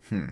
Hmm.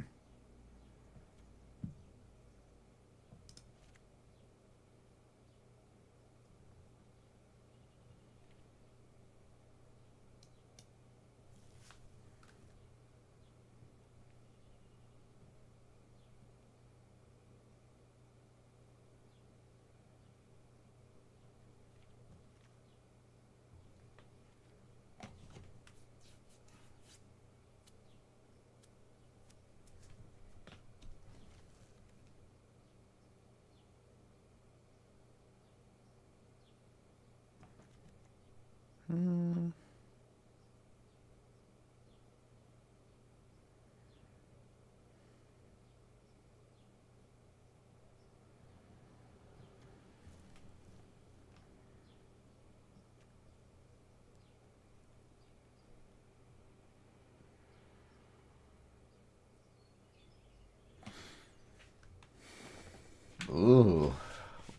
Ooh.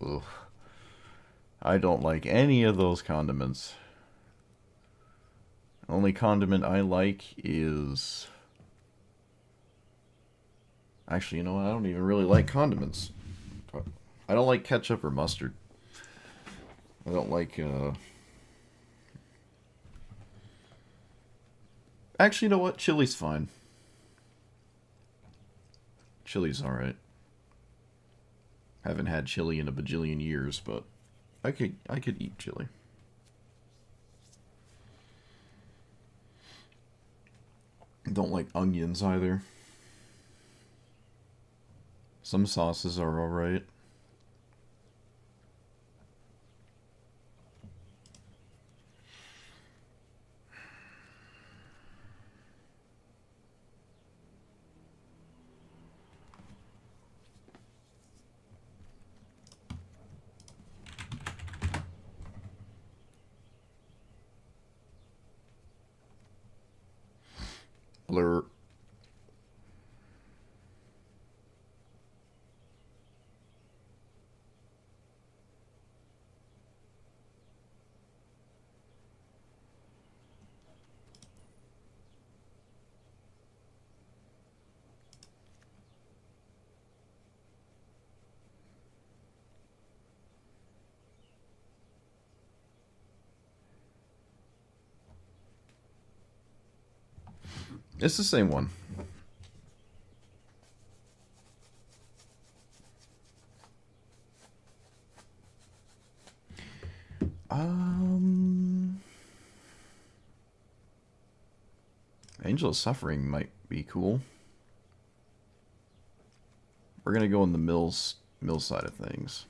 Ooh. I don't like any of those condiments. Only condiment I like is... Actually, you know what? I don't even really like condiments. I don't like ketchup or mustard. I don't like, Actually, you know what? Chili's fine. Chili's alright. Haven't had chili in a bajillion years, but I could eat chili. Don't like onions either. Some sauces are alright. Blur. It's the same one. Angel of Suffering might be cool. We're gonna go on the mill side of things.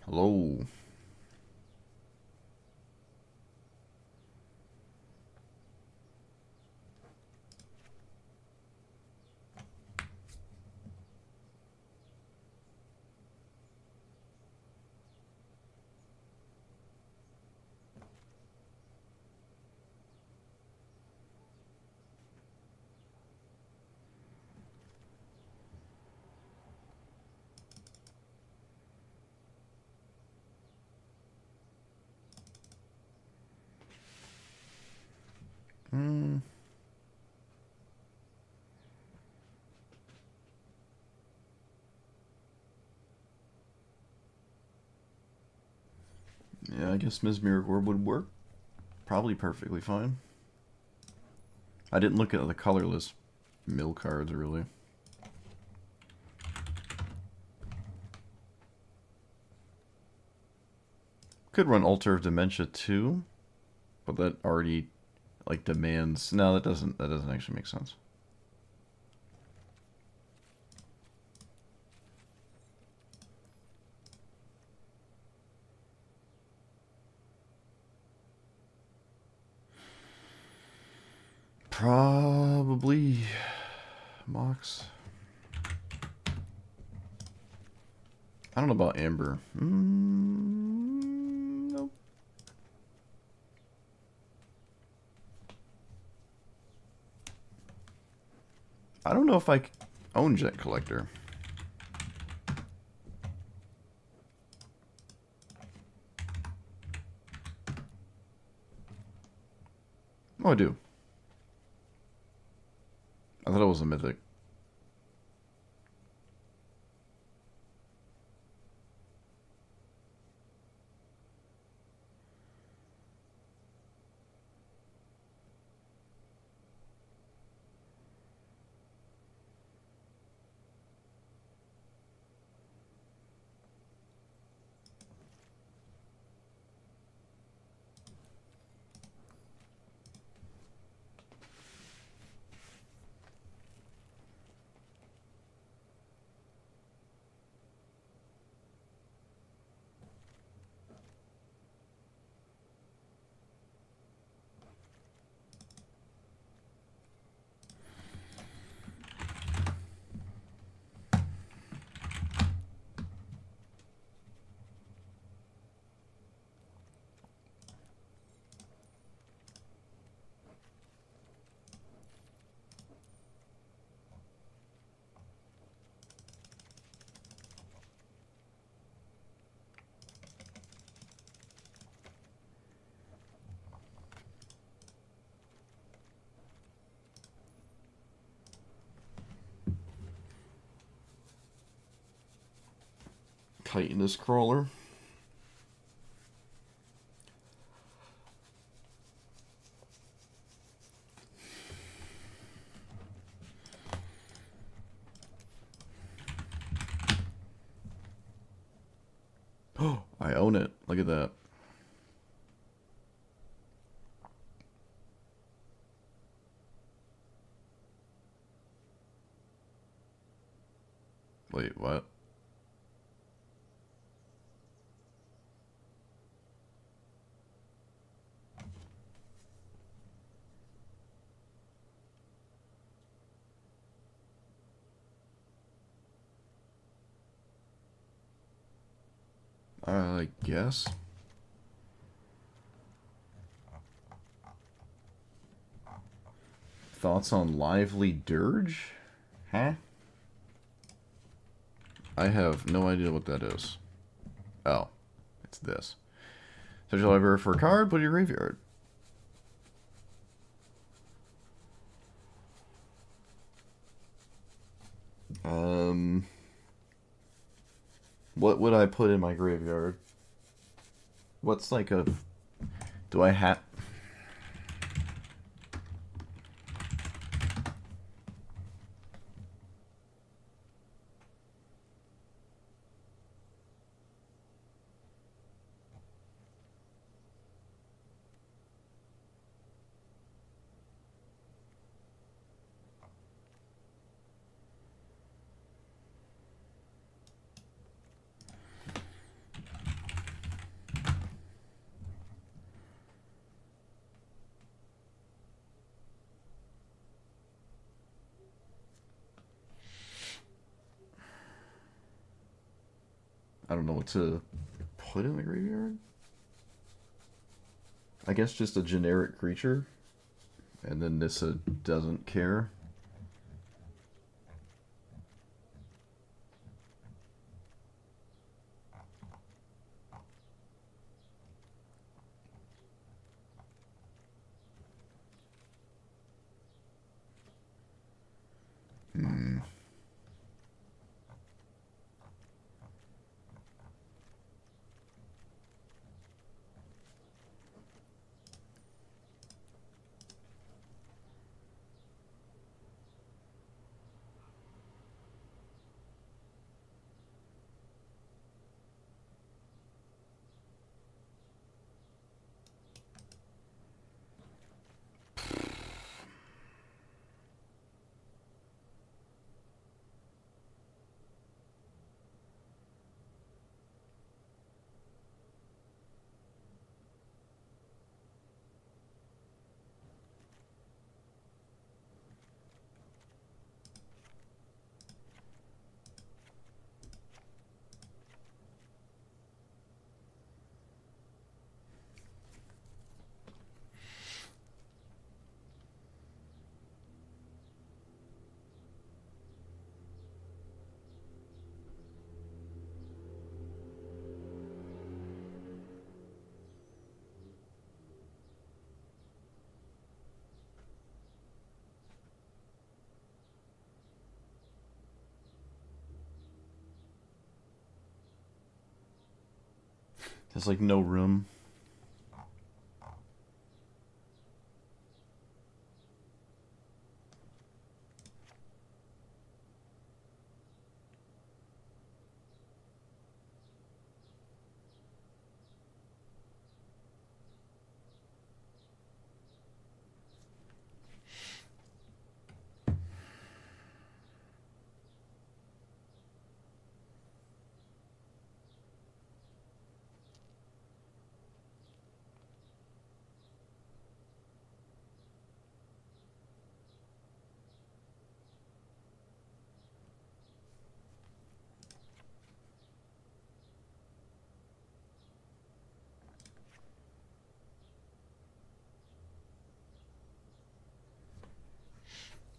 Hello. Yeah, I guess Mesmeric Orb would work. Probably perfectly fine. I didn't look at the colorless mill cards, really. Could run Altar of Dementia too, but that already like demands. No, that doesn't actually make sense. Probably Mox. I don't know about Amber. Nope. I don't know if I own Jet Collector. Oh, I do. I thought it was a mythic. Titanus Crawler. I own it. Look at that. Wait, what? I guess. Thoughts on Lively Dirge? Huh? I have no idea what that is. Oh, it's this. Search the library for a card, put it in your graveyard. What would I put in my graveyard? What's like a... Do I have... I don't know what to put in the graveyard. I guess just a generic creature. And then Nissa doesn't care. There's like no room.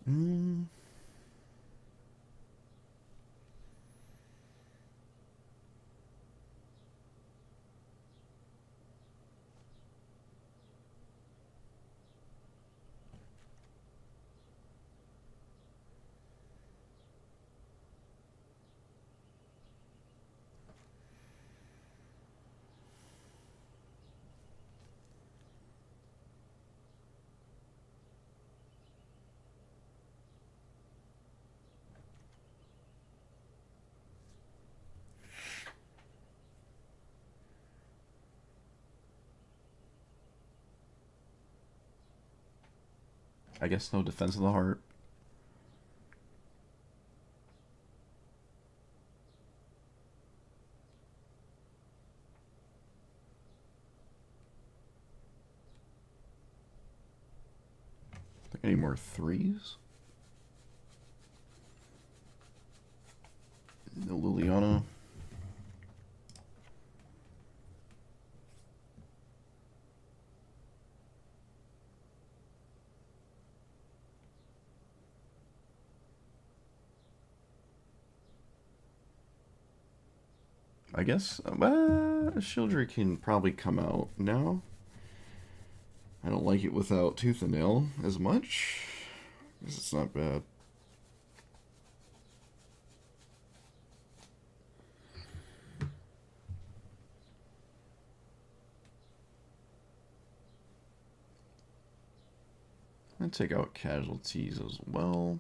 Mm. I guess no defense of the heart. Any more threes? No Liliana. I guess Shieldry can probably come out now. I don't like it without Tooth and Nail as much. I guess it's not bad. I'm gonna take out casualties as well.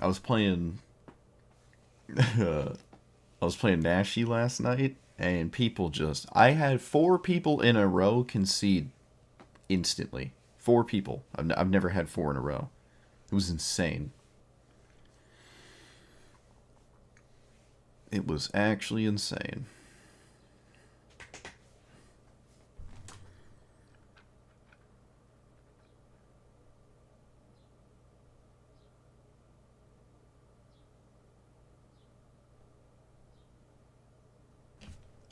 I was playing Nashi last night, and people just... I had 4 people in a row concede instantly. 4 people. I've never had 4 in a row. It was insane. It was actually insane.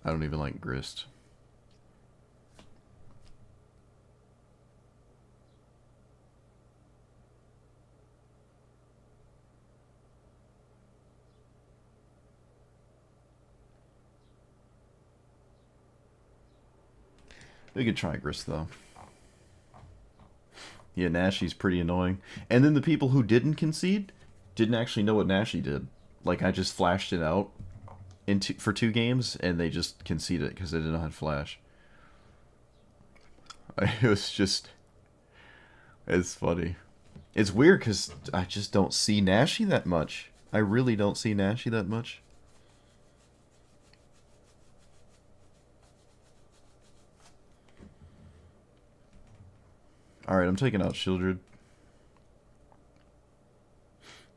I don't even like Grist. We could try Grist, though. Yeah, Nashi's pretty annoying. And then the people who didn't concede didn't actually know what Nashi did. Like, I just flashed it out for 2 games, and they just conceded it because they didn't know how to flash. It was just... It's funny. It's weird because I just don't see Nashi that much. I really don't see Nashi that much. Alright, I'm taking out Shieldred.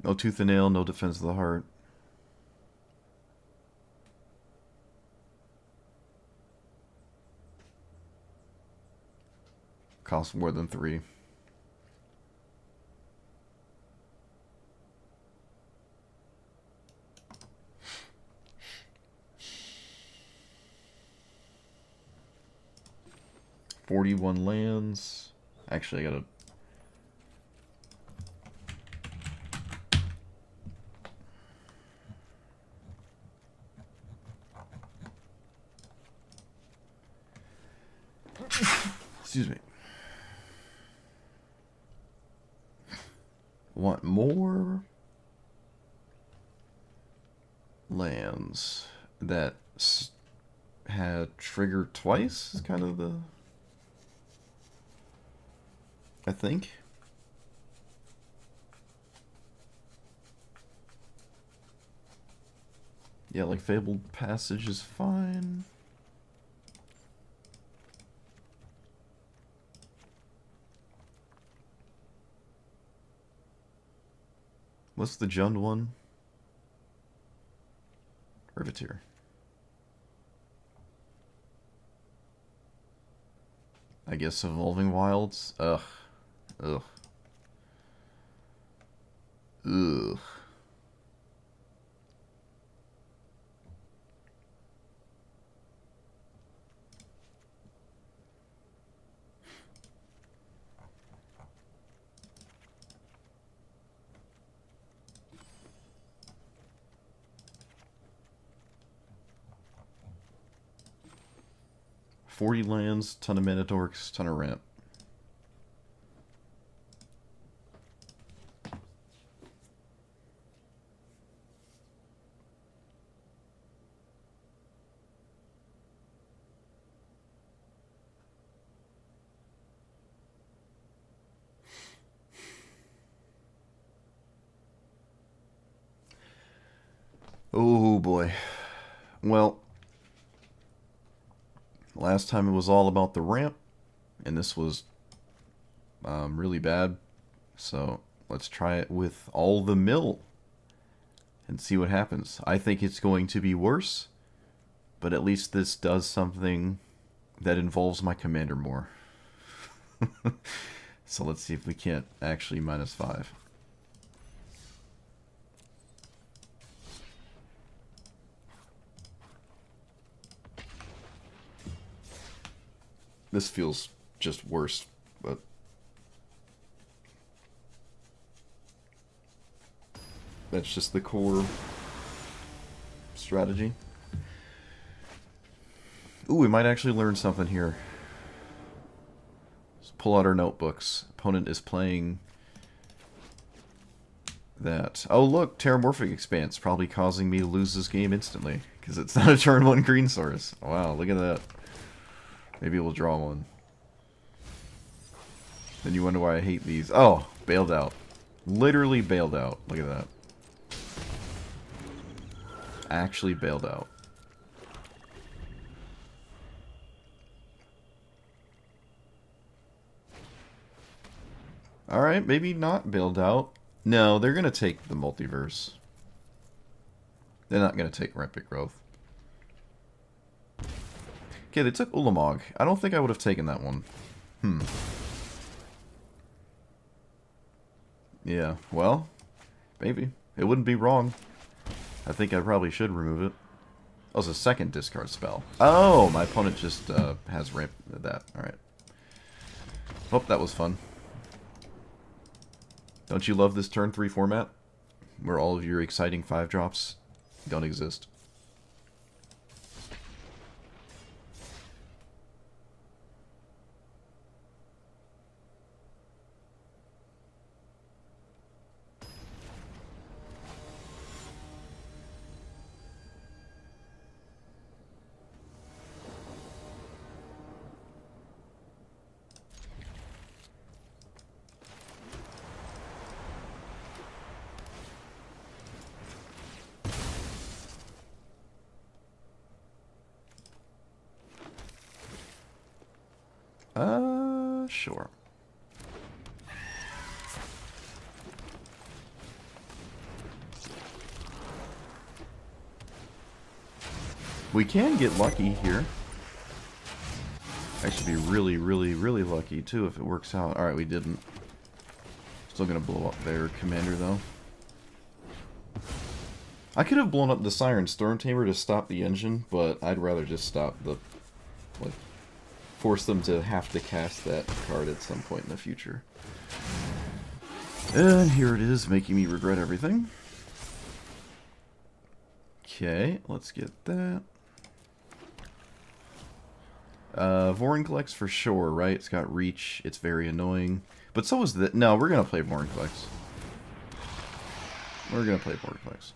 No Tooth and Nail, no Defense of the Heart. Costs more than 3. $41 lands. Actually, I gotta... Excuse me. Want more lands that had trigger twice is kind of the... I think. Yeah, like Fabled Passage is fine. What's the Jund one? Riveteer. I guess Evolving Wilds. Ugh. Ugh. Ugh. $40 lands, ton of mana dorks, ton of ramp. Oh boy. Well, last time it was all about the ramp, and this was really bad. So let's try it with all the mill and see what happens. I think it's going to be worse, but at least this does something that involves my commander more. So let's see if we can't actually -5. This feels just worse, but that's just the core strategy. Ooh, we might actually learn something here. Let's pull out our notebooks. Opponent is playing that. Oh, look, Terramorphic Expanse, probably causing me to lose this game instantly, because it's not a turn 1 green source. Wow, look at that. Maybe we'll draw one. Then you wonder why I hate these. Oh, bailed out. Literally bailed out. Look at that. Actually bailed out. Alright, maybe not bailed out. No, they're going to take the multiverse. They're not going to take Rampant Growth. Okay, they took Ulamog. I don't think I would have taken that one. Yeah, well, maybe. It wouldn't be wrong. I think I probably should remove it. Oh, it's a second discard spell. Oh, my opponent just has ramp that. Alright. Oh, that was fun. Don't you love this turn 3 format? Where all of your exciting 5-drops don't exist. Sure. We can get lucky here. I should be really, really, really lucky, too, if it works out. Alright, we didn't. Still gonna blow up their commander, though. I could have blown up the Siren Storm Tamer to stop the engine, but I'd rather just stop the... like, force them to have to cast that card at some point in the future. And here it is, making me regret everything. Okay, let's get that. Vorinclex for sure, right? It's got reach. It's very annoying. But so is that. No, we're going to play Vorinclex. We're going to play Vorinclex.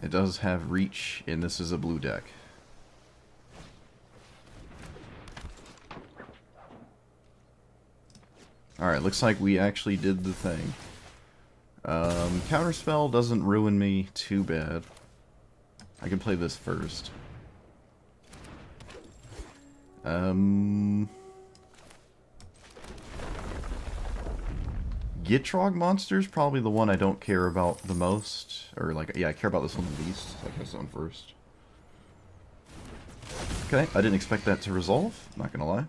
It does have reach, and this is a blue deck. Alright, looks like we actually did the thing. Counterspell doesn't ruin me too bad. I can play this first. Gitrog monster's probably the one I don't care about the most. Or, like, yeah, I care about this one the least. So I cast this one first. Okay, I didn't expect that to resolve. Not gonna lie.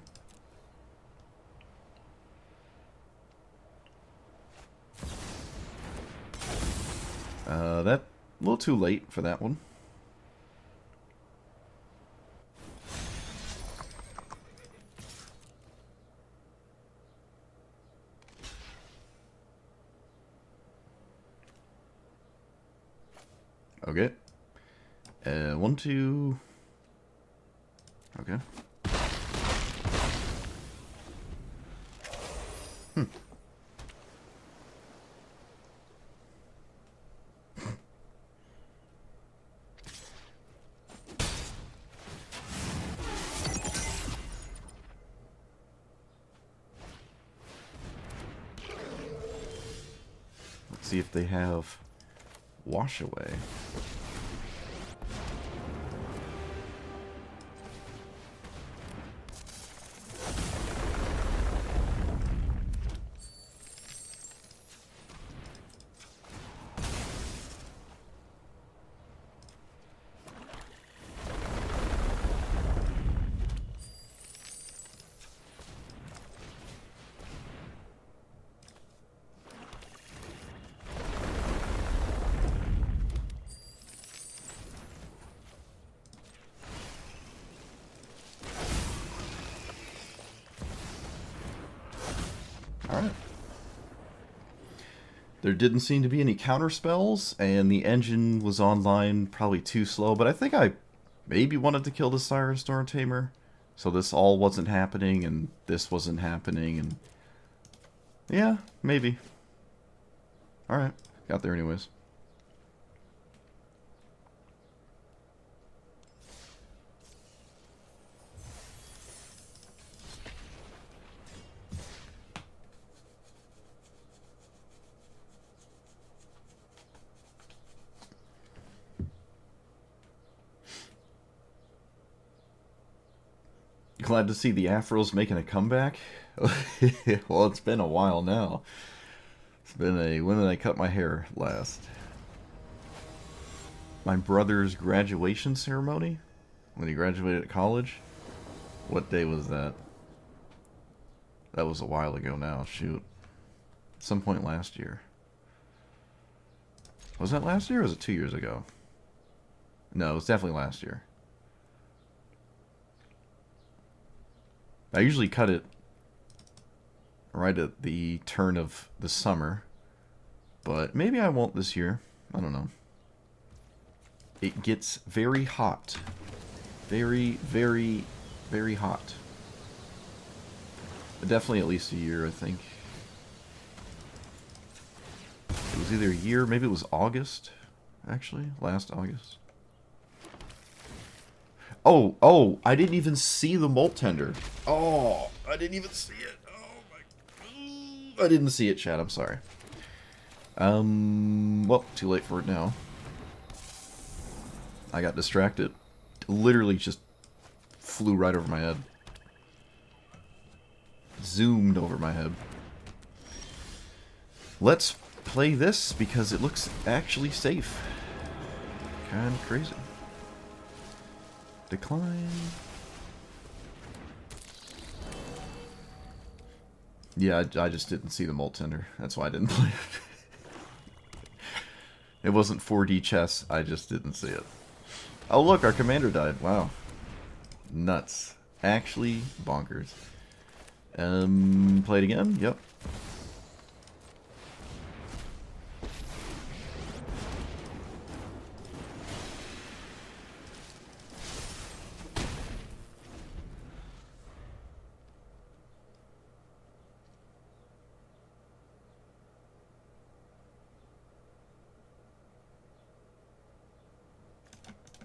That a little too late for that one. Okay. 1, 2. Okay. Let's See if they have wash away. Alright. There didn't seem to be any counter spells, and the engine was online probably too slow, but I think I maybe wanted to kill the Siren Storm Tamer, so this all wasn't happening, and this wasn't happening, and yeah, maybe. Alright, got there anyways. Glad to see the Afros making a comeback. Well, it's been a while now. It's been a... When did I cut my hair last? My brother's graduation ceremony? When he graduated college? What day was that? That was a while ago now, shoot. Some point last year. Was that last year or was it 2 years ago? No, it was definitely last year. I usually cut it right at the turn of the summer, but maybe I won't this year. I don't know. It gets very hot. Very, very, very hot. But definitely at least a year, I think. It was either a year, maybe it was August, actually, last August. Oh, I didn't even see the molt tender. Oh, I didn't even see it. Oh my, I didn't see it, chat. I'm sorry. Well, too late for it now. I got distracted. Literally just flew right over my head. Zoomed over my head. Let's play this because it looks actually safe. Kind of crazy. Decline. Yeah, I just didn't see the molt tender. That's why I didn't play it. It wasn't 4D chess. I just didn't see it. Oh, look, our commander died. Wow. Nuts. Actually bonkers. Play it again? Yep.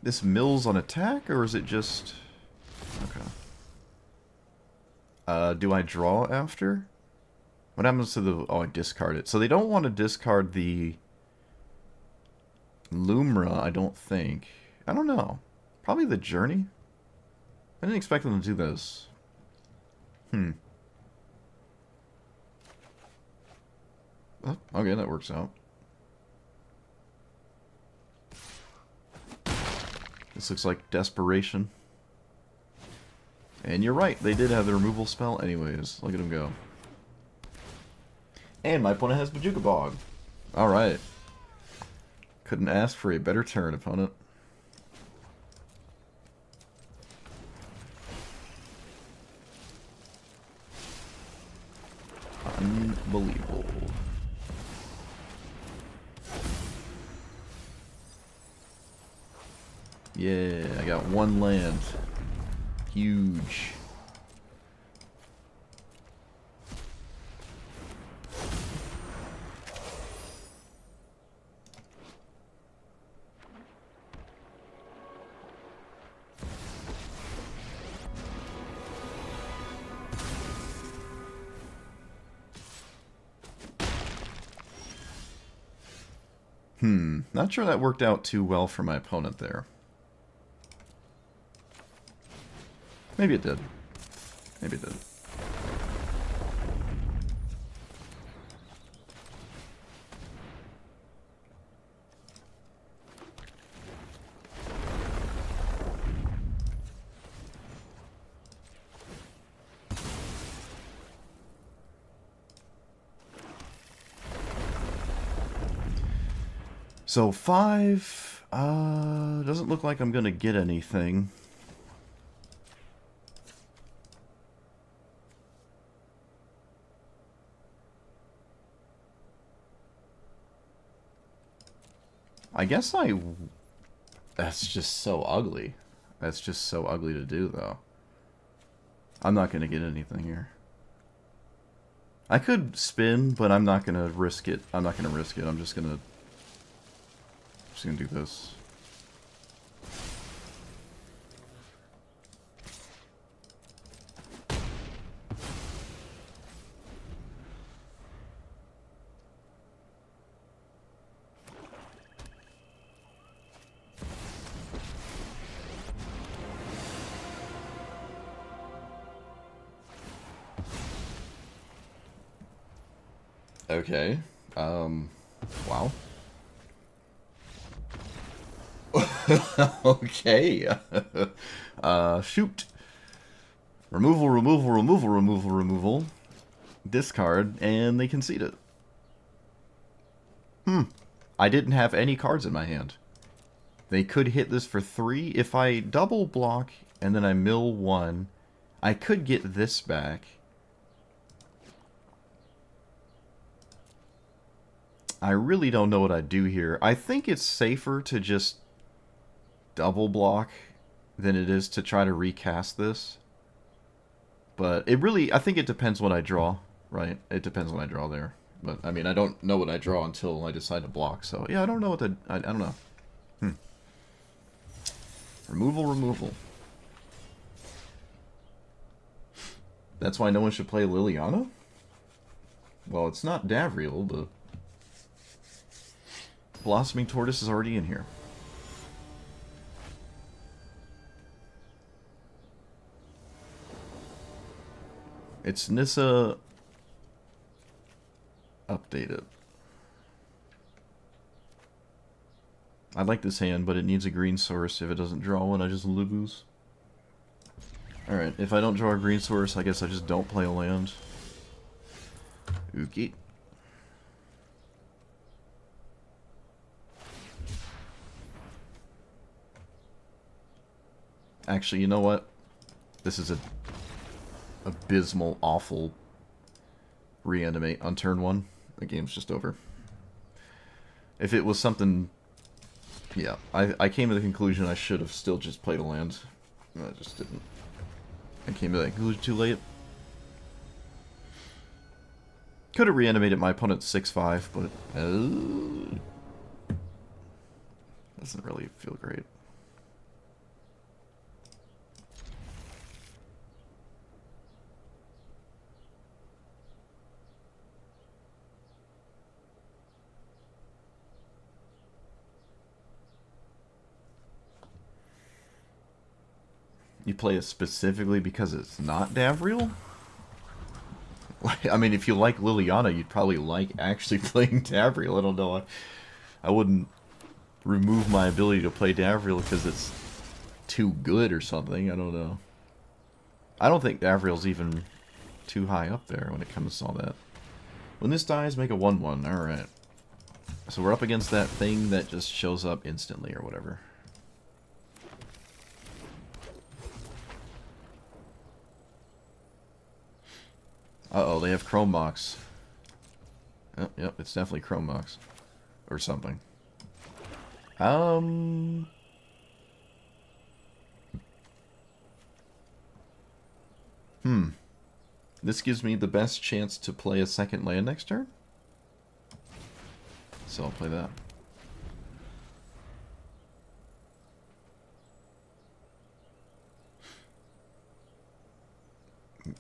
This mills on attack, or is it just... Okay. Do I draw after? What happens to the... Oh, I discard it. So they don't want to discard the... Lumra, I don't think. I don't know. Probably the Journey? I didn't expect them to do this. Oh, okay, that works out. This looks like desperation. And you're right, they did have the removal spell anyways. Look at him go. And my opponent has Bajuka Bog. Alright. Couldn't ask for a better turn, opponent. Unbelievable. Yeah, I got one land. Huge. Not sure that worked out too well for my opponent there. Maybe it did. Maybe it did. So 5, doesn't look like I'm gonna get anything. I guess that's just so ugly. That's just so ugly to do, though. I'm not gonna get anything here. I could spin, but I'm not gonna risk it. I'm not gonna risk it. I'm just gonna do this. Okay. Wow. Okay. Shoot. Removal, removal, removal, removal, removal. Discard, and they concede it. I didn't have any cards in my hand. They could hit this for 3. If I double block and then I mill 1, I could get this back. I really don't know what I'd do here. I think it's safer to just double block than it is to try to recast this. But it really, I think it depends what I draw, right? It depends what I draw there. But, I mean, I don't know what I draw until I decide to block. So, yeah, I don't know what the, I don't know. Removal, removal. That's why no one should play Liliana? Well, it's not Davriel, but Blossoming Tortoise is already in here. It's Nissa updated. I like this hand, but it needs a green source. If it doesn't draw one, I just lose. Alright, if I don't draw a green source, I guess I just don't play a land. Ookie. Actually, you know what? This is a abysmal, awful reanimate on turn 1. The game's just over. If it was something... Yeah, I came to the conclusion I should have still just played a land. I just didn't. I came to that conclusion too late. Could have reanimated my opponent 6-5, but... doesn't really feel great. You play it specifically because it's not Davriel? I mean, if you like Liliana, you'd probably like actually playing Davriel. I don't know. I wouldn't remove my ability to play Davriel because it's too good or something. I don't know. I don't think Davriel's even too high up there when it comes to all that. When this dies, make a 1-1. Alright. So we're up against that thing that just shows up instantly or whatever. Uh-oh, they have Chrome Mox. Oh, yep, it's definitely Chrome Mox. Or something. This gives me the best chance to play a second land next turn? So I'll play that.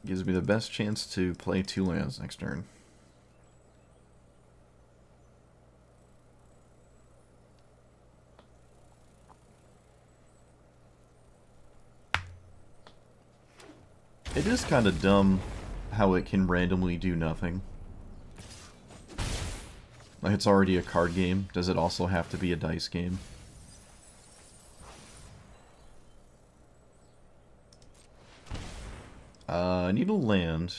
Gives me the best chance to play 2 lands next turn. It is kind of dumb how it can randomly do nothing. Like, it's already a card game. Does it also have to be a dice game? I need a land.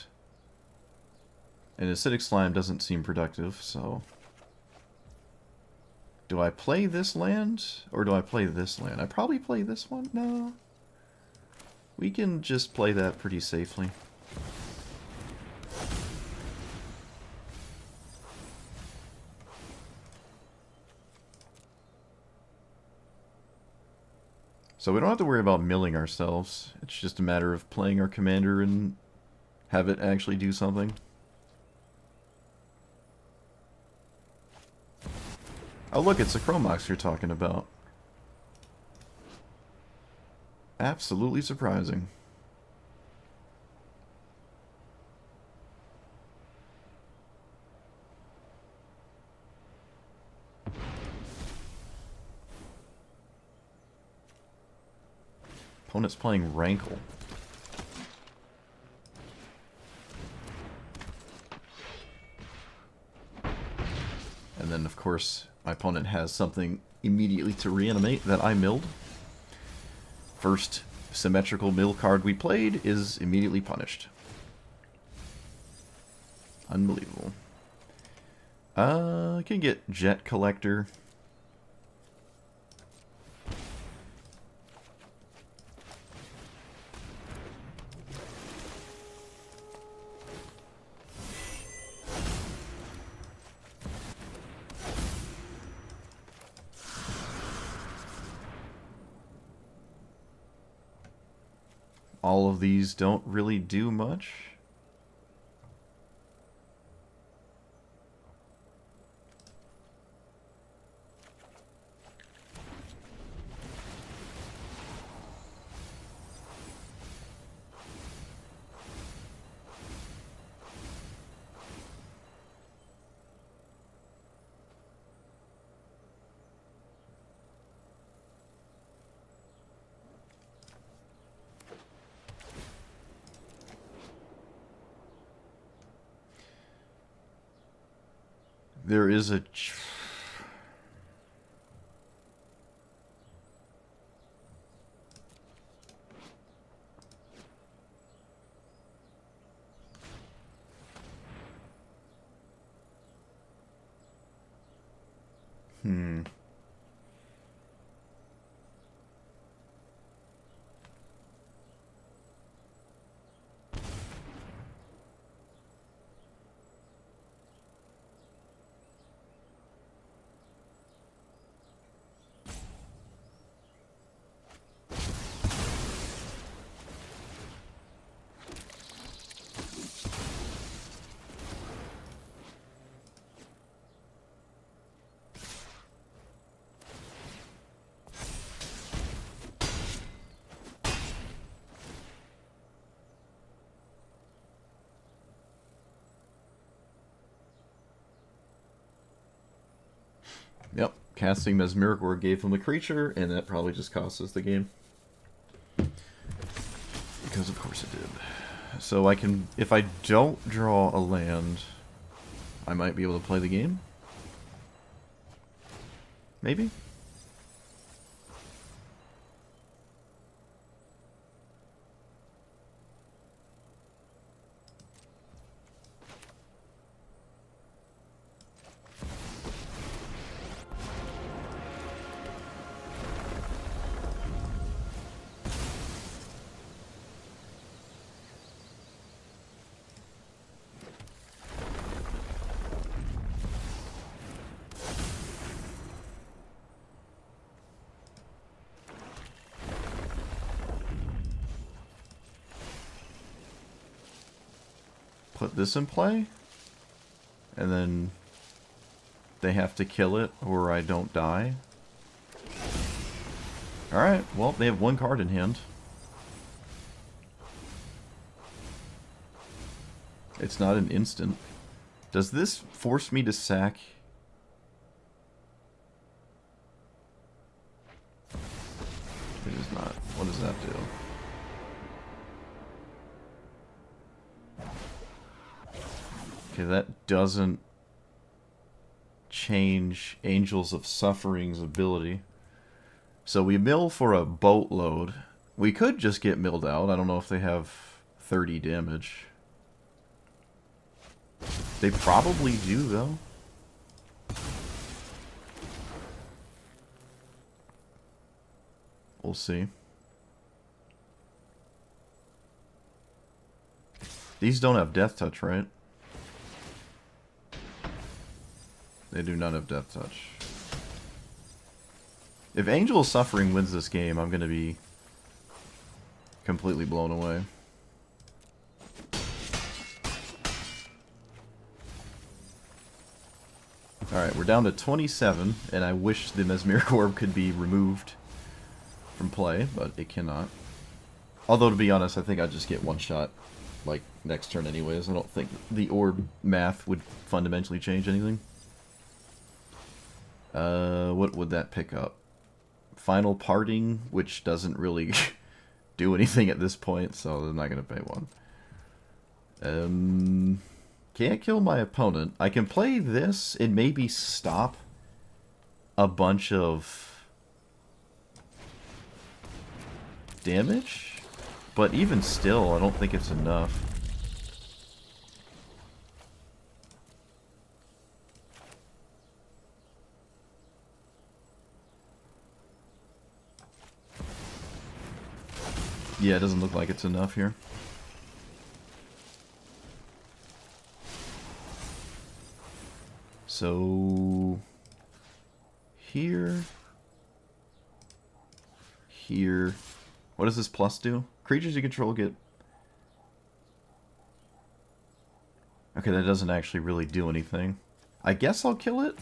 And acidic slime doesn't seem productive, so... Do I play this land? Or do I play this land? I probably play this one? No. We can just play that pretty safely. So we don't have to worry about milling ourselves. It's just a matter of playing our commander and have it actually do something. Oh look, it's the Chromox you're talking about. Absolutely surprising. Opponent's playing Rankle. And then, of course, my opponent has something immediately to reanimate that I milled. First symmetrical mill card we played is immediately punished. Unbelievable. I can get Jet Collector. All of these don't really do much. There is a... Yep, casting Mesmeric Ward gave him a creature, and that probably just cost us the game. Because of course it did. So I can, if I don't draw a land, I might be able to play the game? Maybe? Put this in play, and then they have to kill it or I don't die. Alright, well, they have one card in hand. It's not an instant. Does this force me to sack? It is not. What does that do? Okay, that doesn't change Angels of Suffering's ability. So we mill for a boatload. We could just get milled out. I don't know if they have 30 damage. They probably do, though. We'll see. These don't have Death Touch, right? They do not have Death Touch. If Angel of Suffering wins this game, I'm going to be completely blown away. Alright, we're down to 27, and I wish the Mesmeric Orb could be removed from play, but it cannot. Although, to be honest, I think I'd just get one shot, like, next turn anyways. I don't think the orb math would fundamentally change anything. What would that pick up? Final Parting, which doesn't really do anything at this point, so they're not going to pay one. Can't kill my opponent. I can play this and maybe stop a bunch of damage, but even still, I don't think it's enough. Yeah, it doesn't look like it's enough here. So here, here. What does this plus do? Creatures you control get... Okay, that doesn't actually really do anything. I guess I'll kill it.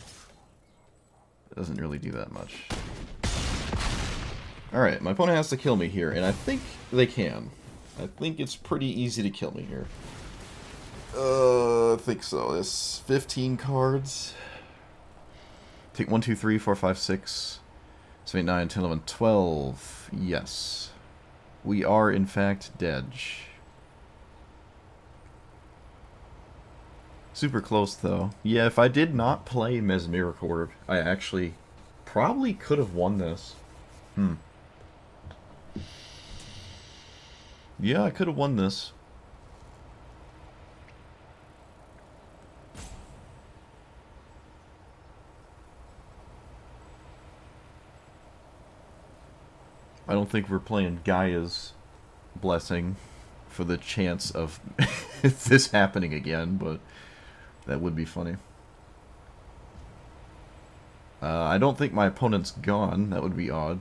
It doesn't really do that much. Alright, my opponent has to kill me here, and I think they can. I think it's pretty easy to kill me here. I think so. It's 15 cards. Take 1, 2, 3, 4, 5, 6, 7, 8, 9, 10, 11, 12. Yes. We are, in fact, dead. Super close, though. Yeah, if I did not play Mesmeric Orb, I actually probably could have won this. Yeah, I could have won this. I don't think we're playing Gaia's Blessing for the chance of this happening again, but that would be funny. I don't think my opponent's gone. That would be odd.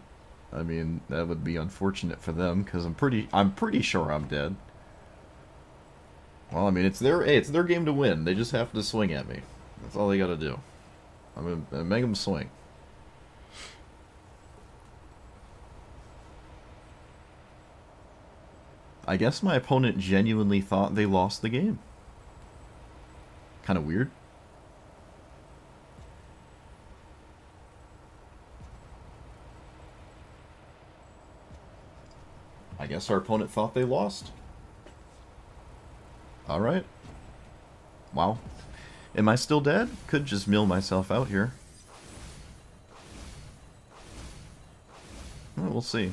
I mean, that would be unfortunate for them because I'm pretty sure I'm dead. Well, I mean, it's their game to win. They just have to swing at me. That's all they got to do. I'm gonna make them swing. I guess my opponent genuinely thought they lost the game. Kind of weird. I guess our opponent thought they lost. Alright. Wow. Am I still dead? Could just mill myself out here. Well, we'll see.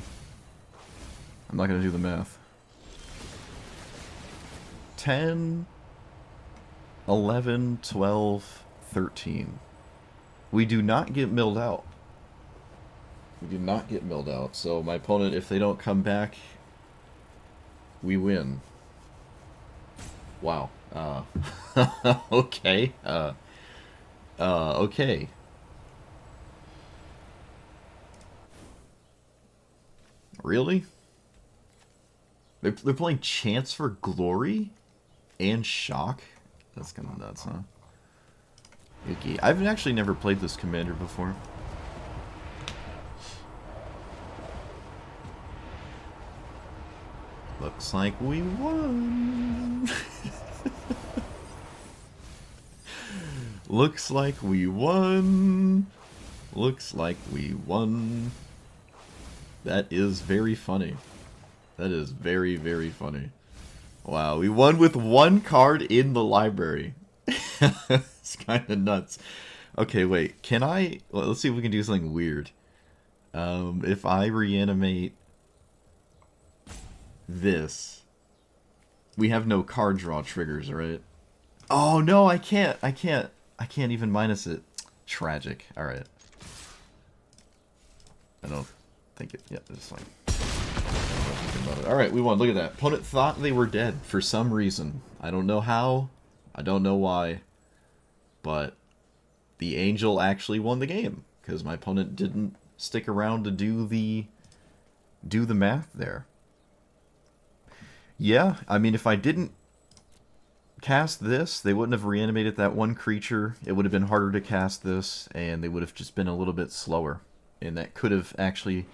I'm not going to do the math. 10, 11, 12, 13. We do not get milled out. We do not get milled out. So my opponent, if they don't come back, we win. Wow. Okay. Okay. Really? They're playing Chance for Glory and Shock? That's kind of nuts, huh? Yuki. I've actually never played this commander before. Looks like we won. Looks like we won. Looks like we won. That is very funny. That is very, very funny. Wow, we won with one card in the library. It's kind of nuts. Okay, wait. Can I... Let's see if we can do something weird. If I reanimate this... We have no card draw triggers, right? Oh, no, I can't. I can't even minus it. Tragic. Alright. I don't think it... Yeah, it's fine. Alright, we won. Look at that. Opponent thought they were dead for some reason. I don't know how. I don't know why. But the angel actually won the game. Because my opponent didn't stick around to do the math there. Yeah, I mean, if I didn't cast this, they wouldn't have reanimated that one creature. It would have been harder to cast this, and they would have just been a little bit slower. And that could have actually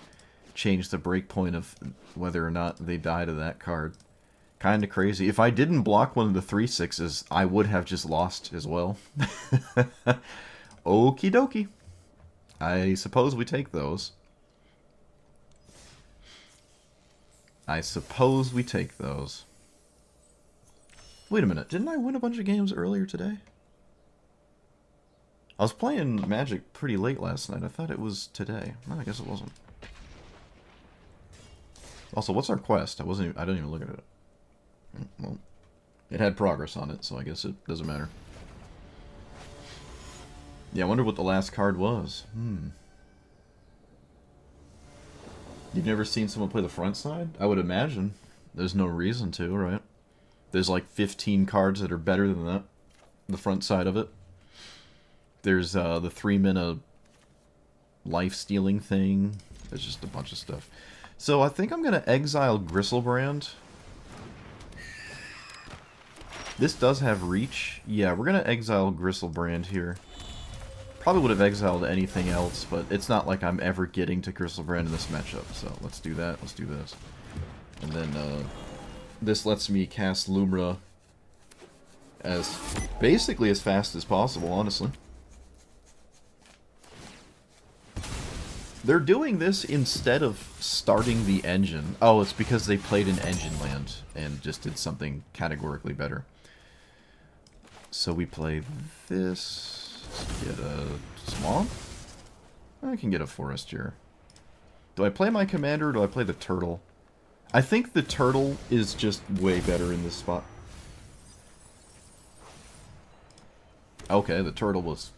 changed the breakpoint of whether or not they die to that card. Kind of crazy. If I didn't block one of the 3/6s, I would have just lost as well. Okie dokie. I suppose we take those. I suppose we take those. Wait a minute, didn't I win a bunch of games earlier today? I was playing Magic pretty late last night. I thought it was today. No, I guess it wasn't. Also, what's our quest? I didn't even look at it. Well, it had progress on it, so I guess it doesn't matter. Yeah, I wonder what the last card was. You've never seen someone play the front side? I would imagine. There's no reason to, right? There's like 15 cards that are better than that. The front side of it. There's the 3-mana life-stealing thing. There's just a bunch of stuff. So I think I'm going to exile Gristlebrand. This does have reach. Yeah, we're going to exile Gristlebrand here. Probably would have exiled anything else, but it's not like I'm ever getting to Gristlebrand in this matchup. So let's do that. Let's do this. And then this lets me cast Lumra as basically as fast as possible, honestly. They're doing this instead of starting the engine. Oh, it's because they played an engine land and just did something categorically better. So we play this. Get a swamp? I can get a forest here. Do I play my commander or do I play the turtle? I think the turtle is just way better in this spot. Okay, the turtle was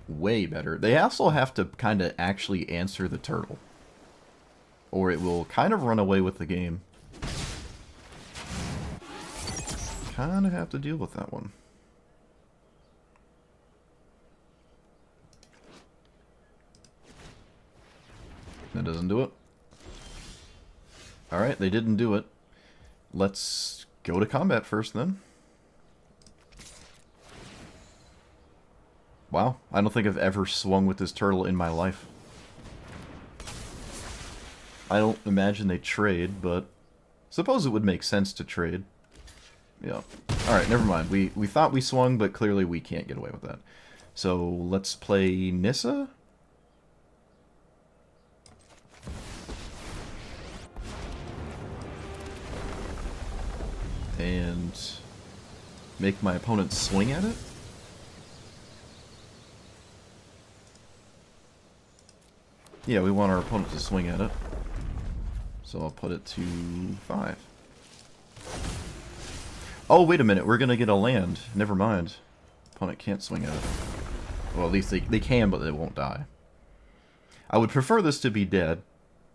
way better. They also have to kind of actually answer the turtle, or it will kind of run away with the game. Kind of have to deal with that one. That doesn't do it. Alright, they didn't do it. Let's go to combat first then. Wow, I don't think I've ever swung with this turtle in my life. I don't imagine they trade, but suppose it would make sense to trade. Yeah. Alright, never mind. We thought we swung, but clearly we can't get away with that. So let's play Nissa. And make my opponent swing at it. Yeah, we want our opponent to swing at it. So I'll put it to 5. Oh, wait a minute. We're going to get a land. Never mind. Opponent can't swing at it. Well, at least they can, but they won't die. I would prefer this to be dead,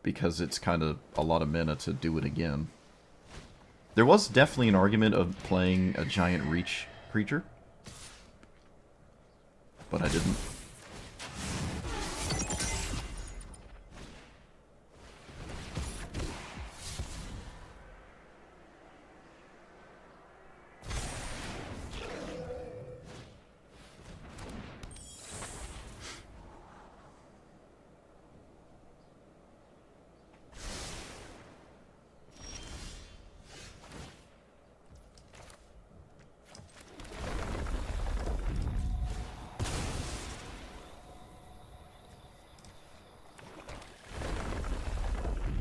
because it's kind of a lot of mana to do it again. There was definitely an argument of playing a giant reach creature, but I didn't.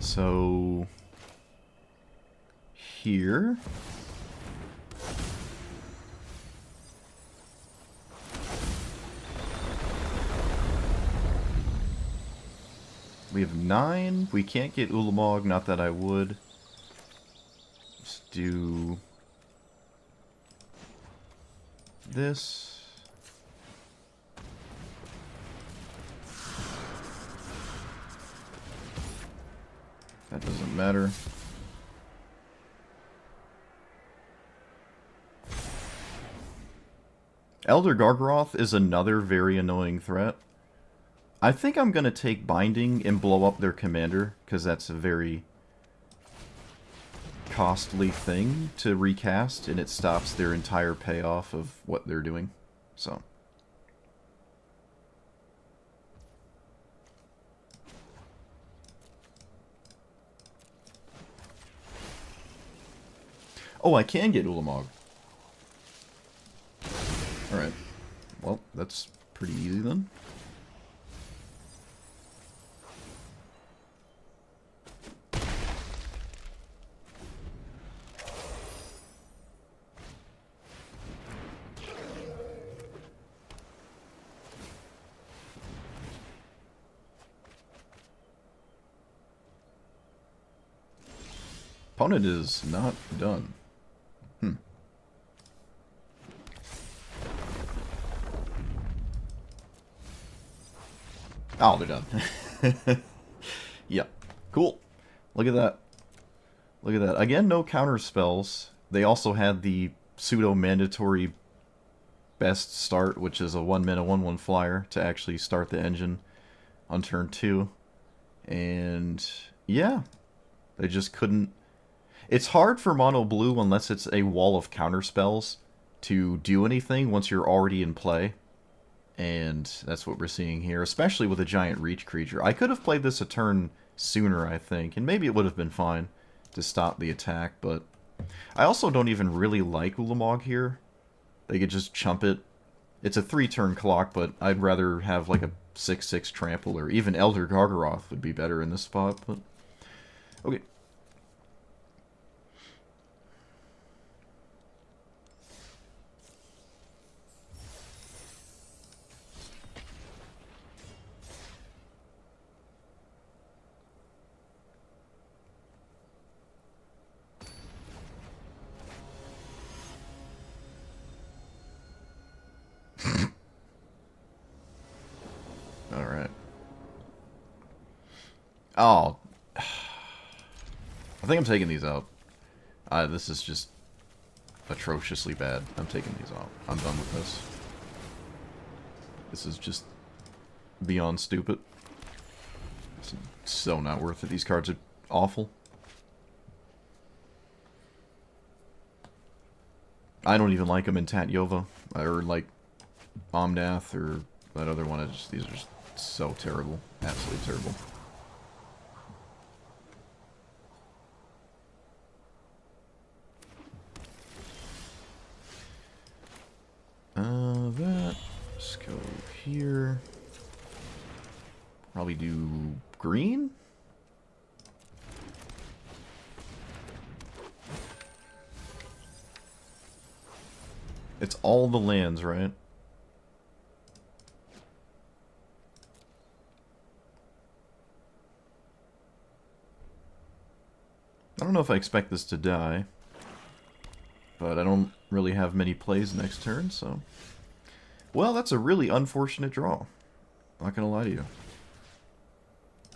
So here We have 9. We can't get Ulamog, not that I would. Let's do this. That doesn't matter. Elder Gargaroth is another very annoying threat. I think I'm going to take Binding and blow up their commander, because that's a very costly thing to recast, and it stops their entire payoff of what they're doing. So. Oh, I can get Ulamog. Alright. Well, that's pretty easy then. Opponent is not done. Oh, they're done. Yep. Cool. Look at that. Look at that. Again, no counter spells. They also had the pseudo-mandatory best start, which is a 1-mana 1/1 flyer to actually start the engine on turn 2. And yeah, they just couldn't. It's hard for mono blue unless it's a wall of counter spells to do anything once you're already in play. And that's what we're seeing here, especially with a giant reach creature. I could have played this a turn sooner, I think, and maybe it would have been fine to stop the attack, but I also don't even really like Ulamog here. They could just chump it. It's a 3-turn clock, but I'd rather have like a 6/6 trample, or even Elder Gargaroth would be better in this spot, but okay. Alright. Oh. I think I'm taking these out. This is just atrociously bad. I'm taking these out. I'm done with this. This is just beyond stupid. It's so not worth it. These cards are awful. I don't even like them in Tatyova, or like Omnath, or that other one. These are just so terrible. Absolutely terrible. Let's go here. Probably do green? It's all the lands, right? I don't know if I expect this to die, but I don't really have many plays next turn, so... Well, that's a really unfortunate draw. Not gonna lie to you.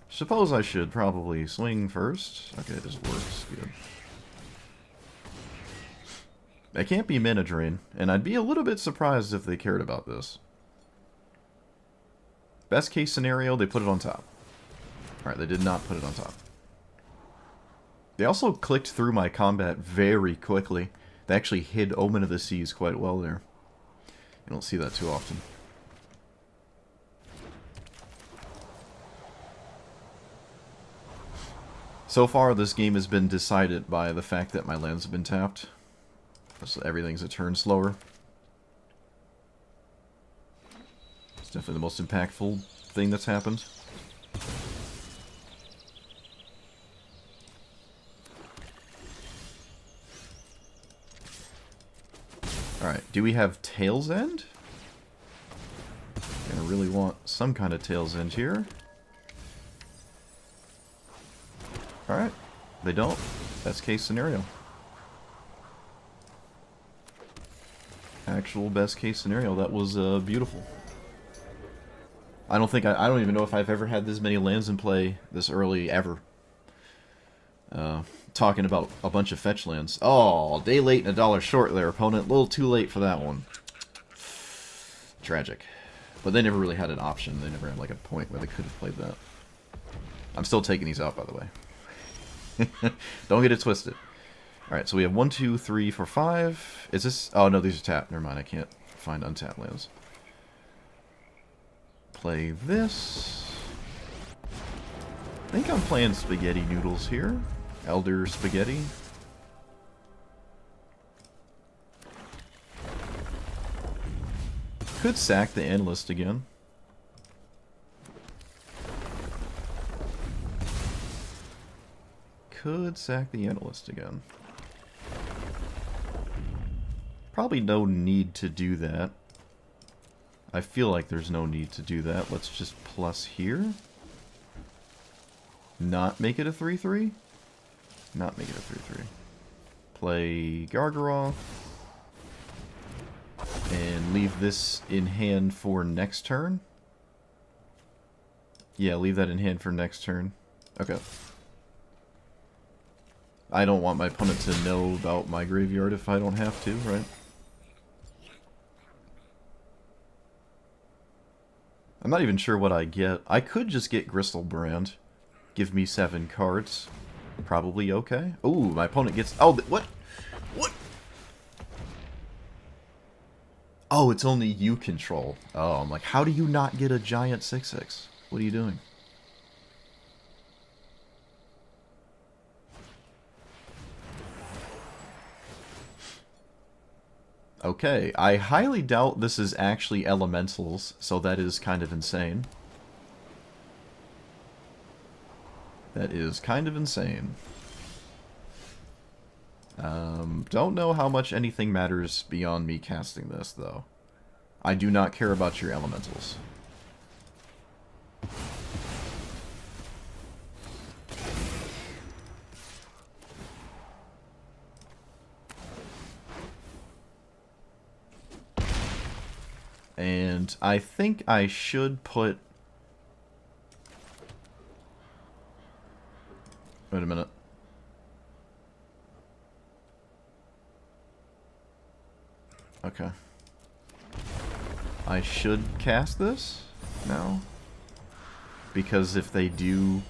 Suppose I should probably swing first. Okay, this works. Good. They can't be mana drain, and I'd be a little bit surprised if they cared about this. Best case scenario, they put it on top. Alright, they did not put it on top. They also clicked through my combat very quickly. They actually hid Omen of the Seas quite well there. You don't see that too often. So far, this game has been decided by the fact that my lands have been tapped. So everything's a turn slower. It's definitely the most impactful thing that's happened. Alright, do we have Tail's End? Gonna really want some kind of Tail's End here. Alright. They don't. Best case scenario. Actual best case scenario. That was beautiful. I don't even know if I've ever had this many lands in play this early ever. Talking about a bunch of fetch lands. Oh, day late and a dollar short there, opponent. A little too late for that one. Tragic. But they never really had an option. They never had like a point where they could have played that. I'm still taking these out, by the way. Don't get it twisted. Alright, so we have 1, 2, 3, 4, 5. Is this... Oh, no, these are tapped. Never mind, I can't find untapped lands. Play this. I think I'm playing spaghetti noodles here. Elder spaghetti. Could sack the analyst again. Could sack the analyst again. Probably no need to do that. I feel like there's no need to do that. Let's just plus here. Not make it a 3-3? Not make it a 3-3. Play Gargaroth. And leave this in hand for next turn. Yeah, leave that in hand for next turn. Okay. I don't want my opponent to know about my graveyard if I don't have to, right? I'm not even sure what I get. I could just get Gristlebrand. Give me 7 cards. Probably okay. Ooh, my opponent gets... Oh, what? What? Oh, it's only you control. Oh, I'm like, how do you not get a giant 6/6? What are you doing? Okay, I highly doubt this is actually elementals, so that is kind of insane. That is kind of insane. Don't know how much anything matters beyond me casting this, though. I do not care about your elementals. And I think I should put... Wait a minute. Okay. I should cast this now. Because if they do...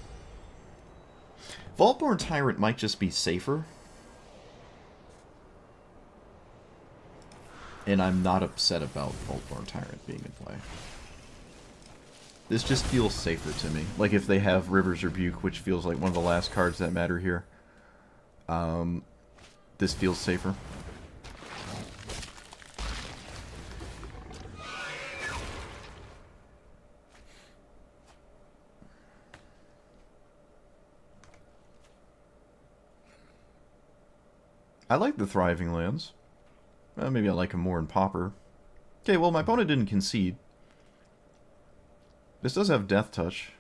Vaultborn Tyrant might just be safer. And I'm not upset about Vaultborn Tyrant being in play. This just feels safer to me. Like if they have River's Rebuke, which feels like one of the last cards that matter here. This feels safer. I like the Thriving Lands. Maybe I like them more in Pauper. Okay, well, my opponent didn't concede. This does have Death Touch.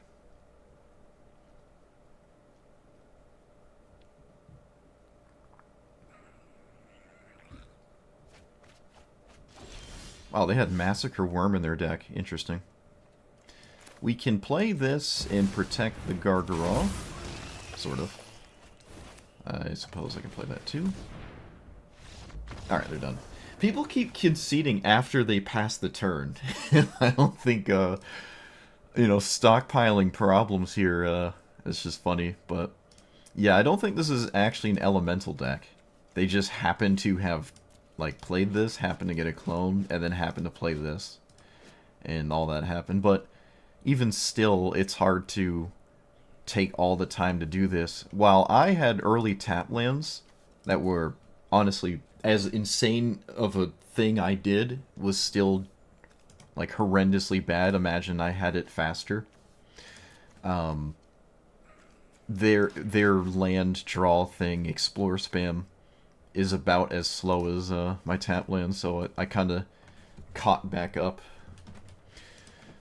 Wow, they had Massacre Worm in their deck. Interesting. We can play this and protect the Gargaroth. Sort of. I suppose I can play that too. Alright, they're done. People keep conceding after they pass the turn. I don't think, you know, stockpiling problems here, it's just funny. But, yeah, I don't think this is actually an elemental deck. They just happen to have, like, played this, happen to get a clone, and then happen to play this. And all that happened. But, even still, it's hard to take all the time to do this. While I had early tap lands that were, honestly... as insane of a thing I did was still like horrendously bad. Imagine I had it faster. Their land draw thing, explore spam, is about as slow as my tap land, so I kind of caught back up.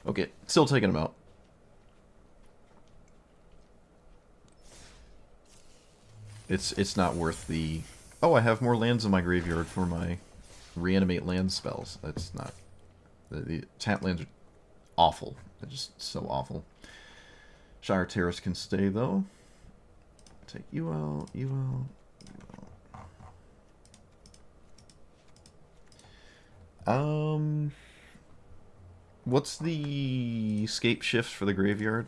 Okay, still taking them out. It's not worth the... Oh, I have more lands in my graveyard for my reanimate land spells. That's not... The tap lands are awful. They're just so awful. Shire Terrace can stay, though. Take you out, you out, you out. What's the escape shift for the graveyard?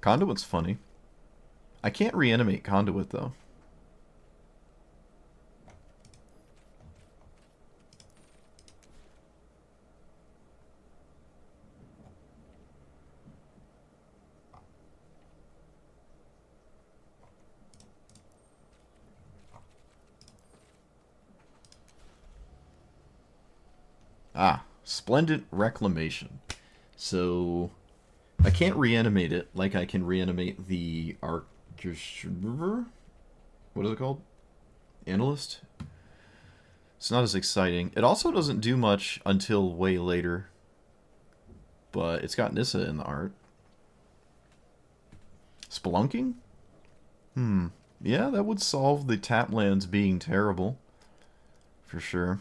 Conduit's funny. I can't reanimate Conduit, though. Ah, Splendid Reclamation. So, I can't reanimate it like I can reanimate the What is it called? Analyst? It's not as exciting. It also doesn't do much until way later. But it's got Nissa in the art. Spelunking? Yeah, that would solve the tap lands being terrible. For sure.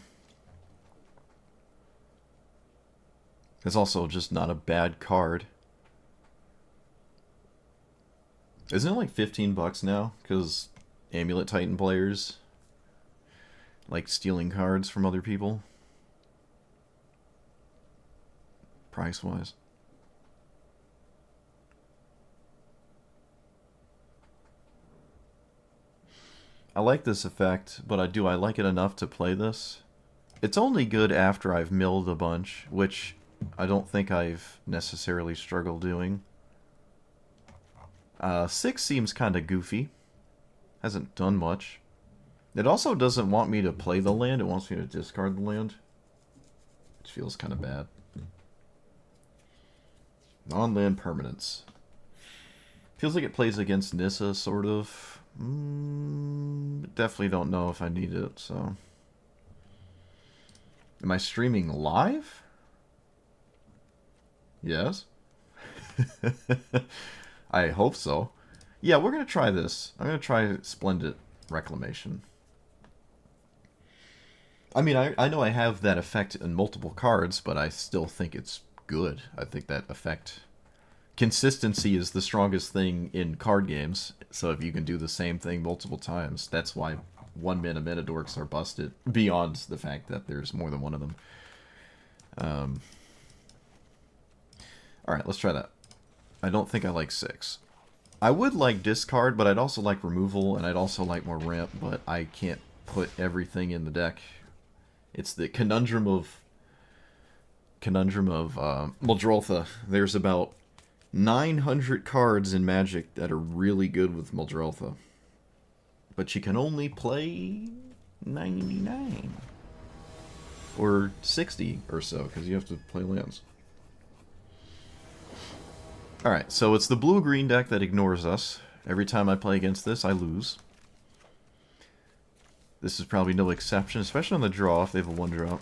It's also just not a bad card. Isn't it like 15 bucks now? Because Amulet Titan players like stealing cards from other people? Price-wise. I like this effect, but I like it enough to play this? It's only good after I've milled a bunch, which I don't think I've necessarily struggled doing. 6 seems kind of goofy. Hasn't done much. It also doesn't want me to play the land, it wants me to discard the land. Which feels kind of bad. Non-land permanents. Feels like it plays against Nissa, sort of. Definitely don't know if I need it, so... Am I streaming live? Yes. I hope so. Yeah, we're going to try this. I'm going to try Splendid Reclamation. I mean, I know I have that effect in multiple cards, but I still think it's good. I think that effect... Consistency is the strongest thing in card games, so if you can do the same thing multiple times, that's why 1-mana Metadorks are busted, beyond the fact that there's more than one of them. Alright, let's try that. I don't think I like 6. I would like discard, but I'd also like removal, and I'd also like more ramp, but I can't put everything in the deck. It's the conundrum of Muldrotha. There's about 900 cards in Magic that are really good with Muldrotha. But you can only play 99. Or 60 or so, because you have to play lands. Alright, so it's the blue-green deck that ignores us. Every time I play against this, I lose. This is probably no exception, especially on the draw if they have a 1-drop.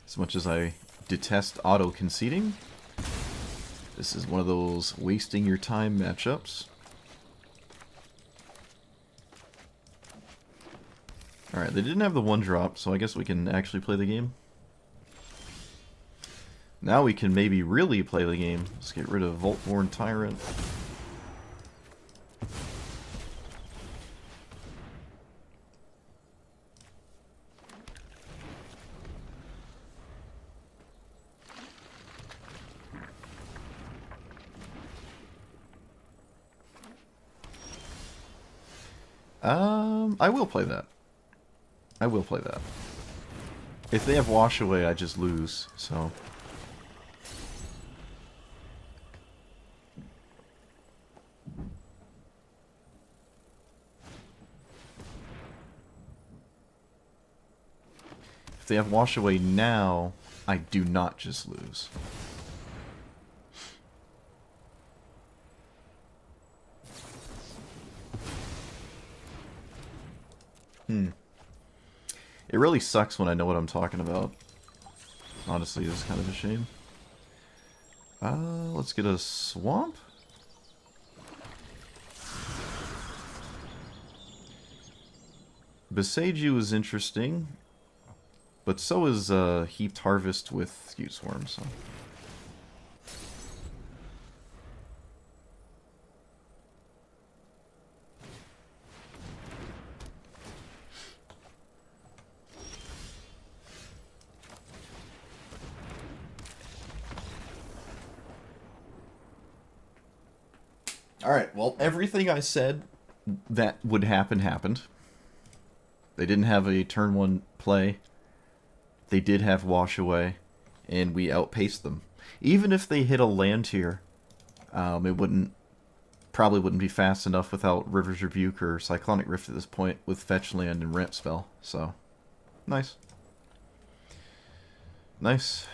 As much as I detest auto-conceding, this is one of those wasting your time matchups. Alright, they didn't have the 1-drop, so I guess we can actually play the game. Now we can maybe really play the game. Let's get rid of Voltborn Tyrant. I will play that. I will play that. If they have Wash Away, I just lose, so... If they have Wash Away now, I do not just lose. Hmm. It really sucks when I know what I'm talking about. Honestly, it's kind of a shame. Let's get a swamp. Beseiju is interesting, but so is Heaped Harvest with Skewed Swarm, so... Alright, well, everything I said that would happen happened. They didn't have a turn 1 play. They did have Wash Away, and we outpaced them. Even if they hit a land here, it probably wouldn't be fast enough without River's Rebuke or Cyclonic Rift at this point with Fetch Land and Ramp Spell. So, nice. Nice.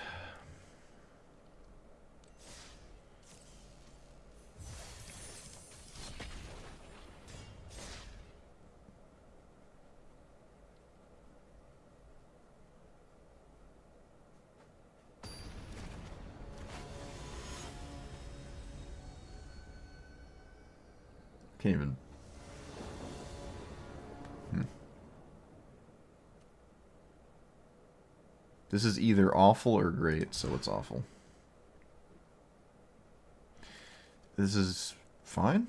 Can't even... This is either awful or great, so it's awful. This is fine.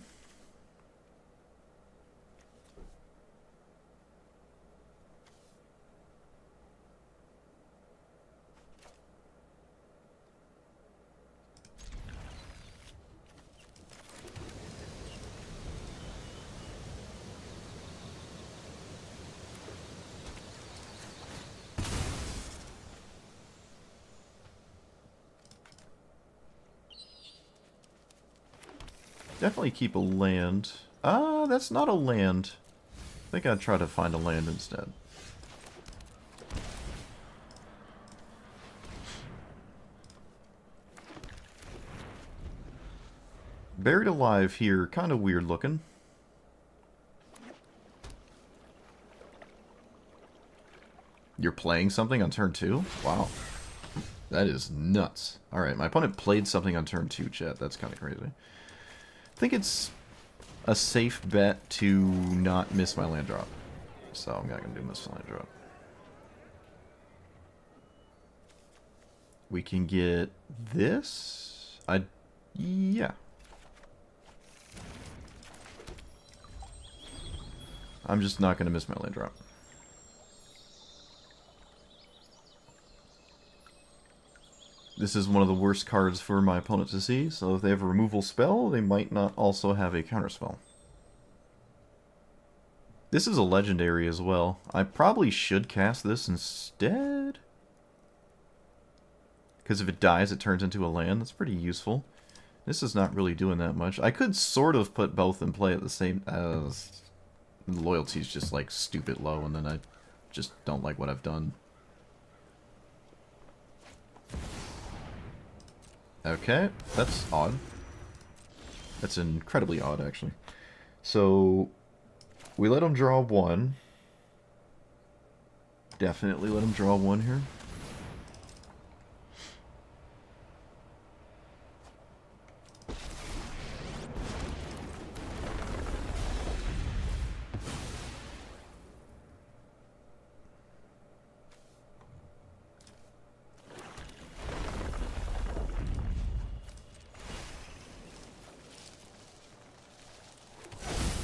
Definitely keep a land. That's not a land. I think I'd try to find a land instead. Buried Alive here, kind of weird looking. You're playing something on turn 2? Wow. That is nuts. Alright, my opponent played something on turn 2, chat. That's kind of crazy. I think it's a safe bet to not miss my land drop. So I'm not going to do miss my land drop. We can get this? Yeah. I'm just not going to miss my land drop. This is one of the worst cards for my opponent to see, so if they have a removal spell, they might not also have a counterspell. This is a legendary as well. I probably should cast this instead. Because if it dies, it turns into a land. That's pretty useful. This is not really doing that much. I could sort of put both in play at the same... loyalty's just, like, stupid low, and then I just don't like what I've done. Okay, that's odd. That's incredibly odd, actually. So, we let him draw 1. Definitely let him draw 1 here.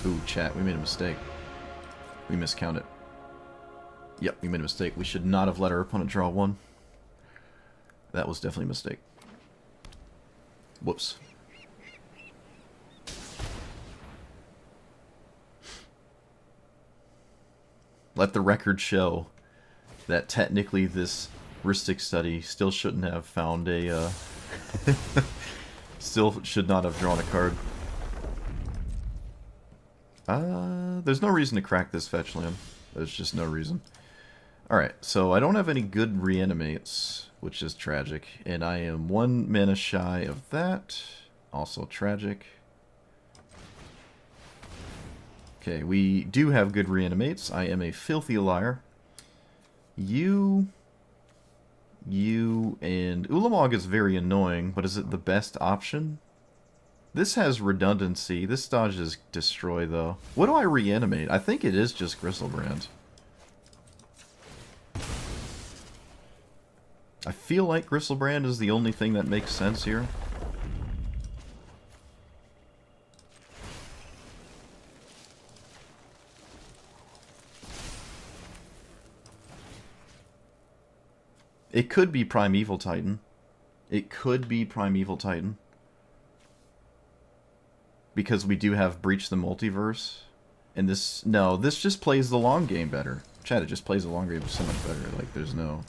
Ooh, chat, we made a mistake. We miscounted. Yep, we made a mistake. We should not have let our opponent draw 1. That was definitely a mistake. Whoops. Let the record show that technically this Ristic study still shouldn't have found a... still should not have drawn a card. There's no reason to crack this fetch land. There's just no reason. Alright, so I don't have any good reanimates, which is tragic. And I am 1 mana shy of that. Also tragic. Okay, we do have good reanimates. I am a filthy liar. You, and Ulamog is very annoying, but is it the best option? This has redundancy. This dodges destroy, though. What do I reanimate? I think it is just Gristlebrand. I feel like Gristlebrand is the only thing that makes sense here. It could be Primeval Titan. It could be Primeval Titan. Because we do have Breach the Multiverse. And this... No, this just plays the long game better. Chat, it just plays the long game so much better. Like, there's no...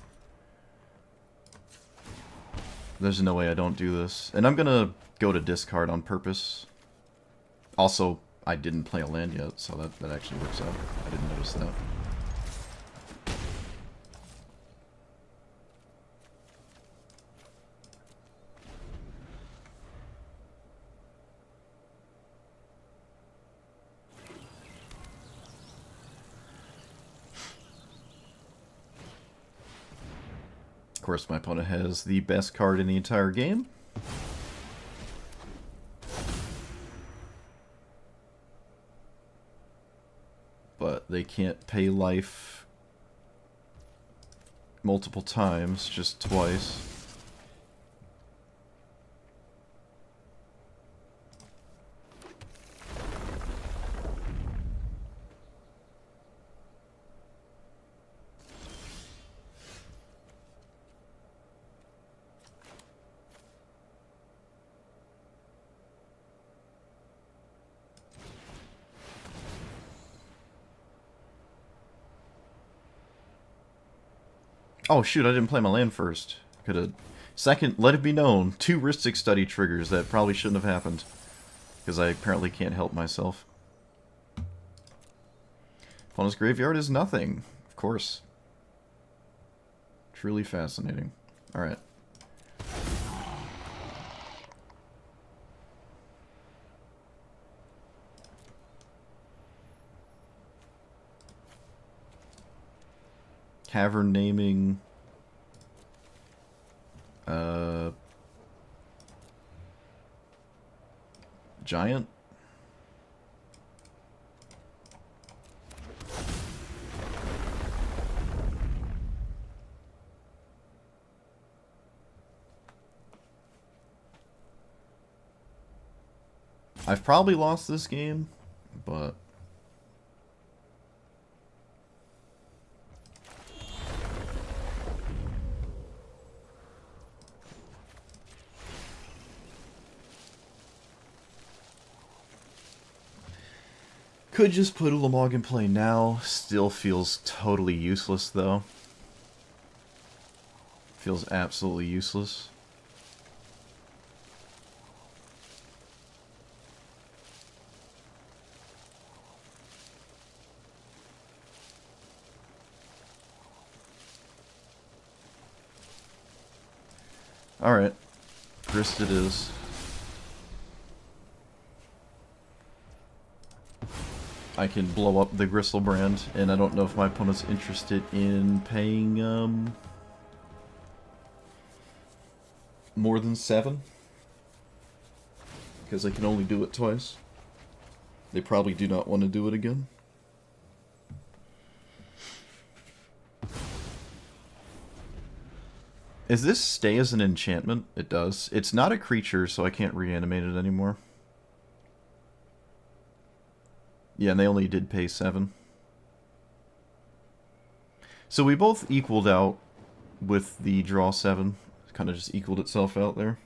There's no way I don't do this. And I'm gonna go to discard on purpose. Also, I didn't play a land yet, so that actually works out. I didn't notice that. Of course, my opponent has the best card in the entire game. But they can't pay life multiple times, just twice. Oh shoot, I didn't play my land first. Could've... Second, let it be known, 2 Rhystic Study triggers that probably shouldn't have happened. Because I apparently can't help myself. Opponent's graveyard is nothing. Of course. Truly fascinating. Alright. Cavern naming. Giant. I've probably lost this game, but... Could just put Ulamog in play now. Still feels totally useless, though. Feels absolutely useless. Alright. Grist it is. I can blow up the Gristlebrand, and I don't know if my opponent's interested in paying, more than 7. Because I can only do it twice. They probably do not want to do it again. Is this stay as an enchantment? It does. It's not a creature, so I can't reanimate it anymore. Yeah, and they only did pay 7. So we both equaled out with the draw 7. Kind of just equaled itself out there.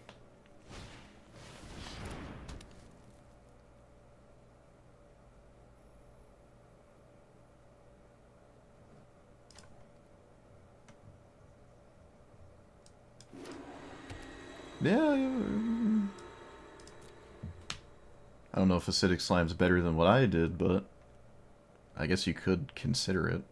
Yeah. I don't know if Acidic Slime's better than what I did, but I guess you could consider it.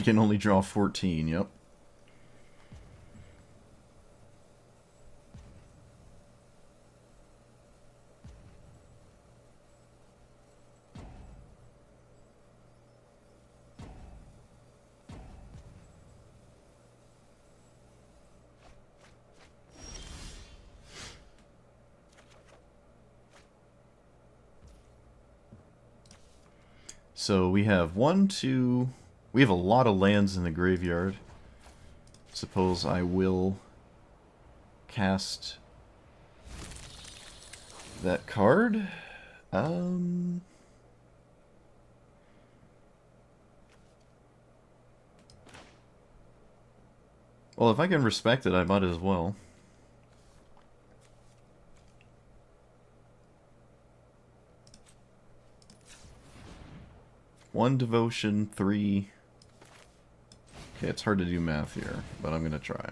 can only draw 14, yep. So we have we have a lot of lands in the graveyard. Suppose I will cast that card. Well, if I can respect it, I might as well. One devotion, 3. Okay, it's hard to do math here, but I'm gonna try.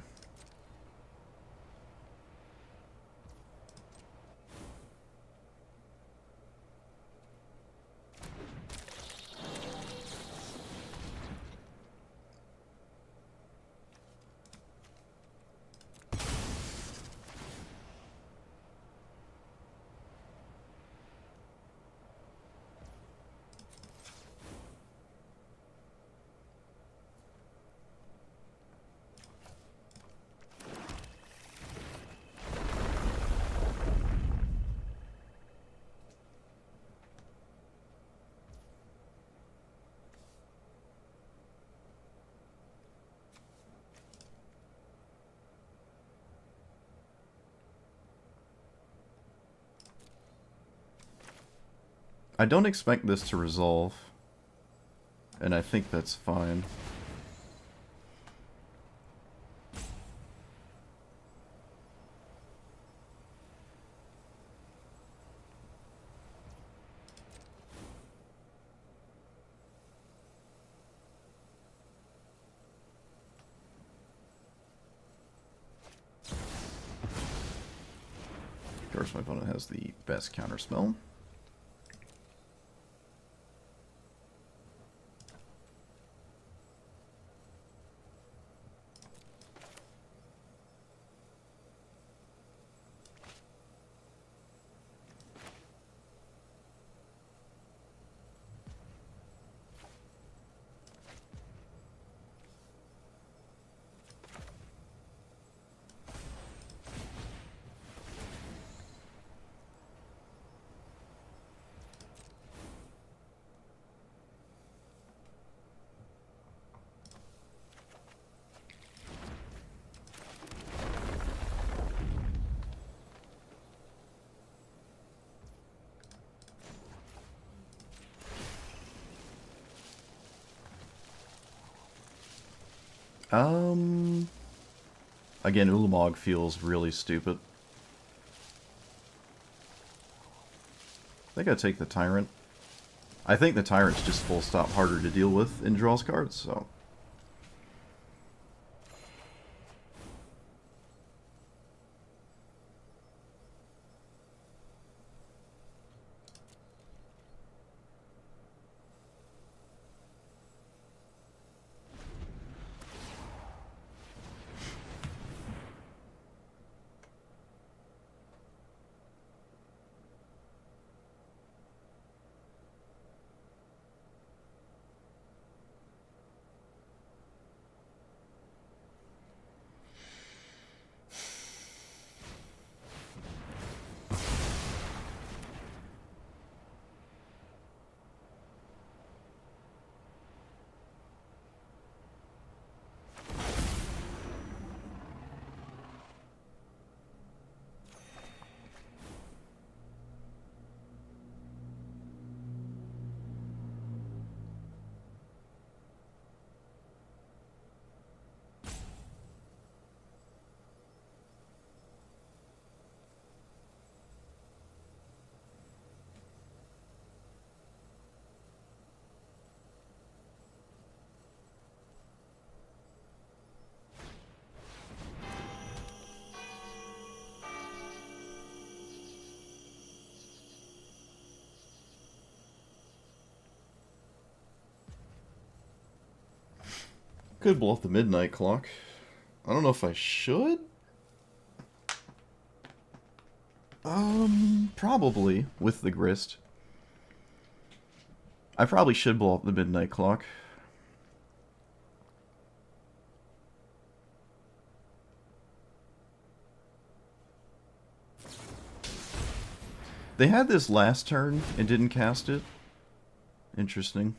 I don't expect this to resolve, and I think that's fine. Of course, my opponent has the best counterspell. Again, Ulamog feels really stupid. I think I take the Tyrant. I think the Tyrant's just full stop harder to deal with and draws cards, so... Could blow up the midnight clock. I don't know if I should. Probably with the grist. I probably should blow up the midnight clock. They had this last turn and didn't cast it. Interesting.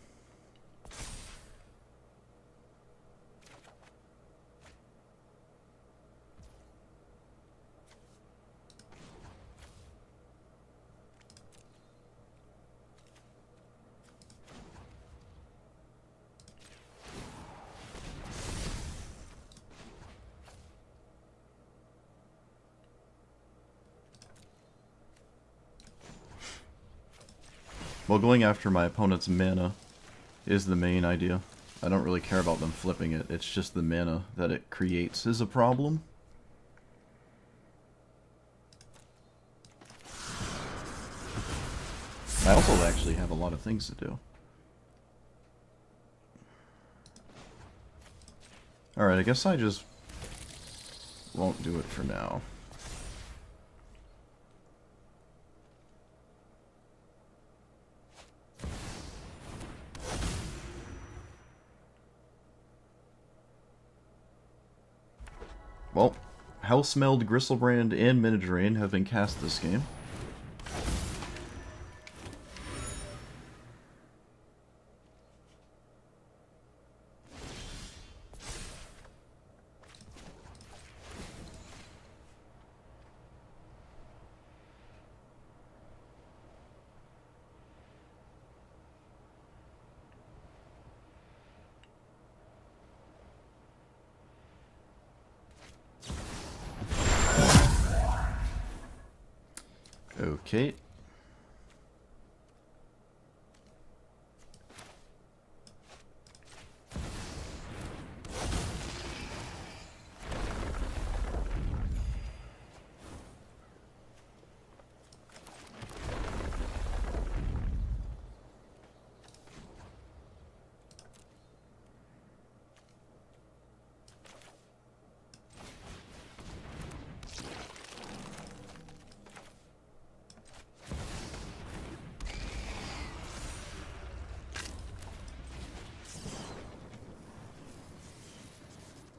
Well, going after my opponent's mana is the main idea. I don't really care about them flipping it. It's just the mana that it creates is a problem. I also actually have a lot of things to do. Alright, I guess I just won't do it for now. Well, Hellsmelled, Gristlebrand, and Minidrain have been cast this game. Okay.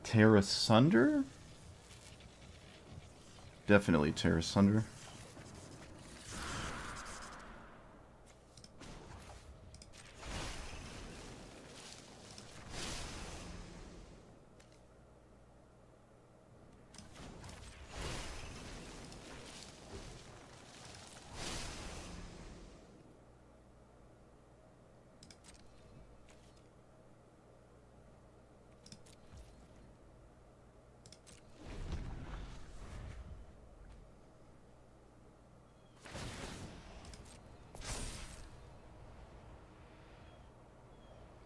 Tear Asunder? Definitely Tear Asunder.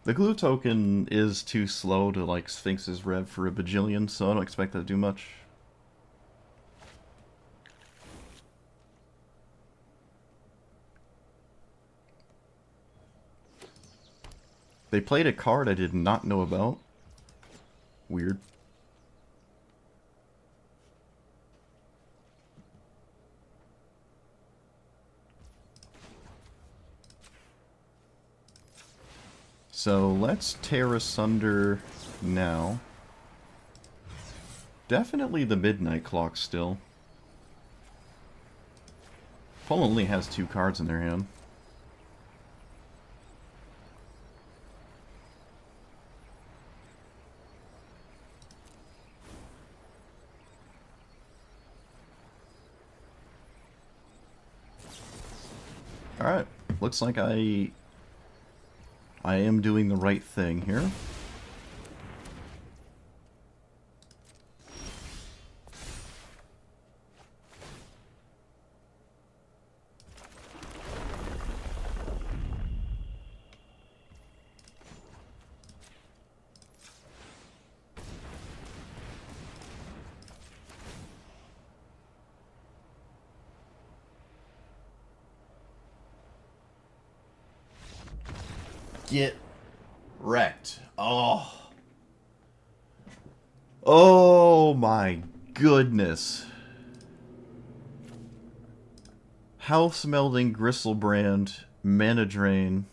The glue token is too slow to like Sphinx's Rev for a bajillion, so I don't expect that to do much. They played a card I did not know about. Weird. So let's tear asunder now. Definitely the midnight clock still. Paul only has 2 cards in their hand. Alright, looks like I am doing the right thing here. Get wrecked. Oh. Oh my goodness. House Melding, Gristlebrand, Mana Drain.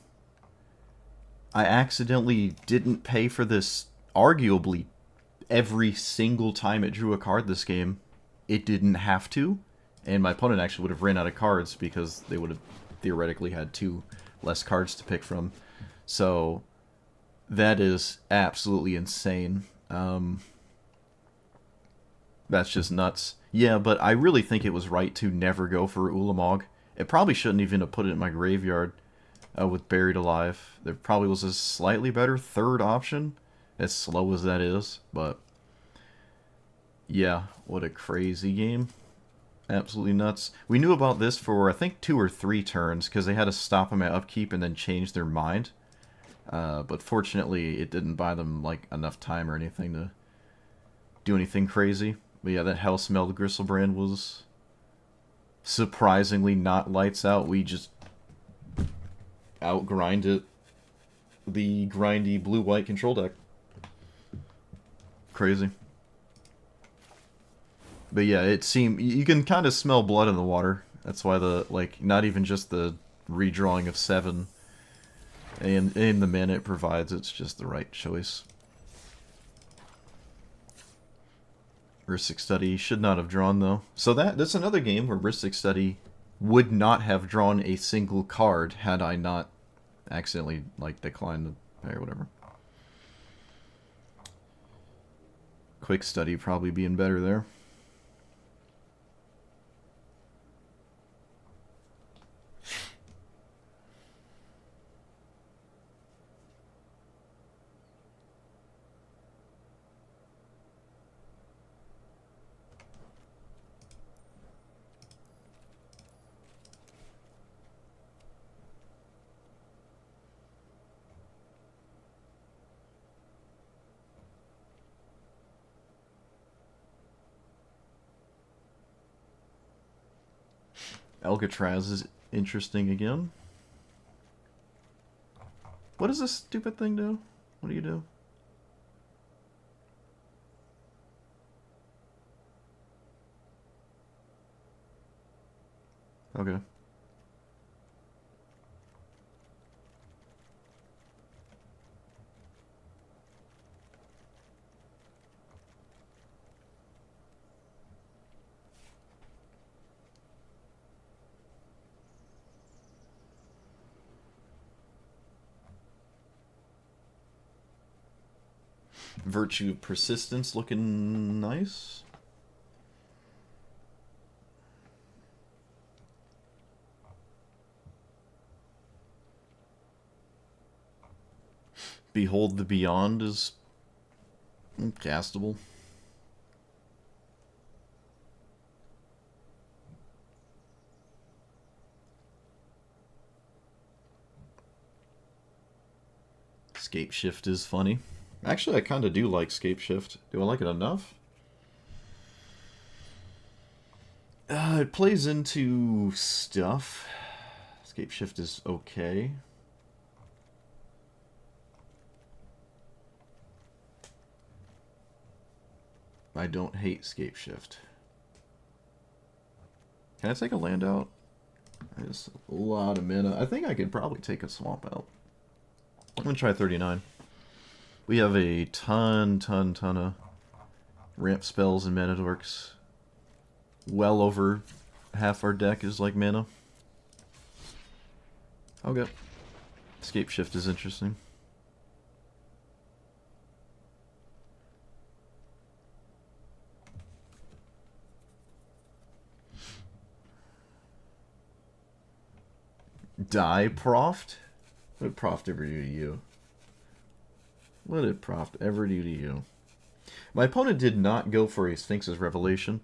I accidentally didn't pay for this arguably every single time it drew a card this game. It didn't have to, and my opponent actually would have ran out of cards because they would have theoretically had 2 less cards to pick from. So that is absolutely insane. That's just nuts. Yeah, but I really think it was right to never go for Ulamog. It probably shouldn't even have put it in my graveyard with Buried Alive. There probably was a slightly better third option, as slow as that is, but yeah, what a crazy game. Absolutely nuts. We knew about this for, I think, 2 or 3 turns, because they had to stop them at upkeep and then change their mind. But fortunately, it didn't buy them like enough time or anything to do anything crazy. But yeah, that Hellsmeld Gristlebrand was surprisingly not lights out. We just outgrinded the grindy blue-white control deck. Crazy. But yeah, it seemed you can kind of smell blood in the water. That's why the not even just the redrawing of 7 and in the mana it provides, it's just the right choice. Ristic Study should not have drawn though. So that's another game where Ristic Study would not have drawn a single card had I not accidentally declined the pay or whatever. Quick Study probably being better there. Alcatraz is interesting again. What does this stupid thing do? What do you do? Okay. Virtue of Persistence looking nice. Behold the Beyond is castable. Scape Shift is funny. Actually, I kind of do like Scape Shift. Do I like it enough? It plays into stuff. Scape Shift is okay. I don't hate Scape Shift. Can I take a land out? There's a lot of mana. I think I could probably take a swamp out. I'm gonna try 39. We have a ton of ramp spells and mana dorks. Well over half our deck is like mana. Okay. Escape Shift is interesting. Die Proft? What did Proft ever do to you? What did Proft ever do to you? My opponent did not go for a Sphinx's Revelation.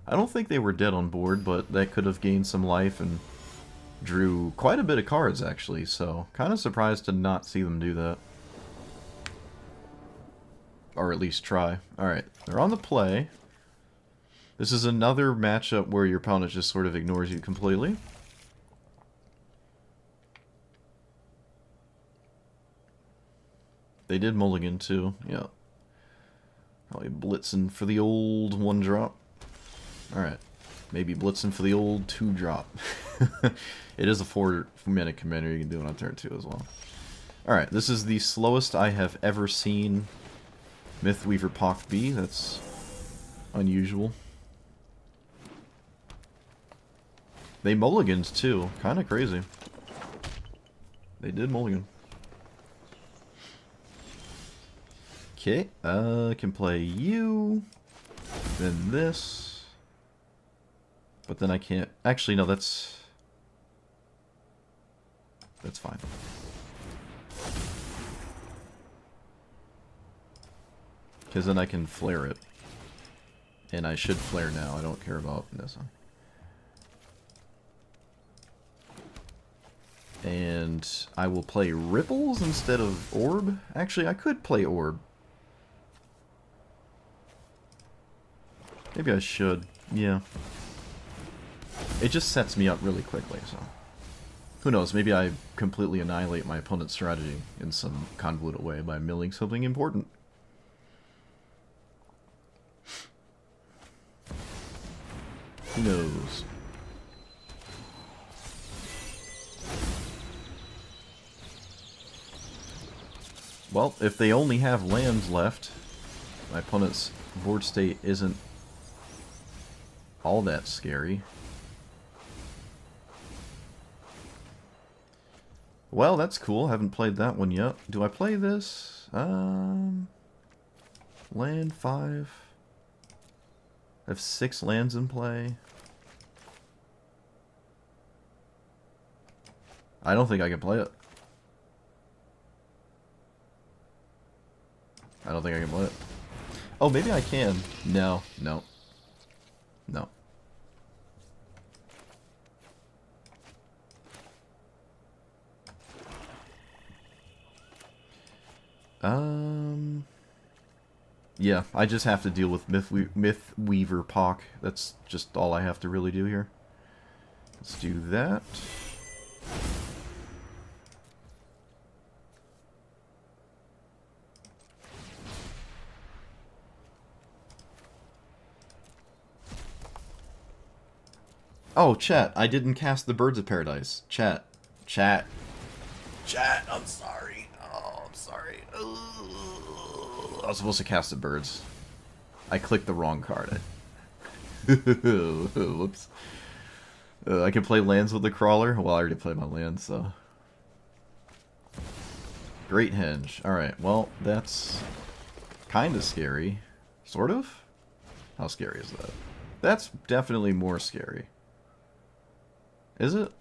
I don't think they were dead on board, but that could have gained some life and drew quite a bit of cards, actually, so kind of surprised to not see them do that. Or at least try. Alright, they're on the play. This is another matchup where your opponent just sort of ignores you completely. They did mulligan too, yeah. Probably blitzing for the old 1-drop. Alright. Maybe blitzing for the old 2-drop. It is a 4-minute commander you can do it on turn 2 as well. Alright, this is the slowest I have ever seen Mythweaver Pock be. That's unusual. They mulligans too. Kinda crazy. They did mulligan. Okay, can play you. Then this. But then I can't... Actually, no, that's fine. Because then I can flare it. And I should flare now. I don't care about Nissa. And I will play Ripples instead of Orb. Actually, I could play Orb. Maybe I should. Yeah. It just sets me up really quickly, so... Who knows, maybe I completely annihilate my opponent's strategy in some convoluted way by milling something important. Who knows? Well, if they only have lands left, my opponent's board state isn't all that scary. Well, that's cool. Haven't played that one yet. Do I play this? Land 5. I have 6 lands in play. I don't think I can play it. I don't think I can play it. Oh, maybe I can. No, no. No. Yeah, I just have to deal with Mythweaver Pock. That's just all I have to really do here. Let's do that. Oh, chat, I didn't cast the Birds of Paradise. Chat. Chat. Chat, I'm sorry. Oh, I'm sorry. I was supposed to cast the birds. I clicked the wrong card. Whoops. I can play lands with the crawler. Well, I already played my lands, so... Great Henge. Alright, well, that's kind of scary. Sort of? How scary is that? That's definitely more scary. Is it?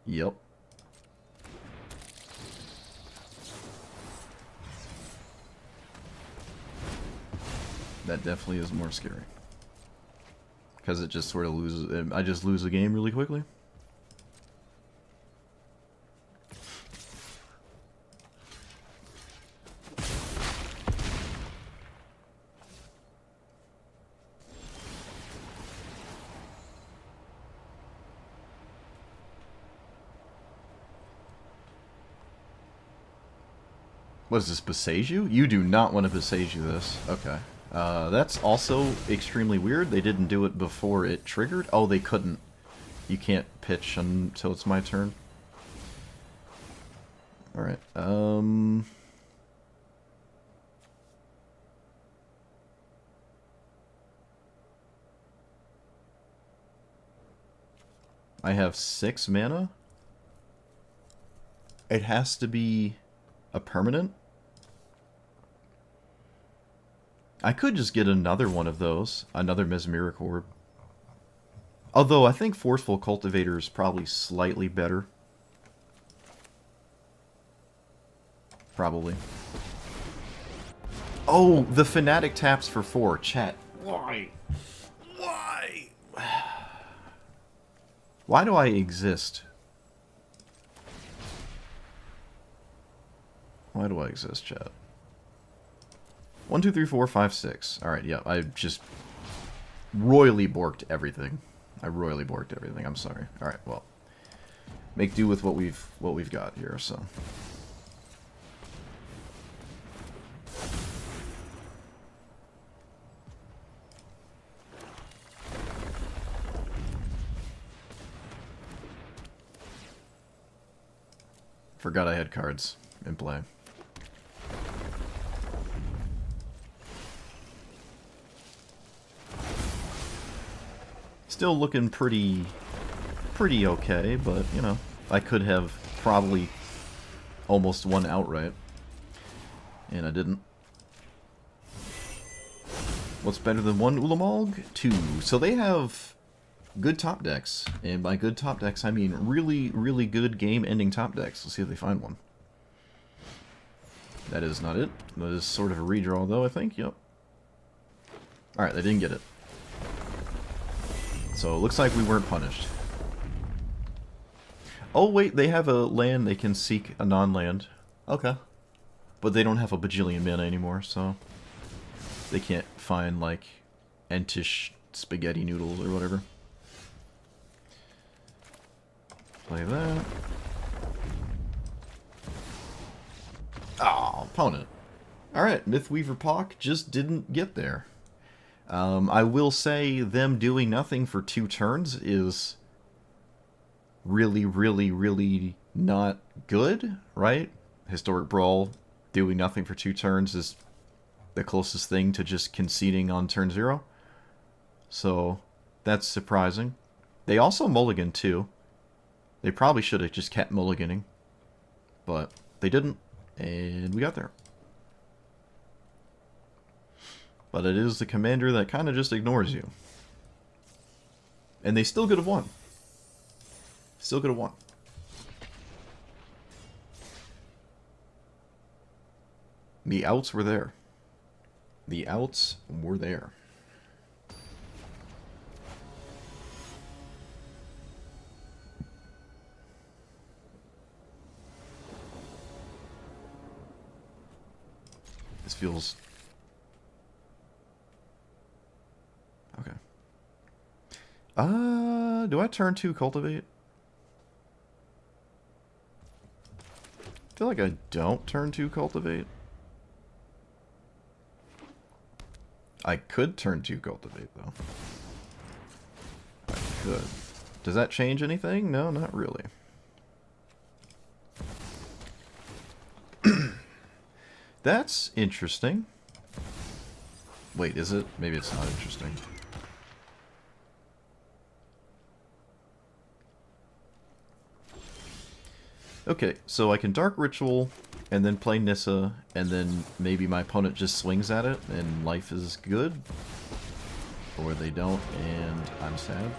Yep. That definitely is more scary. Because it just sort of loses... I just lose the game really quickly. What is this, Beseiju? You do not want to Beseiju this. Okay. That's also extremely weird. They didn't do it before it triggered. Oh, they couldn't. You can't pitch until it's my turn. Alright. I have 6 mana. It has to be a permanent. I could just get another one of those. Another Mesmeric Orb. Although, I think Forceful Cultivator is probably slightly better. Probably. Oh, the Fanatic taps for 4. Chat. Why? Why? Why do I exist? Why do I exist, chat? 1, 2, 3, 4, 5, 6. Alright, yeah, I just royally borked everything. I royally borked everything. I'm sorry. Alright, well. Make do with what we've got here, so. Forgot I had cards in play. Still looking pretty okay, but, you know, I could have probably almost won outright. And I didn't. What's better than one Ulamog? 2. So they have good top decks. And by good top decks, I mean really, really good game-ending top decks. Let's see if they find one. That is not it. That is sort of a redraw, though, I think. Yep. Alright, they didn't get it. So it looks like we weren't punished. Oh, wait, they have a land they can seek a non-land. Okay. But they don't have a bajillion mana anymore, so they can't find, like, Entish spaghetti noodles or whatever. Play that. Oh, opponent. Alright, Mythweaver Pock just didn't get there. I will say them doing nothing for 2 turns is really, really, really not good, right? Historic Brawl doing nothing for 2 turns is the closest thing to just conceding on turn 0. So, that's surprising. They also mulliganed too. They probably should have just kept mulliganing. But they didn't, and we got there. But it is the commander that kind of just ignores you. And they still could have won. Still could have won. The outs were there. The outs were there. This feels... Okay. Do I turn 2 Cultivate? I feel like I don't turn 2 Cultivate. I could turn 2 Cultivate, though. I could. Does that change anything? No, not really. That's interesting. Wait, is it? Maybe it's not interesting. Okay, so I can Dark Ritual, and then play Nissa, and then maybe my opponent just swings at it, and life is good. Or they don't, and I'm sad.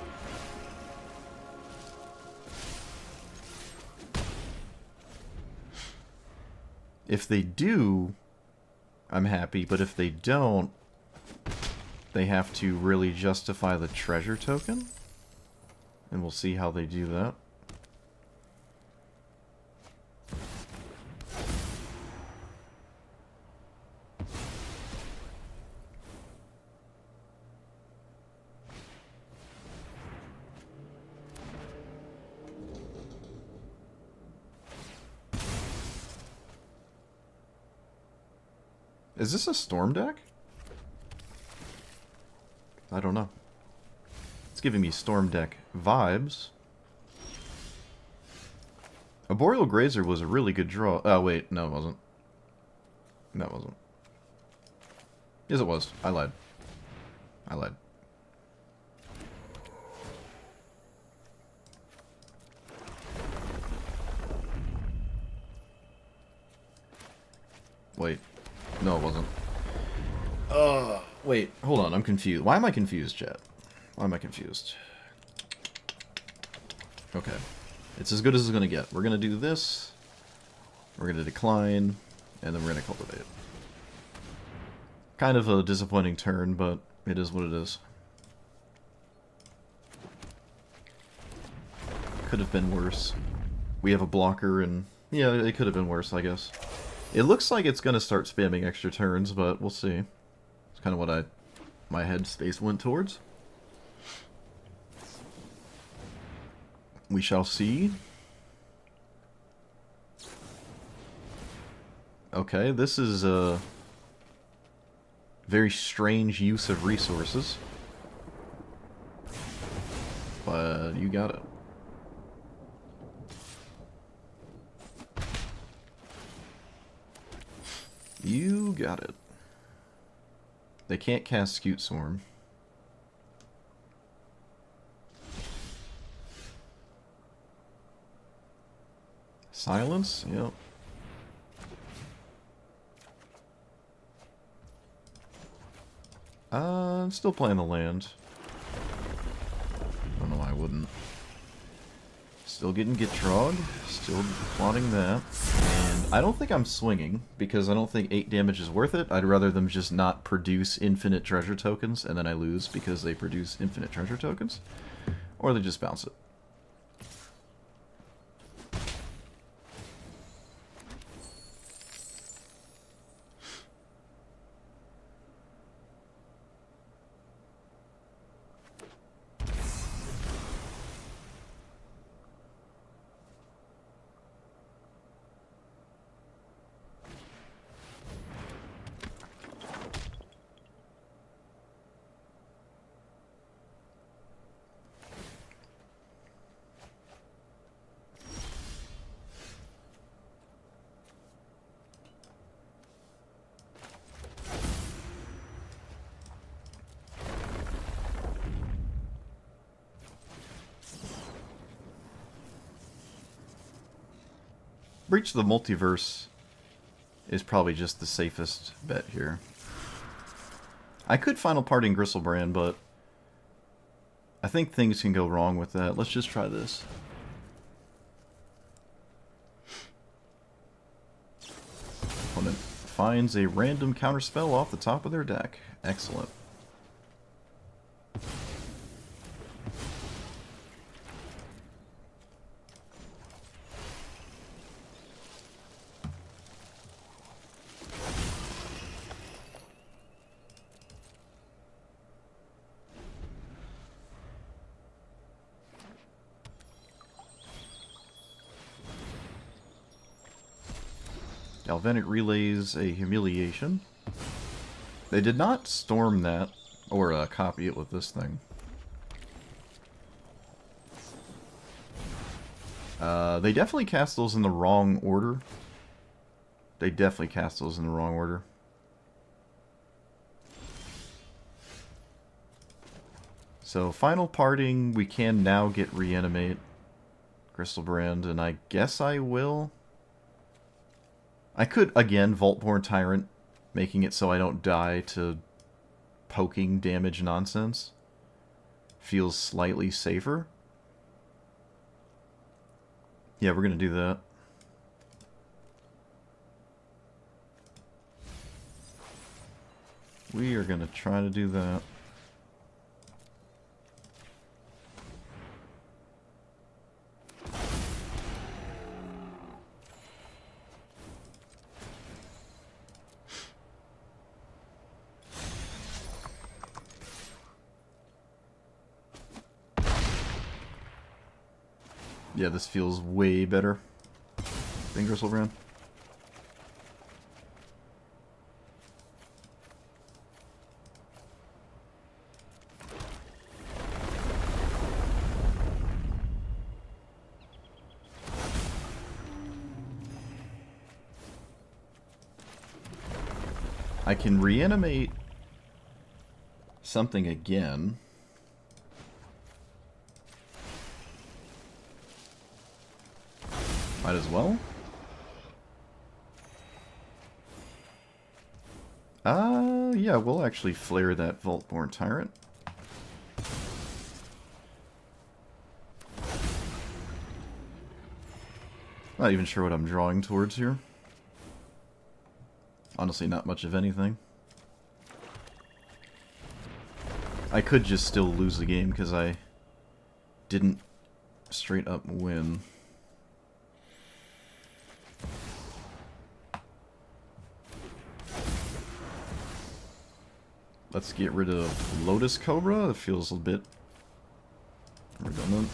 If they do, I'm happy, but if they don't, they have to really justify the treasure token. And we'll see how they do that. Is this a Storm deck? I don't know. It's giving me Storm deck vibes. Arboreal Grazer was a really good draw. Oh, wait. No, it wasn't. No, it wasn't. Yes, it was. I lied. I lied. Wait. No, it wasn't. Wait, hold on, I'm confused. Why am I confused, chat? Why am I confused? Okay. It's as good as it's gonna get. We're gonna do this, we're gonna decline, and then we're gonna cultivate. Kind of a disappointing turn, but it is what it is. Could have been worse. We have a blocker, and yeah, it could have been worse, I guess. It looks like it's gonna start spamming extra turns, but we'll see. It's kind of what my headspace went towards. We shall see. Okay, this is a very strange use of resources. But you got it. You got it. They can't cast Scute Swarm. Silence? Yep. I'm still playing the land. I don't know why I wouldn't. Still getting Gitrog. Still plotting that. And I don't think I'm swinging, because I don't think 8 damage is worth it. I'd rather them just not produce infinite treasure tokens, and then I lose because they produce infinite treasure tokens. Or they just bounce it. Breach the Multiverse is probably just the safest bet here. I could Final Party and Gristlebrand, but I think things can go wrong with that. Let's just try this. Opponent finds a random counterspell off the top of their deck. Excellent. Galvanic Relays, a Humiliation. They did not storm that, or copy it with this thing. They definitely cast those in the wrong order. They definitely cast those in the wrong order. So, Final Parting, we can now get Reanimate, Gristlebrand, and I guess I will. I could, again, Vaultborn Tyrant, making it so I don't die to poking damage nonsense. Feels slightly safer. Yeah, we're going to do that. We are going to try to do that. Yeah, this feels way better than Gristlebrand. I can reanimate something again. Might as well. Yeah, we'll actually flare that Vaultborn Tyrant. Not even sure what I'm drawing towards here. Honestly, not much of anything. I could just still lose the game because I didn't straight up win. Let's get rid of Lotus Cobra. It feels a bit redundant.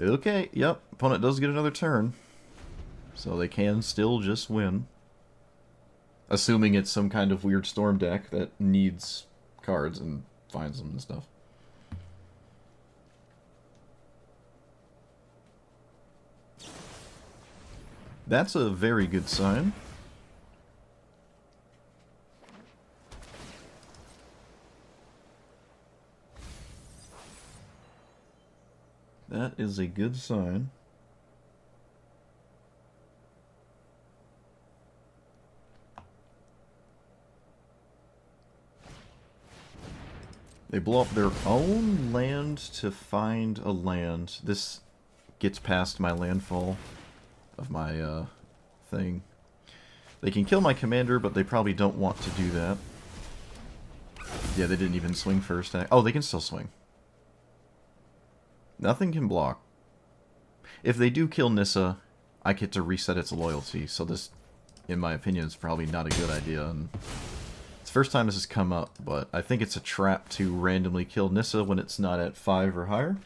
Okay, yep. Opponent does get another turn. So they can still just win. Assuming it's some kind of weird storm deck that needs cards and finds them and stuff. That's a very good sign. That is a good sign. They blow up their own land to find a land. This gets past my landfall of my thing. They can kill my commander, but they probably don't want to do that. Yeah, they didn't even swing first. Oh, they can still swing. Nothing can block. If they do kill Nissa, I get to reset its loyalty, so this, in my opinion, is probably not a good idea. And it's the first time this has come up, but I think it's a trap to randomly kill Nissa when it's not at 5 or higher.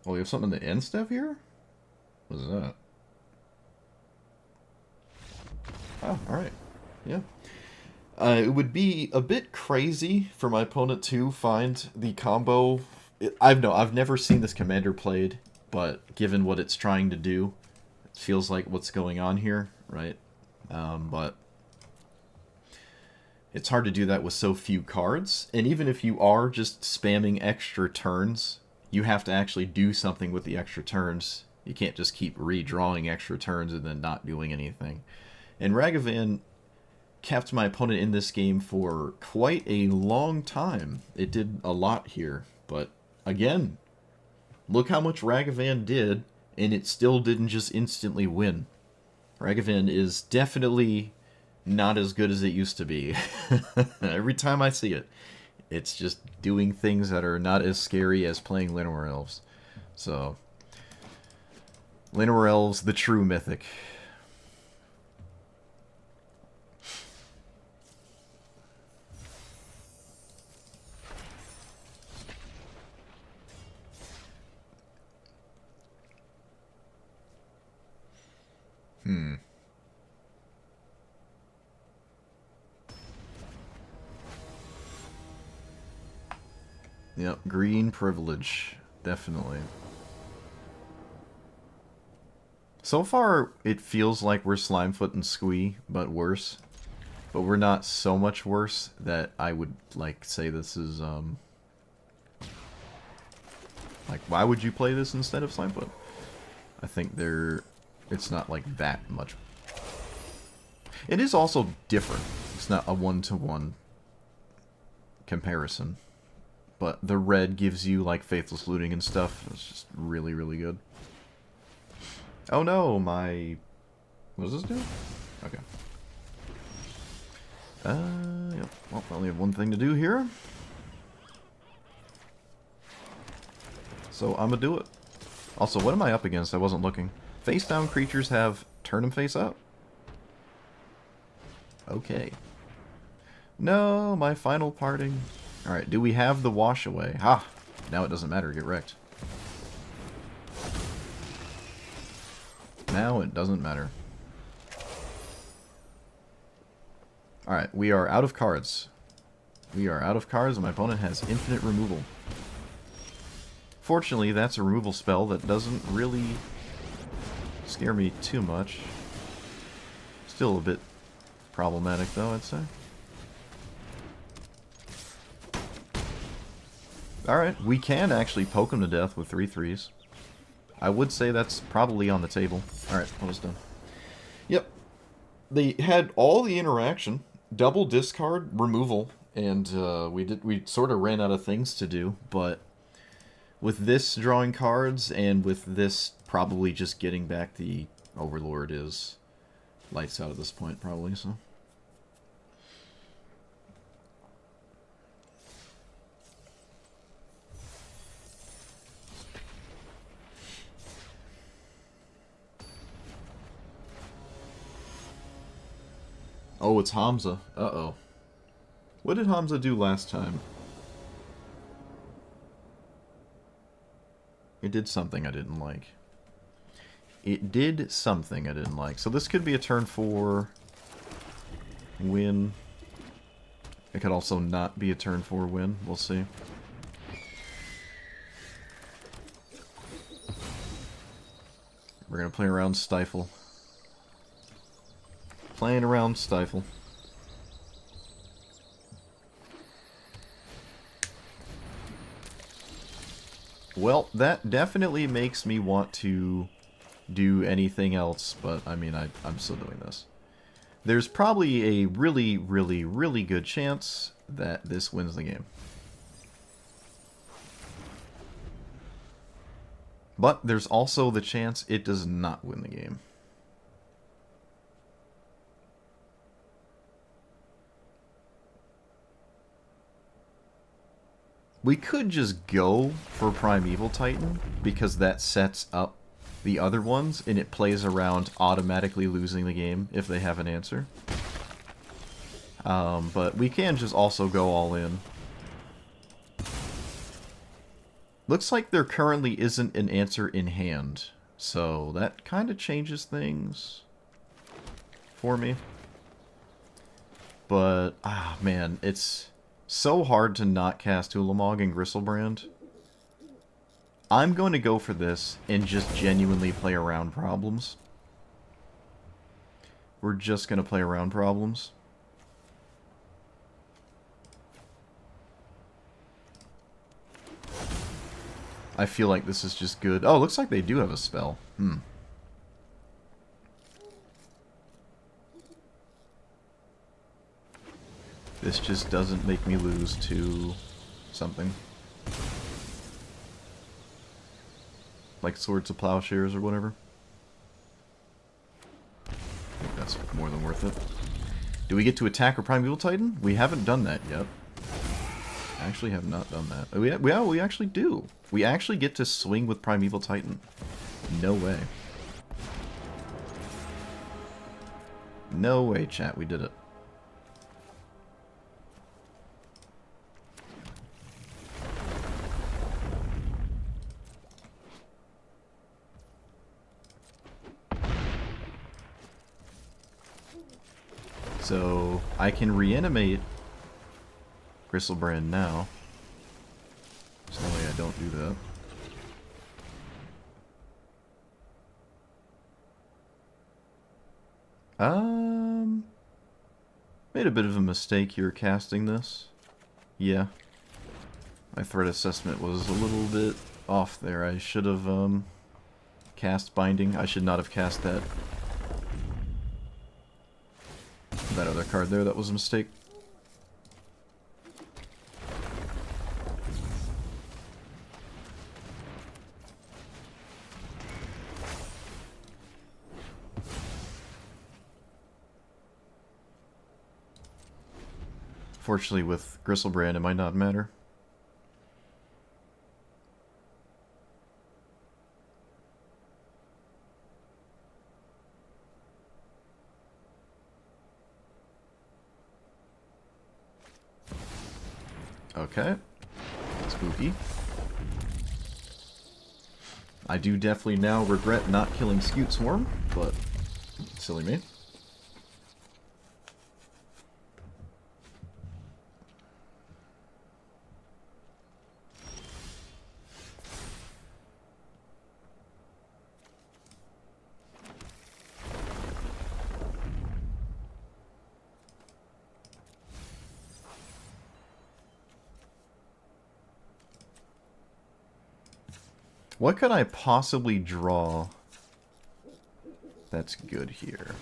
Oh, we have something in the end step here? What is that? Oh, alright. Yeah. It would be a bit crazy for my opponent to find the combo. I've never seen this commander played, but given what it's trying to do, it feels like what's going on here, right? But it's hard to do that with so few cards, and even if you are just spamming extra turns, you have to actually do something with the extra turns. You can't just keep redrawing extra turns and then not doing anything. And Ragavan kept my opponent in this game for quite a long time. It did a lot here, but again, look how much Ragavan did, and it still didn't just instantly win. Ragavan is definitely not as good as it used to be. Every time I see it, it's just doing things that are not as scary as playing Llanowar Elves. So, Llanowar Elves, the true mythic. Yep, green privilege. Definitely. So far, it feels like we're Slimefoot and Squee, but worse. But we're not so much worse that I would, like, say this is, like, why would you play this instead of Slimefoot? I think it's not, like, that much. It is also different. It's not a one-to-one comparison. But the red gives you, like, Faithless Looting and stuff. It's just really, really good. Oh no, my... What does this do? Okay. Yep. Well, I only have one thing to do here. So I'm gonna do it. Also, what am I up against? I wasn't looking. Face down creatures have turn them face up. Okay. No, my final parting. Alright, do we have the wash away? Ha! Now it doesn't matter, get wrecked. Now it doesn't matter. Alright, we are out of cards. We are out of cards and my opponent has infinite removal. Fortunately, that's a removal spell that doesn't really scare me too much. Still a bit problematic though, I'd say. Alright, we can actually poke him to death with 3/3s. I would say that's probably on the table. Alright, almost done. Yep. They had all the interaction, double discard, removal, and we sort of ran out of things to do, but with this drawing cards and with this probably just getting back the Overlord is lights out at this point, probably, so. Oh, it's Hamza. Uh-oh. What did Hamza do last time? It did something I didn't like. It did something I didn't like. So this could be a turn 4 win. It could also not be a turn 4 win. We'll see. We're going to play around Stifle. Playing around Stifle. Well, that definitely makes me want to do anything else, but I mean, I'm still doing this. There's probably a really, really, really good chance that this wins the game. But there's also the chance it does not win the game. We could just go for Primeval Titan, because that sets up the other ones, and it plays around automatically losing the game if they have an answer. But we can just also go all in. Looks like there currently isn't an answer in hand, so that kind of changes things for me. But, man, it's so hard to not cast Ulamog and Gristlebrand. I'm going to go for this and just genuinely play around problems. We're just going to play around problems. I feel like this is just good. Oh, looks like they do have a spell. This just doesn't make me lose to something. Like Swords of Plowshares or whatever. I think that's more than worth it. Do we get to attack or Primeval Titan? We haven't done that yet. I actually have not done that. We actually do. We actually get to swing with Primeval Titan. No way. No way, chat. We did it. So, I can reanimate Gristlebrand now. There's no way I don't do that. Made a bit of a mistake here casting this. Yeah. My threat assessment was a little bit off there. I should have, cast Binding. I should not have cast that other card there. That was a mistake. Fortunately, with Gristlebrand, it might not matter. Okay. Spooky. I do definitely now regret not killing Scute Swarm, but silly me. What could I possibly draw that's good here?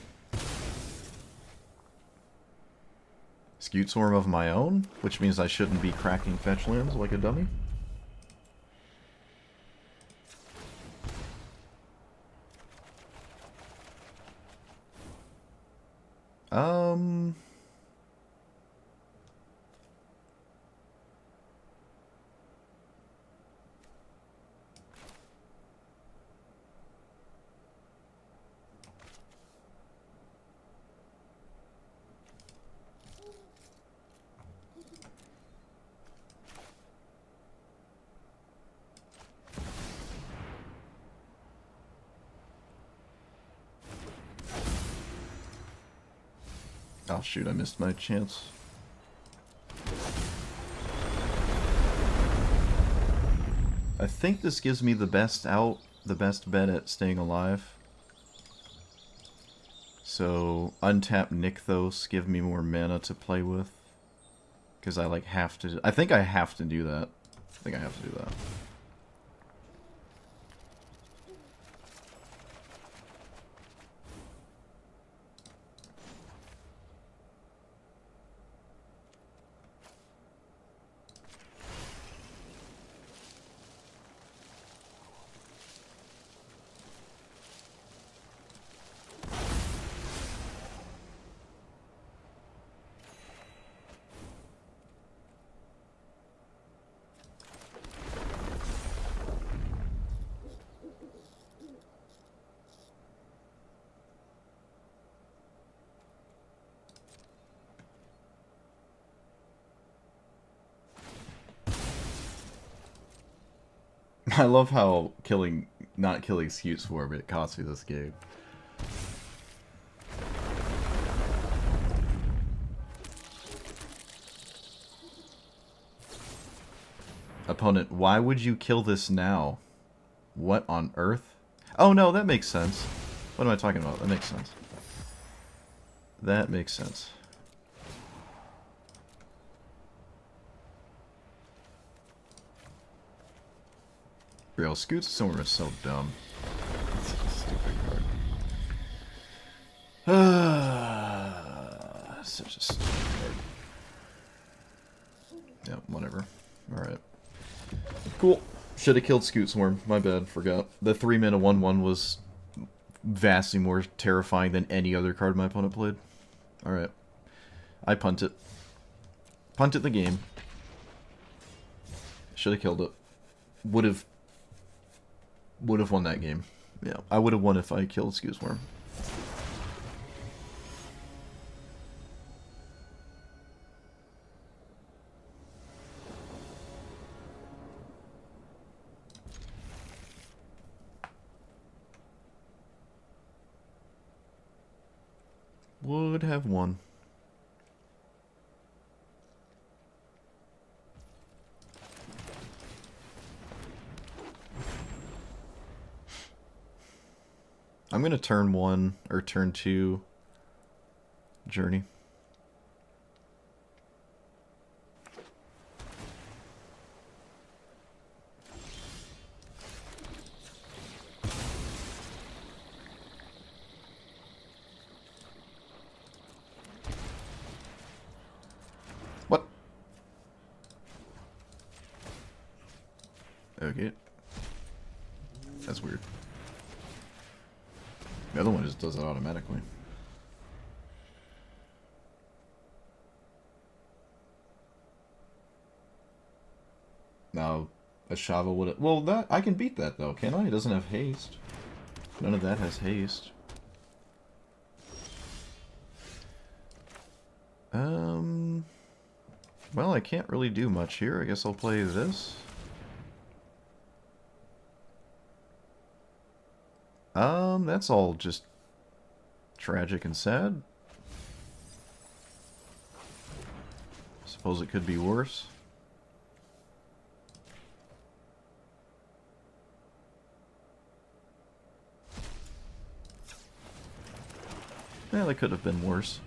Scute Swarm of my own, which means I shouldn't be cracking fetch lands like a dummy. Oh shoot, I missed my chance. I think this gives me the best bet at staying alive. So, untap Nykthos, give me more mana to play with. Because I, like, have to... I think I have to do that. I think I have to do that. I love how not killing Scute Swarm, it cost me this game. Opponent, why would you kill this now? What on earth? Oh no, that makes sense. What am I talking about? That makes sense. That makes sense. Real Scute Swarm is so dumb. It's such a stupid card. Such a stupid card. Yeah, whatever. Alright. Cool. Should have killed Scute Swarm. My bad. Forgot. The 3-mana 1/1 was vastly more terrifying than any other card my opponent played. Alright. I punt it. Punted the game. Should have killed it. Would have won that game. Yeah, I would have won if I killed Scute Swarm. Would have won. I'm gonna turn 1 or turn 2 Journey. What? Okay. That's weird. The other one just does it automatically. Now, a Shava would have... Well, that I can beat that, though, can I? It doesn't have haste. None of that has haste. Well, I can't really do much here. I guess I'll play this. That's all just tragic and sad. Suppose it could be worse. Yeah, that could have been worse.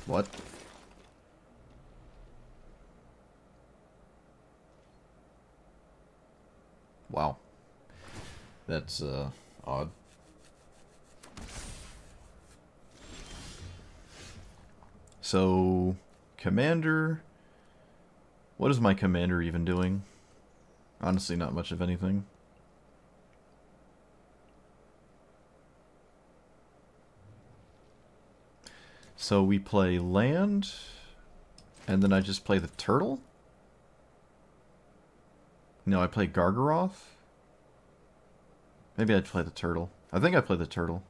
What? Wow. That's, odd. So, Commander... What is my Commander even doing? Honestly, not much of anything. So we play land, and then I just play the turtle? No, I play Gargaroth? Maybe I'd play the turtle. I think I play the turtle.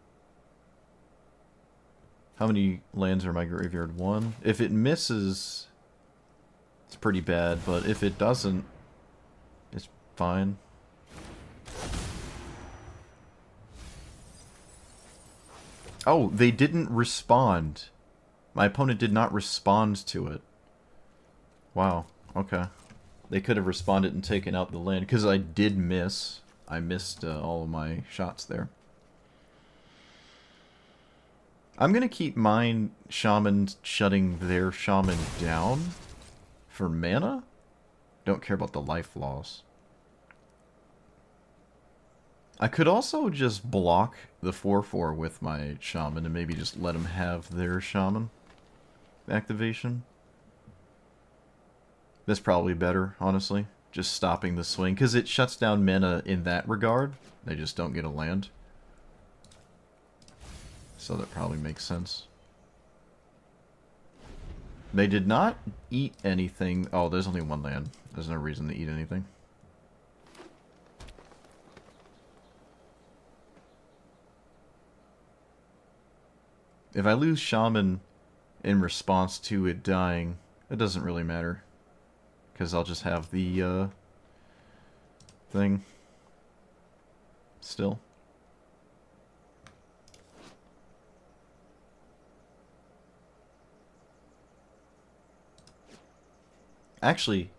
How many lands are in my graveyard? 1. If it misses, it's pretty bad, but if it doesn't, it's fine. Oh, they didn't respond. My opponent did not respond to it. Wow, okay. They could have responded and taken out the land, because I did miss. I missed all of my shots there. I'm going to keep mine shaman shutting their shaman down for mana. Don't care about the life loss. I could also just block the 4/4 with my shaman and maybe just let them have their shaman activation. That's probably better, honestly. Just stopping the swing, because it shuts down mana in that regard. They just don't get a land. So that probably makes sense. They did not eat anything. Oh, there's only one land. There's no reason to eat anything. If I lose shaman in response to it dying, it doesn't really matter. Because I'll just have the thing still. Actually,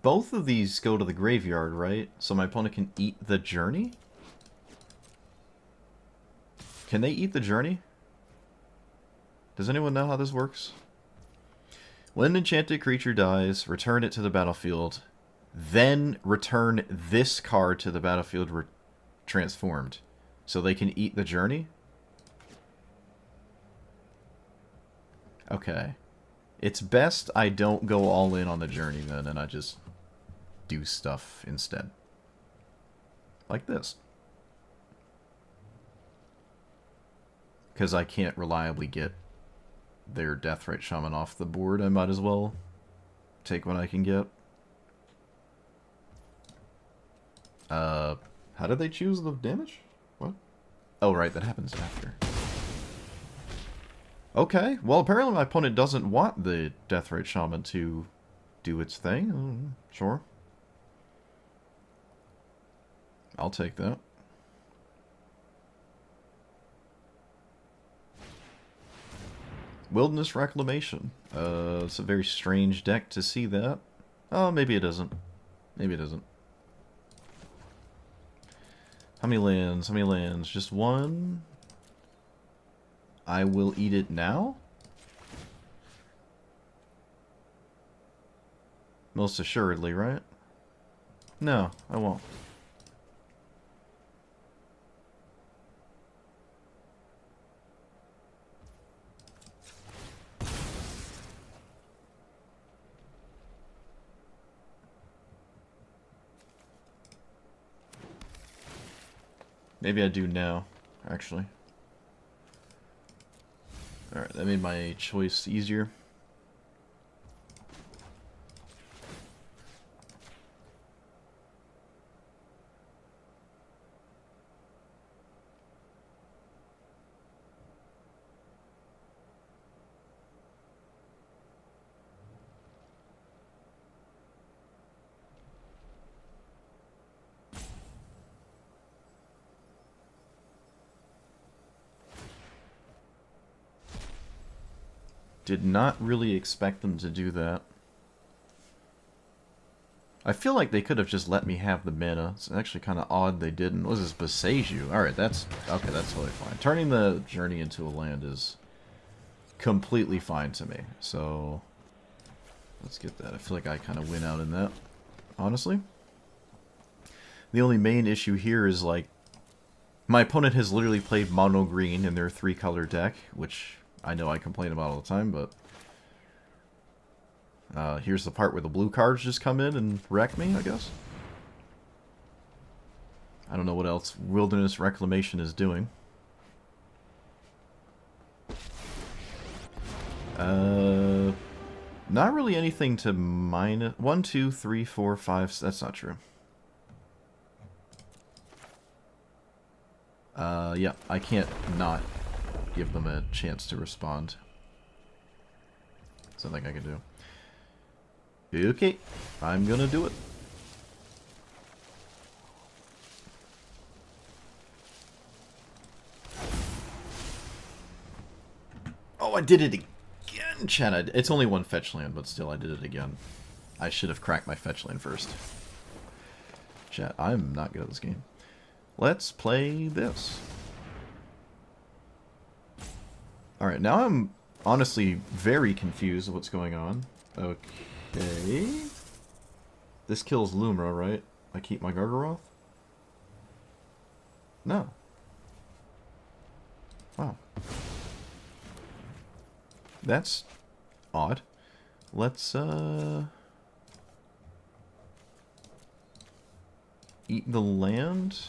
both of these go to the graveyard, right? So my opponent can eat the journey? Can they eat the journey? Does anyone know how this works? When an enchanted creature dies, return it to the battlefield. Then return this card to the battlefield transformed. So they can eat the journey? Okay. It's best I don't go all in on the journey then, and I just do stuff instead. Like this. Because I can't reliably get their Deathrite Shaman off the board, I might as well take what I can get. How did they choose the damage? What? Oh, right, that happens after. Okay, well, apparently my opponent doesn't want the Deathrite Shaman to do its thing. Sure. I'll take that. Wilderness Reclamation. It's a very strange deck to see that. Oh, maybe it isn't. Maybe it isn't. How many lands? How many lands? Just one? I will eat it now? Most assuredly, right? No, I won't. Maybe I do now, actually. Alright, that made my choice easier. Did not really expect them to do that. I feel like they could have just let me have the mana. It's actually kind of odd they didn't. What is this, Beseiju? Alright, that's... okay, that's totally fine. Turning the journey into a land is completely fine to me. So, let's get that. I feel like I kind of win out in that, honestly. The only main issue here is, like, my opponent has literally played mono green in their 3-color deck, which I know I complain about all the time, but here's the part where the blue cards just come in and wreck me, I guess. I don't know what else Wilderness Reclamation is doing. Not really anything to minus... 1, 2, 3, 4, 5... That's not true. Yeah, I can't not give them a chance to respond. Something I can do. Okay, I'm gonna do it. Oh, I did it again, chat. It's only one fetch land, but still, I did it again. I should have cracked my fetch land first. Chat, I'm not good at this game. Let's play this. Alright, now I'm honestly very confused of what's going on. Okay. This kills Lumra, right? I keep my Gargaroth? No. Wow. That's odd. Let's, eat the land?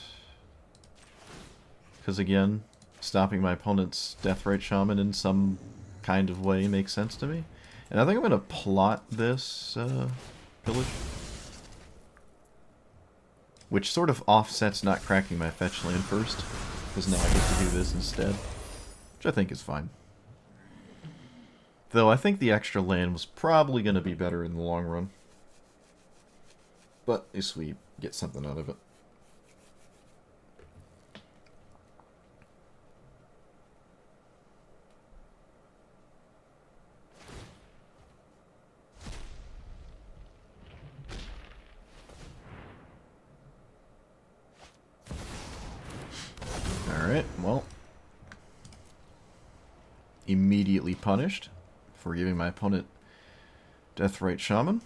Because again, stopping my opponent's Deathrite Shaman in some kind of way makes sense to me. And I think I'm going to plot this, pillage. Which sort of offsets not cracking my fetch land first. Because now I get to do this instead. Which I think is fine. Though I think the extra land was probably going to be better in the long run. But at least we get something out of it. Alright, well. Immediately punished for giving my opponent Deathrite Shaman.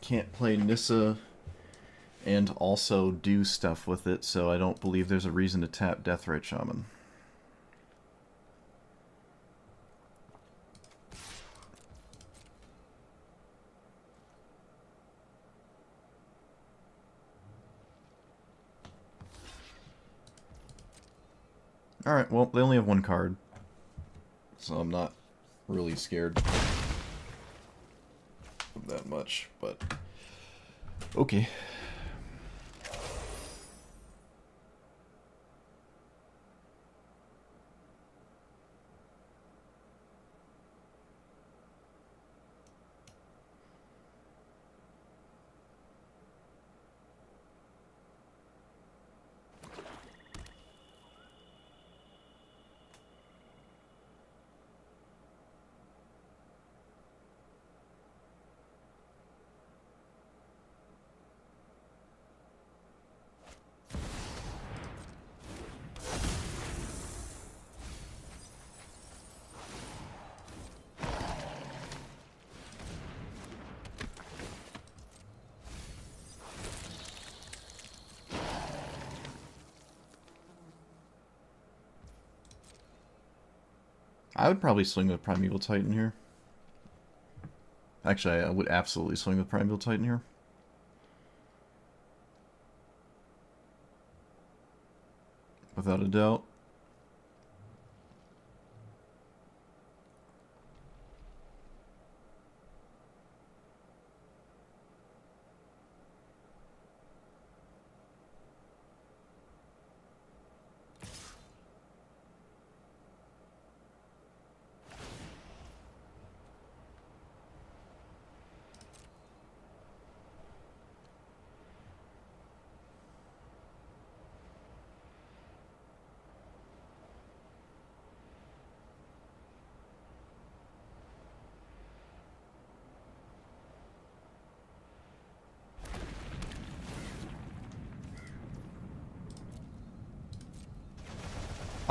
Can't play Nissa and also do stuff with it, so I don't believe there's a reason to tap Deathrite Shaman. Alright, well, they only have one card, so I'm not really scared of that much, but okay. I would probably swing with Primeval Titan here. Actually, I would absolutely swing with Primeval Titan here. without a doubt.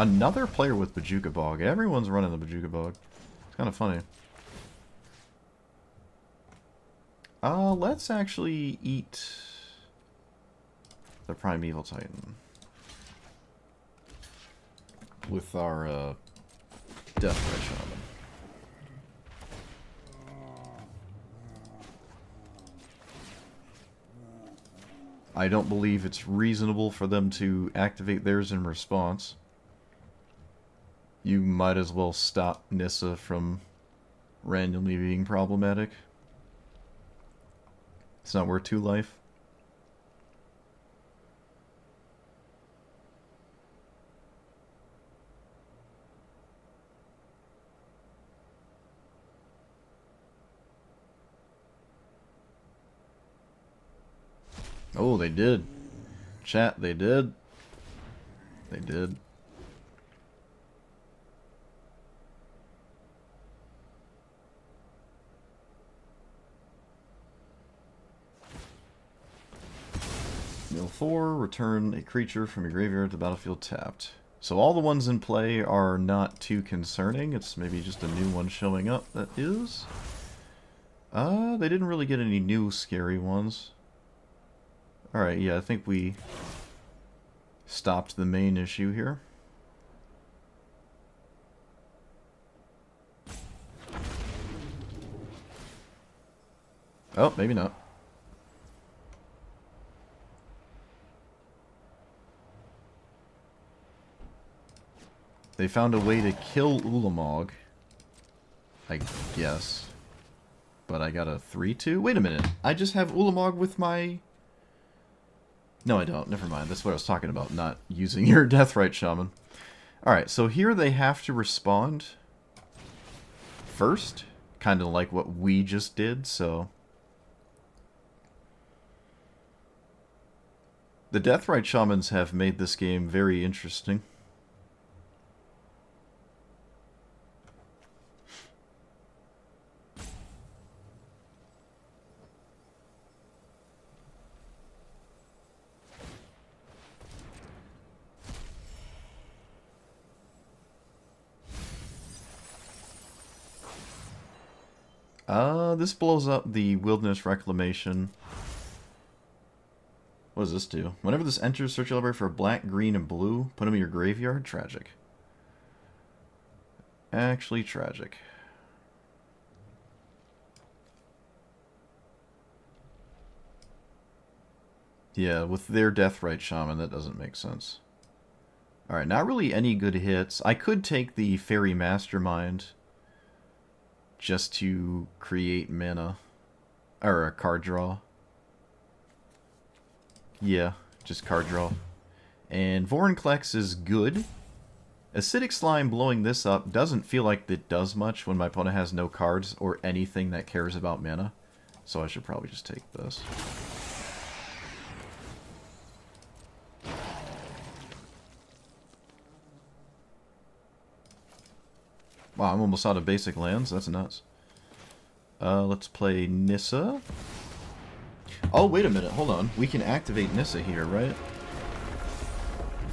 Another player with Bajuka Bog. Everyone's running the Bajuka Bog. It's kind of funny. Let's actually eat the Primeval Titan with our Death Ray Shaman. I don't believe it's reasonable for them to activate theirs in response. You might as well stop Nissa from randomly being problematic. It's not worth 2 life. Oh, they did. Chat, they did. They did. Mill 4, return a creature from your graveyard to the battlefield tapped. So all the ones in play are not too concerning. It's maybe just a new one showing up that is. They didn't really get any new scary ones. Alright, yeah, I think we stopped the main issue here. Oh, maybe not. They found a way to kill Ulamog, I guess. But I got a 3-2? Wait a minute. I just have Ulamog with my... No, I don't. Never mind. That's what I was talking about, not using your Deathrite Shaman. Alright, so here they have to respond first. Kind of like what we just did, so... The Deathrite Shamans have made this game very interesting. This blows up the Wilderness Reclamation. What does this do? Whenever this enters, search your library for black, green, and blue. Put them in your graveyard. Tragic. Actually tragic. Yeah, with their Deathrite Shaman, that doesn't make sense. Alright, not really any good hits. I could take the Fairy Mastermind just to create mana. Or a card draw. Yeah, just card draw. And Vorinclex is good. Acidic Slime blowing this up doesn't feel like it does much when my opponent has no cards or anything that cares about mana. So I should probably just take this. Wow, I'm almost out of basic lands. That's nuts. Let's play Nissa. Oh, wait a minute. Hold on. We can activate Nissa here, right?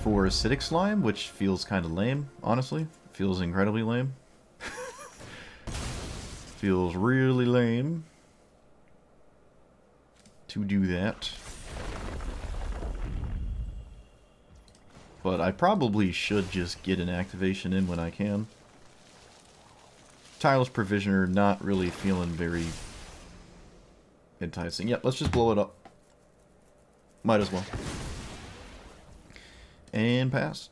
For Acidic Slime, which feels kind of lame, honestly. Feels incredibly lame. Feels really lame to do that. But I probably should just get an activation in when I can. Tireless Provisioner, not really feeling very enticing. Yep, let's just blow it up. Might as well. And pass.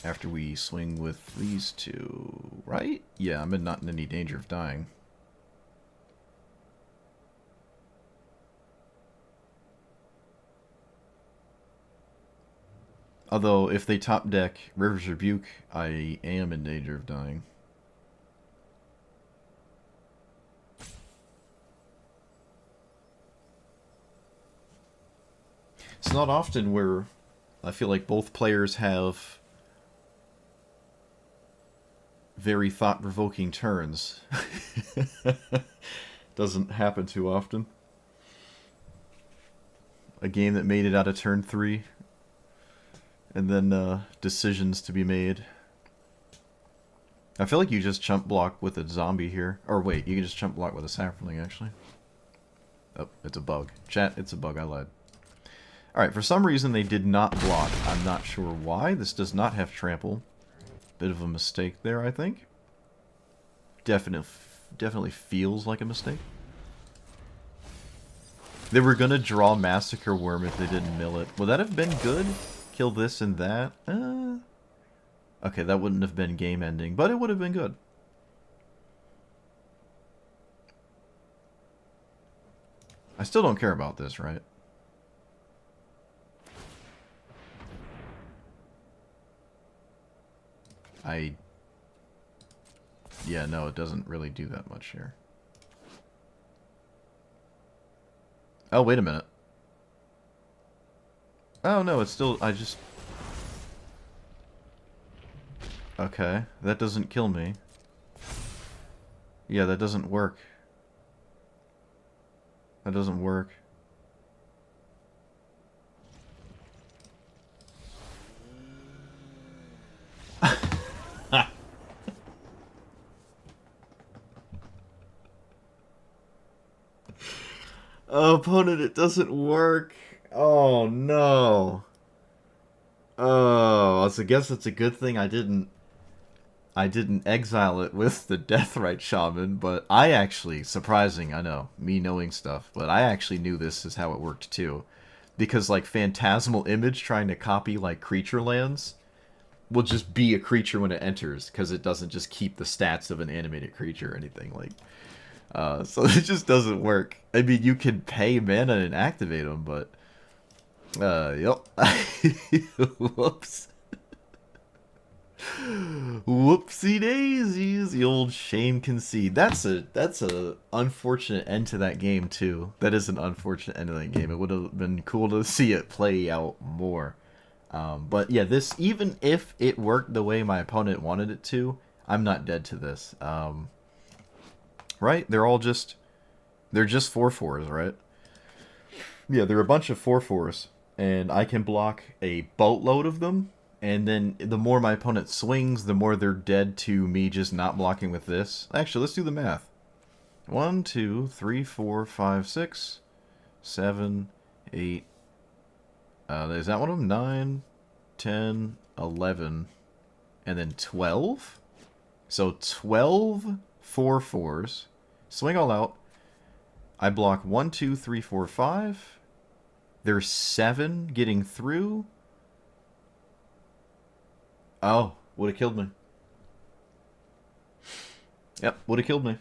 After we swing with these two, right? Yeah, I'm not in any danger of dying. Although, if they top deck River's Rebuke, I am in danger of dying. It's not often where I feel like both players have very thought-provoking turns. Doesn't happen too often. A game that made it out of turn 3. And then decisions to be made. I feel like you just chump block with a zombie here. Or wait, you can just chump block with a saproling, actually. Oh, it's a bug. Chat, it's a bug, I lied. Alright, for some reason they did not block. I'm not sure why. This does not have trample. Bit of a mistake there, I think. Definitely feels like a mistake. They were gonna draw Massacre Worm if they didn't mill it. Would that have been good? Kill this and that? Okay, that wouldn't have been game ending, but it would have been good. I still don't care about this, right? Yeah, no, it doesn't really do that much here. Oh, wait a minute. Oh, no, it's still... Okay, that doesn't kill me. Yeah, that doesn't work. That doesn't work. Oh, opponent, it doesn't work. Oh, no. Oh, so I guess it's a good thing I didn't exile it with the Deathrite Shaman, but I actually, surprising, I know, me knowing stuff, but I actually knew this is how it worked too. Because, like, Phantasmal Image trying to copy, like, creature lands will just be a creature when it enters, because it doesn't just keep the stats of an animated creature or anything, like... so it just doesn't work. I mean, you can pay mana and activate them, but... yep. Whoops. Whoopsie daisies, the old shame concede. That's a unfortunate end to that game too. That is an unfortunate end to that game. It would have been cool to see it play out more. But yeah, this, even if it worked the way my opponent wanted it to, I'm not dead to this. Right? They're just 4/4s, right? Yeah, they're a bunch of 4/4s, and I can block a boatload of them. And then the more my opponent swings, the more they're dead to me just not blocking with this. Actually, let's do the math. 1, 2, 3, 4, 5, 6, 7, 8. Is that one of them? 9, 10, 11, and then 12? So 12 4/4s. Swing all out. I block 1, 2, 3, 4, 5. There's 7 getting through. Oh, would have killed me. Yep, would have killed me.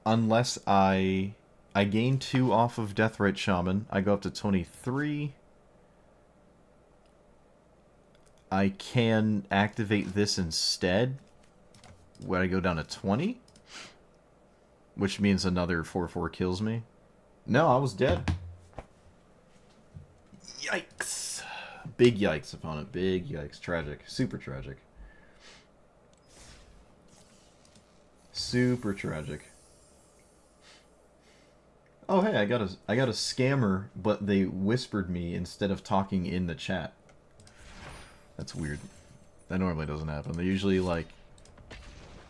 Unless I gain 2 off of Deathrite Shaman. I go up to 23. I can activate this instead when I go down to 20. Which means another 4/4 kills me. No, I was dead. Yikes. Big yikes, opponent. Big yikes. Tragic. Super tragic. Super tragic. Oh, hey, I got a scammer, but they whispered me instead of talking in the chat. That's weird. That normally doesn't happen. They usually, like,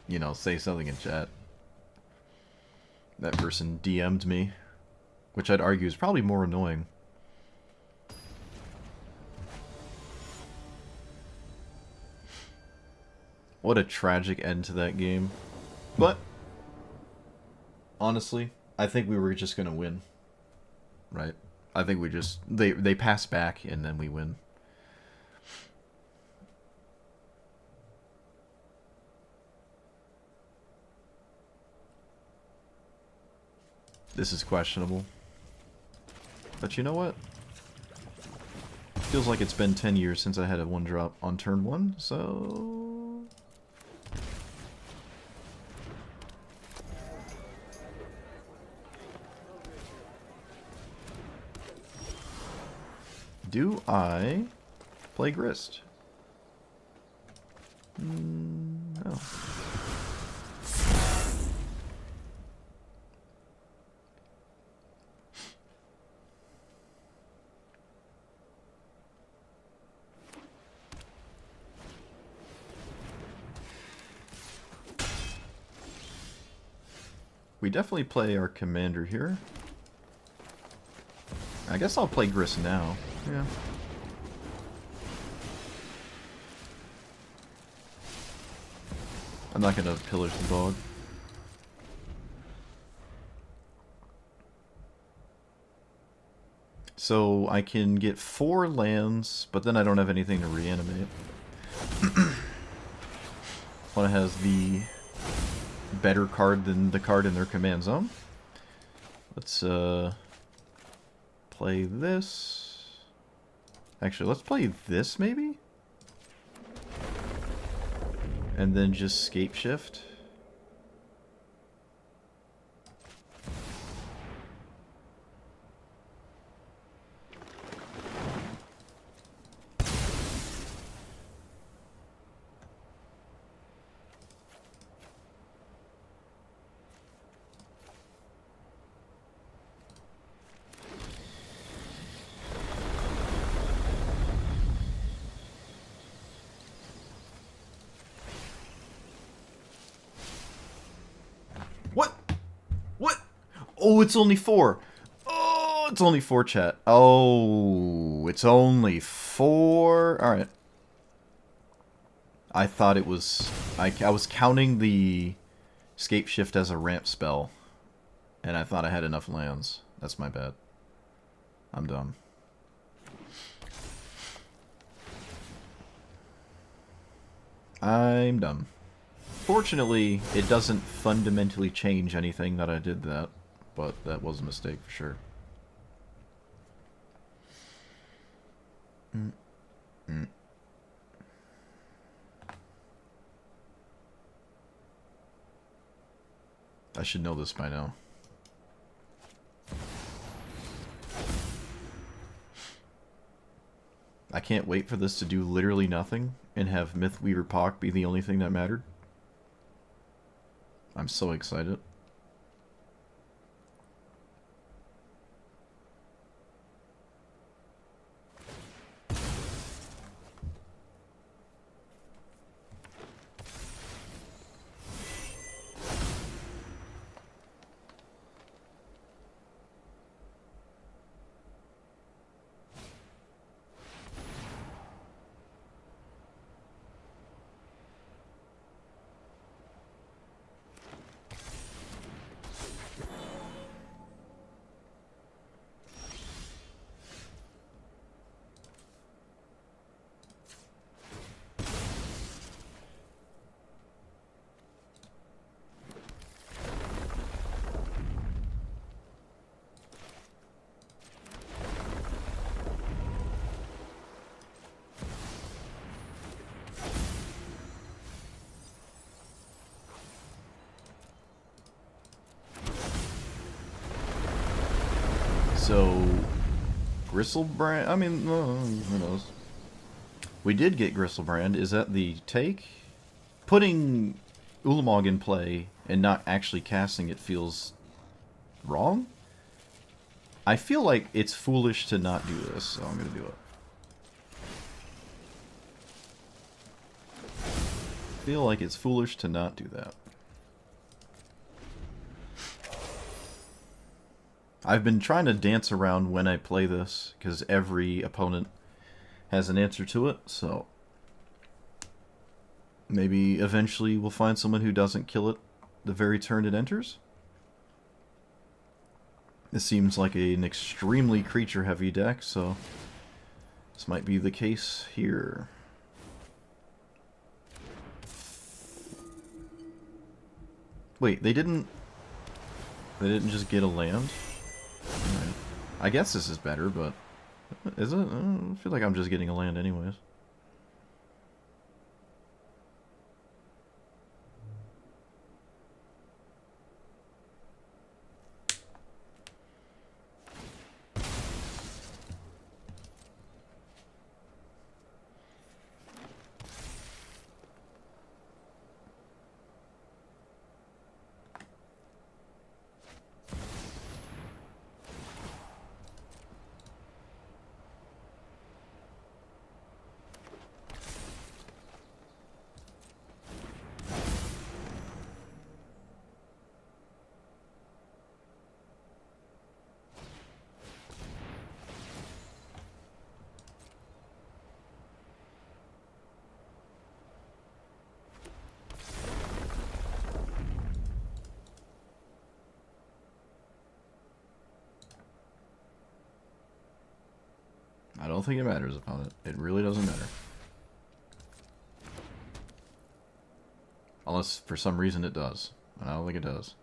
you know, say something in chat. That person DM'd me, which I'd argue is probably more annoying. What a tragic end to that game. But, honestly, I think we were just going to win. Right? I think we just... They pass back, and then we win. This is questionable. But you know what? Feels like it's been 10 years since I had a 1-drop on turn 1, so... Do I play Grist? No. We definitely play our commander here. I guess I'll play Grist now. Yeah. I'm not gonna pillage the bog. So I can get 4 lands, but then I don't have anything to reanimate. One has the better card than the card in their command zone. Let's play this. Actually, let's play this maybe? And then just scape shift. What? What? Oh, it's only 4. Oh, it's only 4, chat. Oh, it's only 4. Alright. I thought it was... I was counting the escape shift as a ramp spell. And I thought I had enough lands. That's my bad. I'm dumb. I'm dumb. Fortunately, it doesn't fundamentally change anything that I did that, but that was a mistake for sure. I should know this by now. I can't wait for this to do literally nothing and have Mythweaver Pock be the only thing that mattered. I'm so excited. So, Gristlebrand, I mean, who knows. We did get Gristlebrand. Is that the take? Putting Ulamog in play and not actually casting it feels wrong? I feel like it's foolish to not do this, so I'm going to do it. I feel like it's foolish to not do that. I've been trying to dance around when I play this, because every opponent has an answer to it, so maybe eventually we'll find someone who doesn't kill it the very turn it enters. This seems like an extremely creature-heavy deck, so this might be the case here. Wait, they didn't They didn't just get a land? Right. I guess this is better, but... Is it? I feel like I'm just getting a land anyways. I don't think it matters, opponent. It really doesn't matter. Unless for some reason it does. And I don't think it does.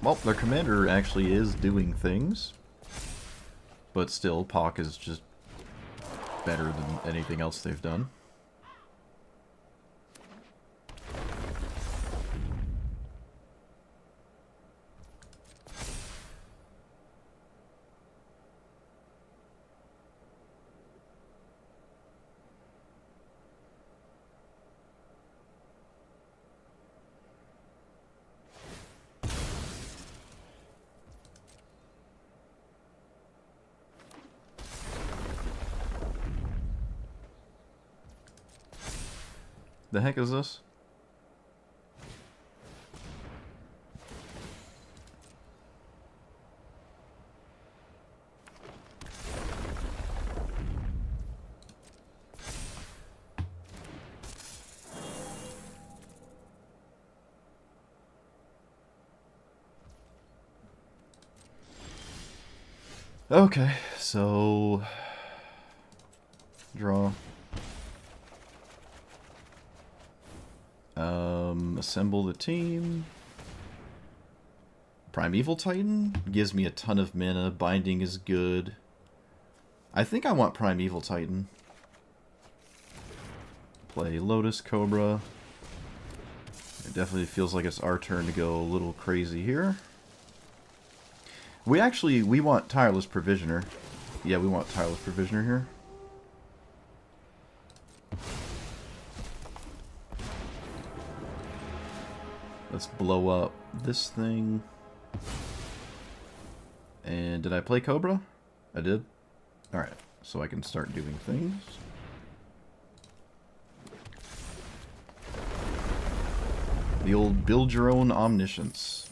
Well, their commander actually is doing things. But still, Pock is just better than anything else they've done. The heck is this? Okay, so draw. Assemble the team. Primeval Titan gives me a ton of mana. Binding is good. I think I want Primeval Titan. Play Lotus Cobra. It definitely feels like it's our turn to go a little crazy here. We want Tireless Provisioner. Yeah, we want Tireless Provisioner here. Let's blow up this thing. And did I play Cobra? I did? Alright, so I can start doing things. The old build your own omniscience.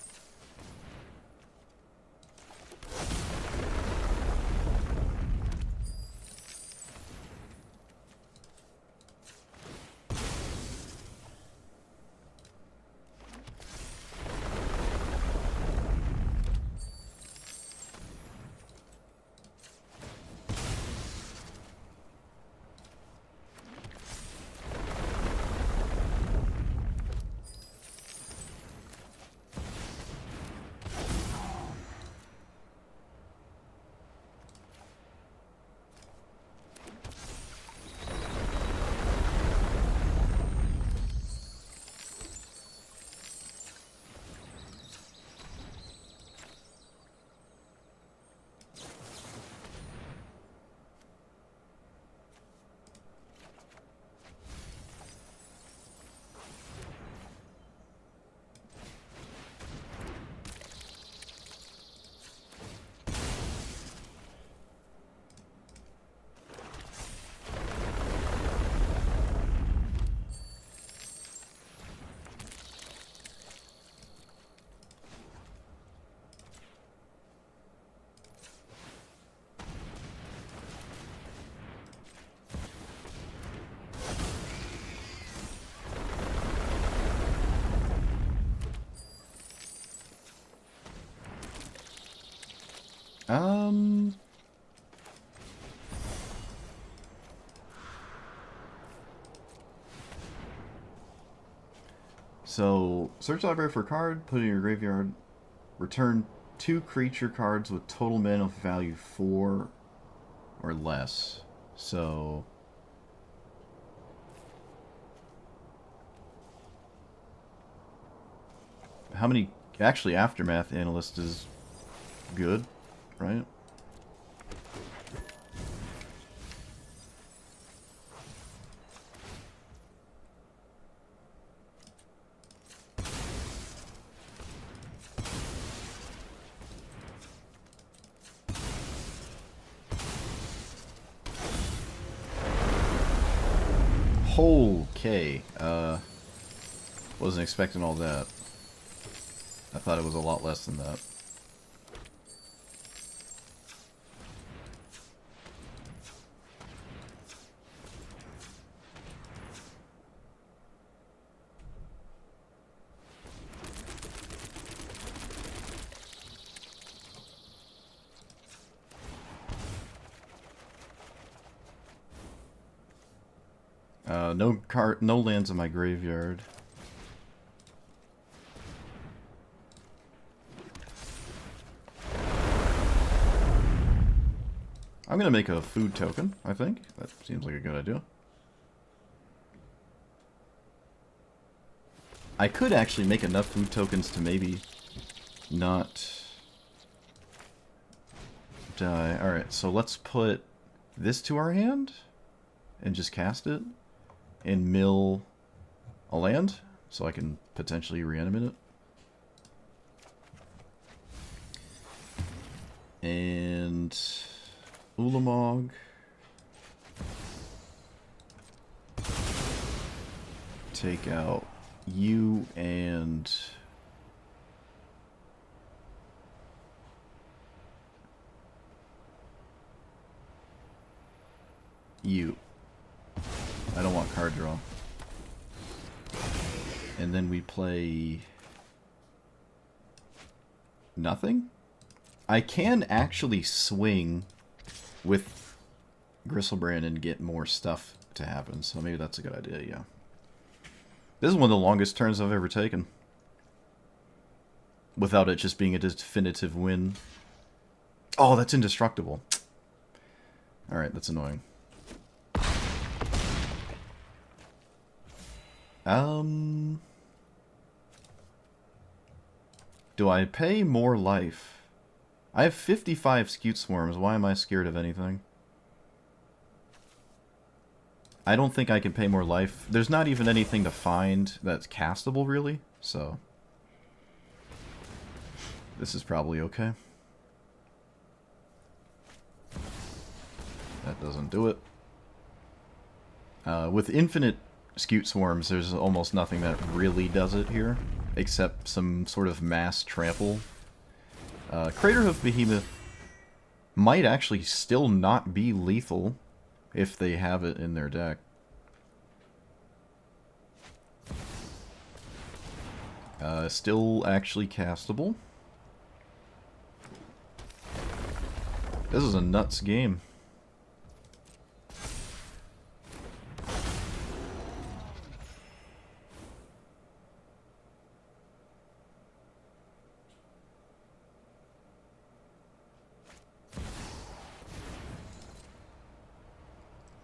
So, search the library for a card, put it in your graveyard, return 2 creature cards with total mana value 4 or less. So, how many... Actually, Aftermath Analyst is good, right? Okay, wasn't expecting all that. I thought it was a lot less than that. No lands in my graveyard. I'm gonna make a food token, I think. That seems like a good idea. I could actually make enough food tokens to maybe not die. Alright, so let's put this to our hand and just cast it and mill a land so I can potentially reanimate it. And Ulamog. Take out you and you. I don't want card draw. And then we play nothing? I can actually swing with Gristlebrand and get more stuff to happen, so maybe that's a good idea, yeah. This is one of the longest turns I've ever taken. Without it just being a definitive win. Oh, that's indestructible. Alright, that's annoying. Do I pay more life? I have 55 Scute Swarms. Why am I scared of anything? I don't think I can pay more life. There's not even anything to find that's castable, really. So, this is probably okay. That doesn't do it. With infinite Scute Swarms, there's almost nothing that really does it here, except some sort of mass trample. Craterhoof Behemoth might actually still not be lethal if they have it in their deck. Still actually castable. This is a nuts game.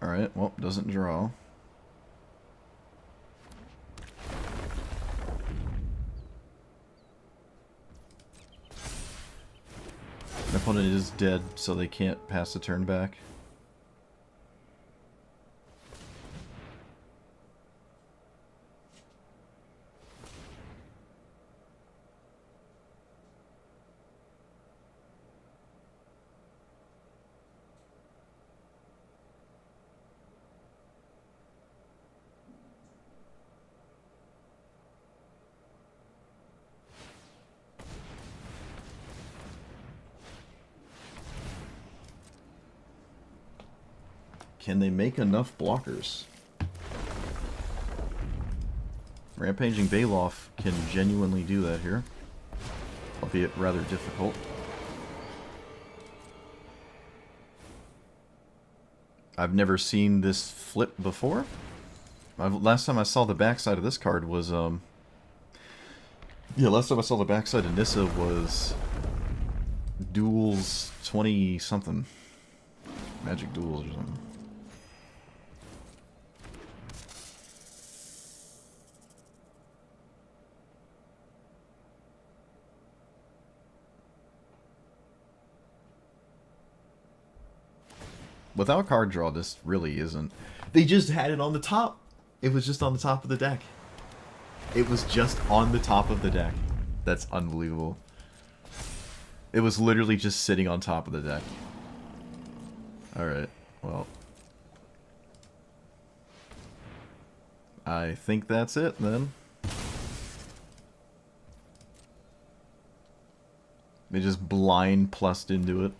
Alright, well, doesn't draw. My opponent is dead, so they can't pass the turn back. Can they make enough blockers? Rampaging Baloth can genuinely do that here, albeit rather difficult. I've never seen this flip before. Last time I saw the backside of this card was Yeah, last time I saw the backside of Nissa was duels 20 something. Magic duels or something. Without card draw, this really isn't. They just had it on the top. It was just on the top of the deck. It was just on the top of the deck. That's unbelievable. It was literally just sitting on top of the deck. Alright, well. I think that's it, then. They just blind plussed into it.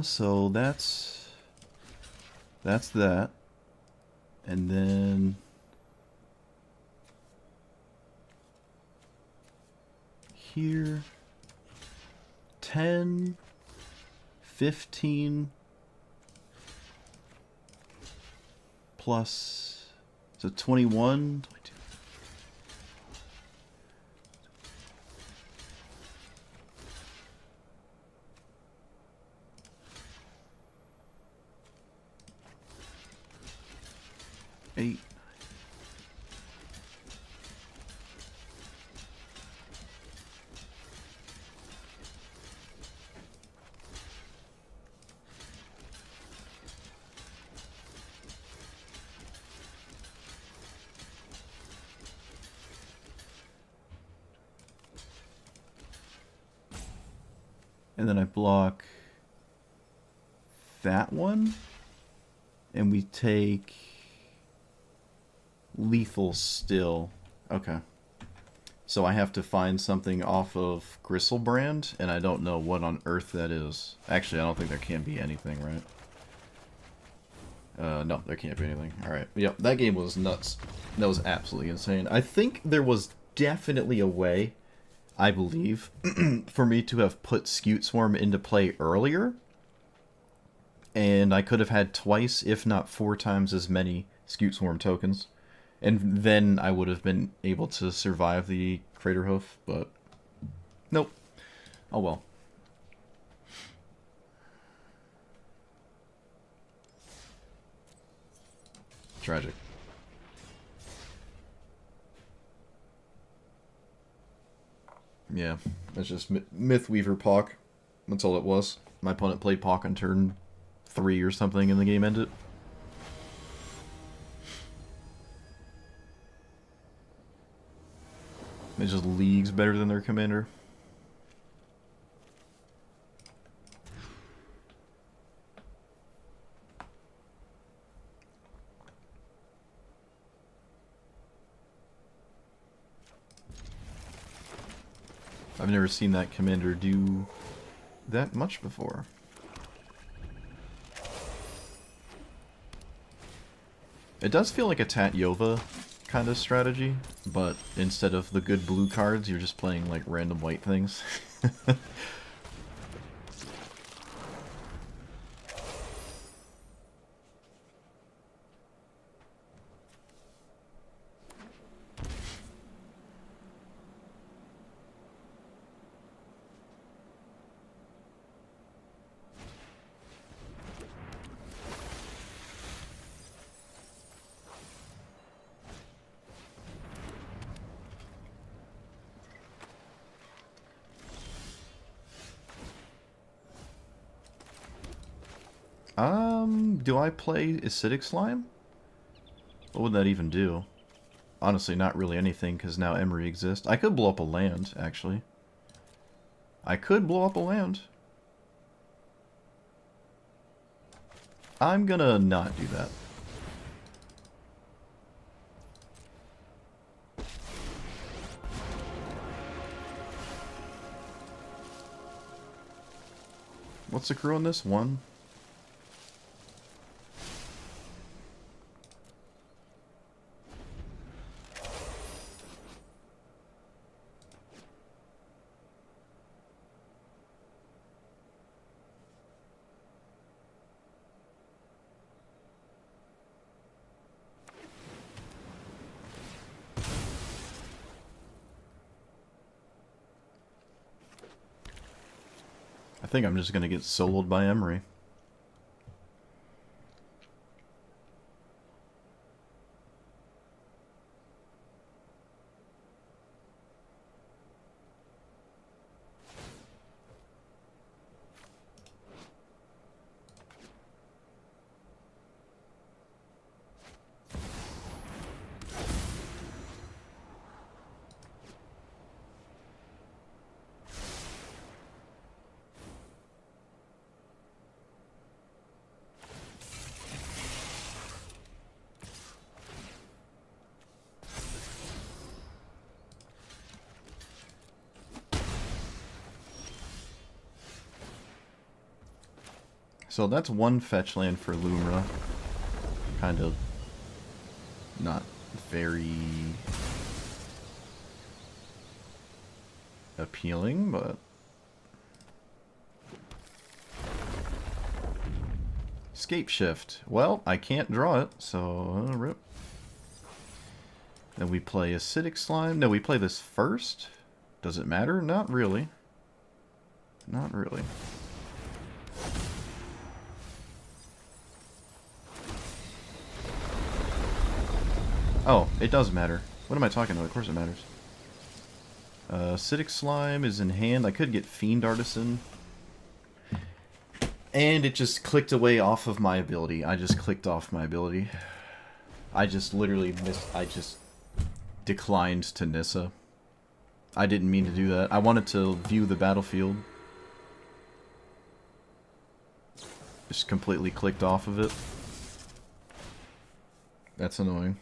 So that's that. And then here 10, 15 plus so 21, 22. Eight. And then I block that one. And we take lethal still. Okay. So I have to find something off of Gristlebrand, and I don't know what on earth that is. Actually, I don't think there can be anything, right? No, there can't be anything. Alright. Yep, that game was nuts. That was absolutely insane. I think there was definitely a way, I believe, for me to have put Scute Swarm into play earlier. And I could have had twice, if not 4 times as many Scute Swarm tokens. And then I would have been able to survive the Crater Hoof, but nope. Oh well. Tragic. Yeah, it's just Mythweaver Pock. That's all it was. My opponent played Pock on turn 3 or something, and the game ended. It's just leagues better than their commander. I've never seen that commander do that much before. It does feel like a Tatyova kind of strategy, but instead of the good blue cards, you're just playing like random white things. Do I play Acidic Slime? What would that even do? Honestly, not really anything, because now Emery exists. I could blow up a land, actually. I could blow up a land. I'm gonna not do that. What's the crew on this? 1? I think I'm just gonna get soloed by Emery. So that's 1 fetch land for Lumra. Kind of not very appealing, but Scape Shift. Well, I can't draw it, so rip. Then we play Acidic Slime. No, we play this first. Does it matter? Not really. Not really. Oh, it does matter. What am I talking about? Of course it matters. Acidic Slime is in hand. I could get Fiend Artisan. And it just clicked away off of my ability. I just clicked off my ability. I just literally missed... I just declined to Nissa. I didn't mean to do that. I wanted to view the battlefield. Just completely clicked off of it. That's annoying.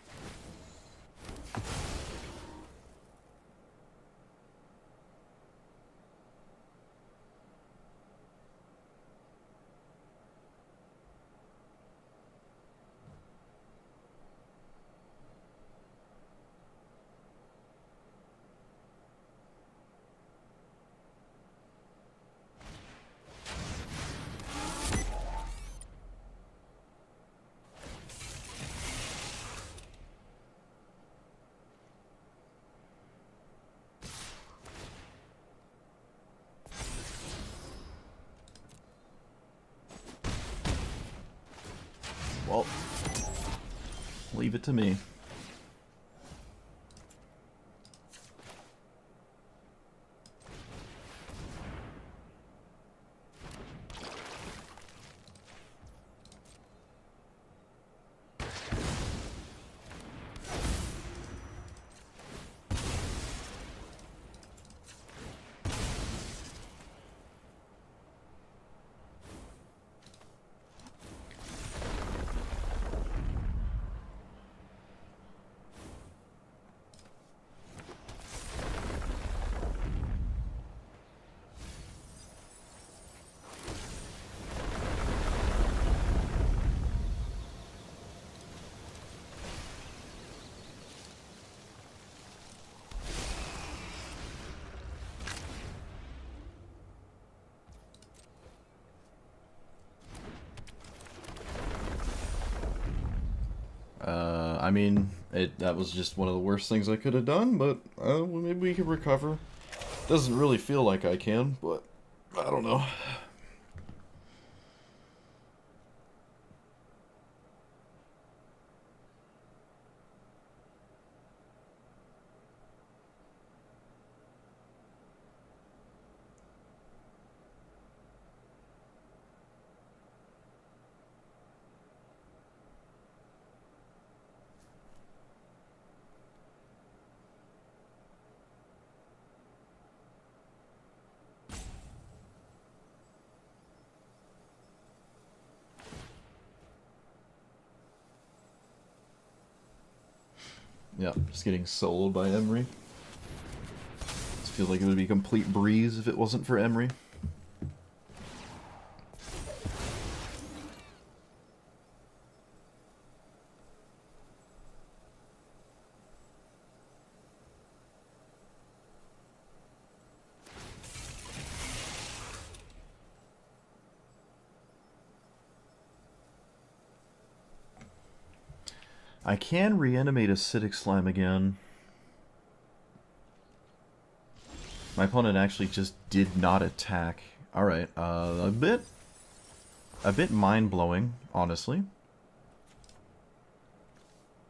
Well, leave it to me. mean, that was just one of the worst things I could have done, but well, maybe we can recover. Doesn't really feel like I can, but I don't know. Yeah, just getting soloed by Emery. Just feels like it would be a complete breeze if it wasn't for Emery. I can reanimate acidic slime again. My opponent actually just did not attack. Alright, a bit mind-blowing, honestly.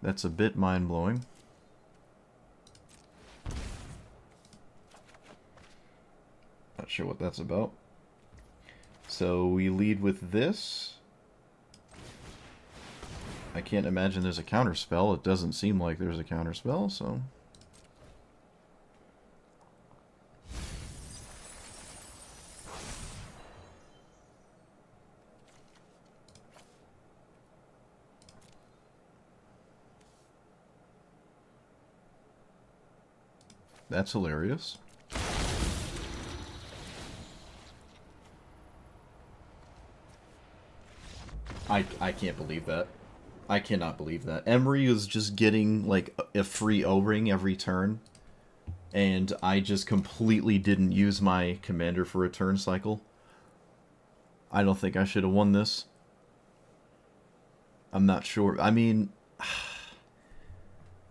That's a bit mind-blowing. Not sure what that's about. So we lead with this. I can't imagine there's a counterspell. It doesn't seem like there's a counterspell, so... That's hilarious. I can't believe that. I cannot believe that. Emery is just getting, like, a free O-ring every turn. And I just completely didn't use my commander for a turn cycle. I don't think I should have won this. I'm not sure. I mean...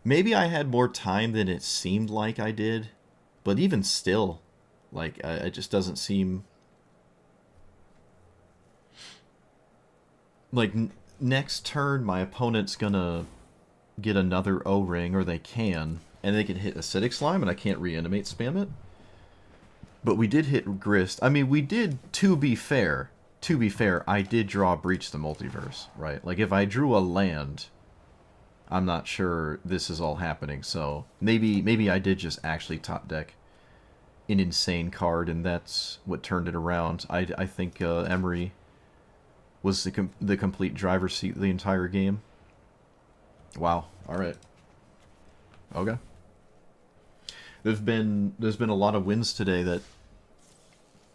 Maybe I had more time than it seemed like I did. But even still, like, it just doesn't seem... Like, next turn, my opponent's gonna get another O-ring, or they can, and they can hit Acidic Slime, and I can't reanimate spam it. But we did hit Grist. I mean, we did, to be fair, I did draw Breach the Multiverse, right? Like, if I drew a land, I'm not sure this is all happening, so maybe I did just actually top deck an insane card, and that's what turned it around. I think Emery was the complete driver's seat the entire game. Wow. All right. Okay. There's been a lot of wins today that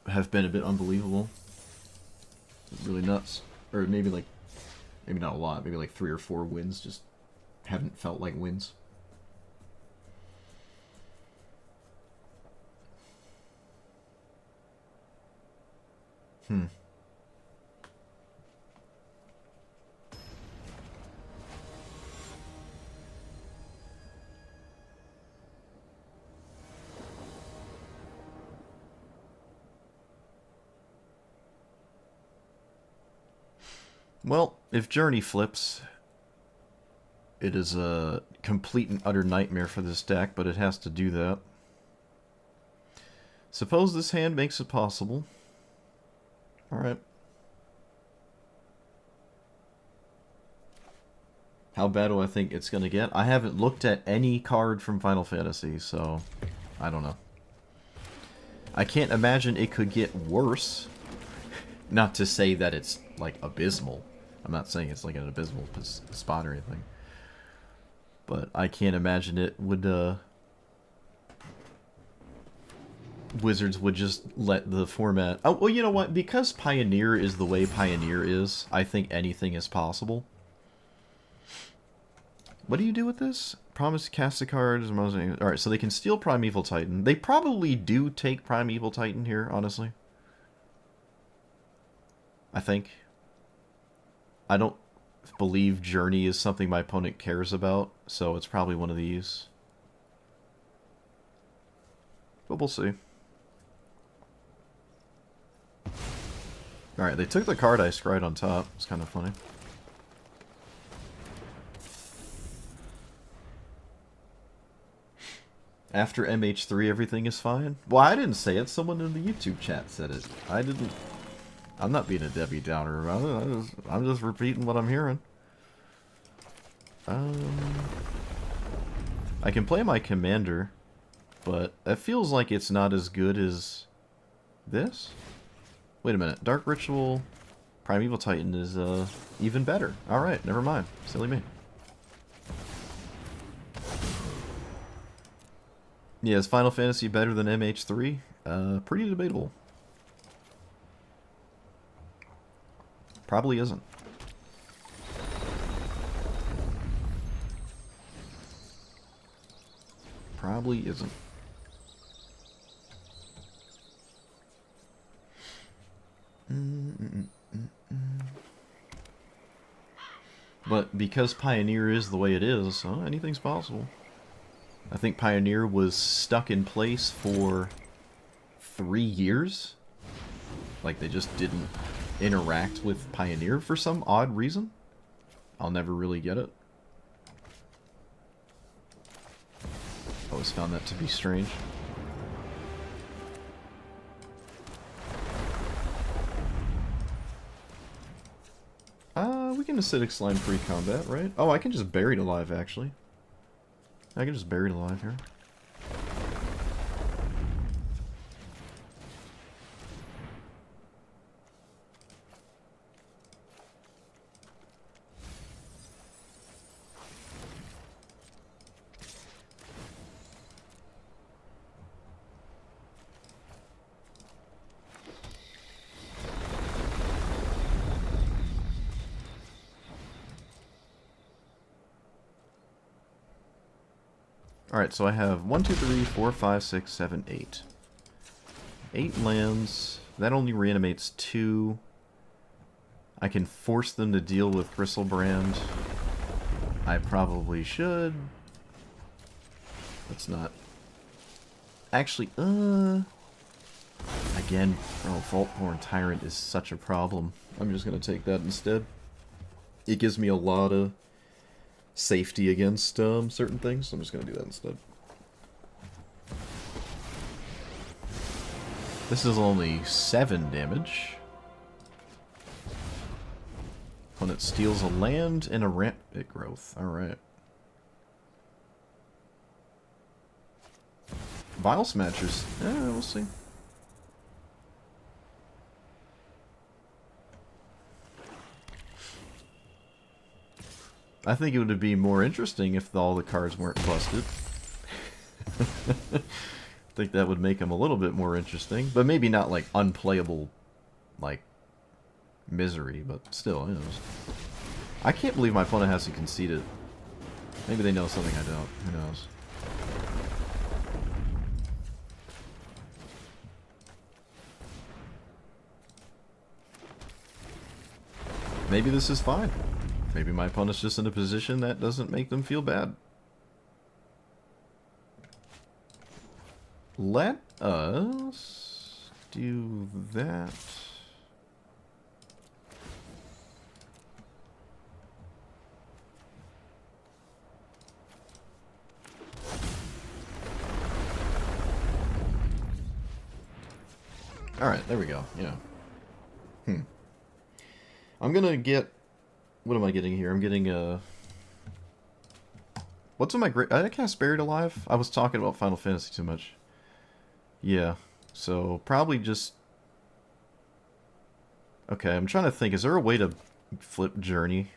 have been a bit unbelievable. Really nuts. Or maybe not a lot. Maybe like 3 or 4 wins just haven't felt like wins. Well, if Journey flips, it is a complete and utter nightmare for this deck, but it has to do that. Suppose this hand makes it possible. Alright. How bad do I think it's going to get? I haven't looked at any card from Final Fantasy, so I don't know. I can't imagine it could get worse. Not to say that it's, like, abysmal. I'm not saying it's like an abysmal spot or anything. But I can't imagine it would, Wizards would just let the format... Oh, well, you know what? Because Pioneer is the way Pioneer is, I think anything is possible. What do you do with this? Promise to cast a card. Alright, so they can steal Primeval Titan. They probably do take Primeval Titan here, honestly. I think. I don't believe Journey is something my opponent cares about, so it's probably one of these. But we'll see. Alright, they took the card I scryed on top. It's kind of funny. After MH3, everything is fine? Well, I didn't say it. Someone in the YouTube chat said it. I didn't... I'm not being a Debbie Downer about it. I'm just repeating what I'm hearing. I can play my commander, but it feels like it's not as good as this. Wait a minute. Dark Ritual Primeval Titan is even better. Alright, never mind. Silly me. Yeah, is Final Fantasy better than MH3? Pretty debatable. Probably isn't. Probably isn't. But because Pioneer is the way it is, anything's possible. I think Pioneer was stuck in place for 3 years. Like, they just didn't interact with Pioneer for some odd reason. I'll never really get it. Always found that to be strange. We can acidic slime pre-combat, right? Oh, I can just Buried Alive, actually. I can just Buried Alive here. Alright, so I have 1, 2, 3, 4, 5, 6, 7, 8. 8 lands. That only reanimates 2. I can force them to deal with Bristlebrand. I probably should. Let's not. Actually, again, Vaultborn Tyrant is such a problem. I'm just going to take that instead. It gives me a lot of safety against certain things, so I'm just going to do that instead. This is only 7 damage. Opponent steals a land and a rampant growth. Alright. Vial Smashers. We'll see. I think it would be more interesting if all the cards weren't busted. I think that would make them a little bit more interesting. But maybe not, like, unplayable, like, misery. But still, you know. I can't believe my opponent hasn't conceded. Maybe they know something I don't. Who knows? Maybe this is fine. Maybe my opponent's just in a position that doesn't make them feel bad. Let us do that. Alright, there we go. Yeah. I'm gonna get... What am I getting here? I'm getting a... What's in my great... I cast Buried Alive? I was talking about Final Fantasy too much. Yeah. So, probably just... Okay, I'm trying to think. Is there a way to flip Journey?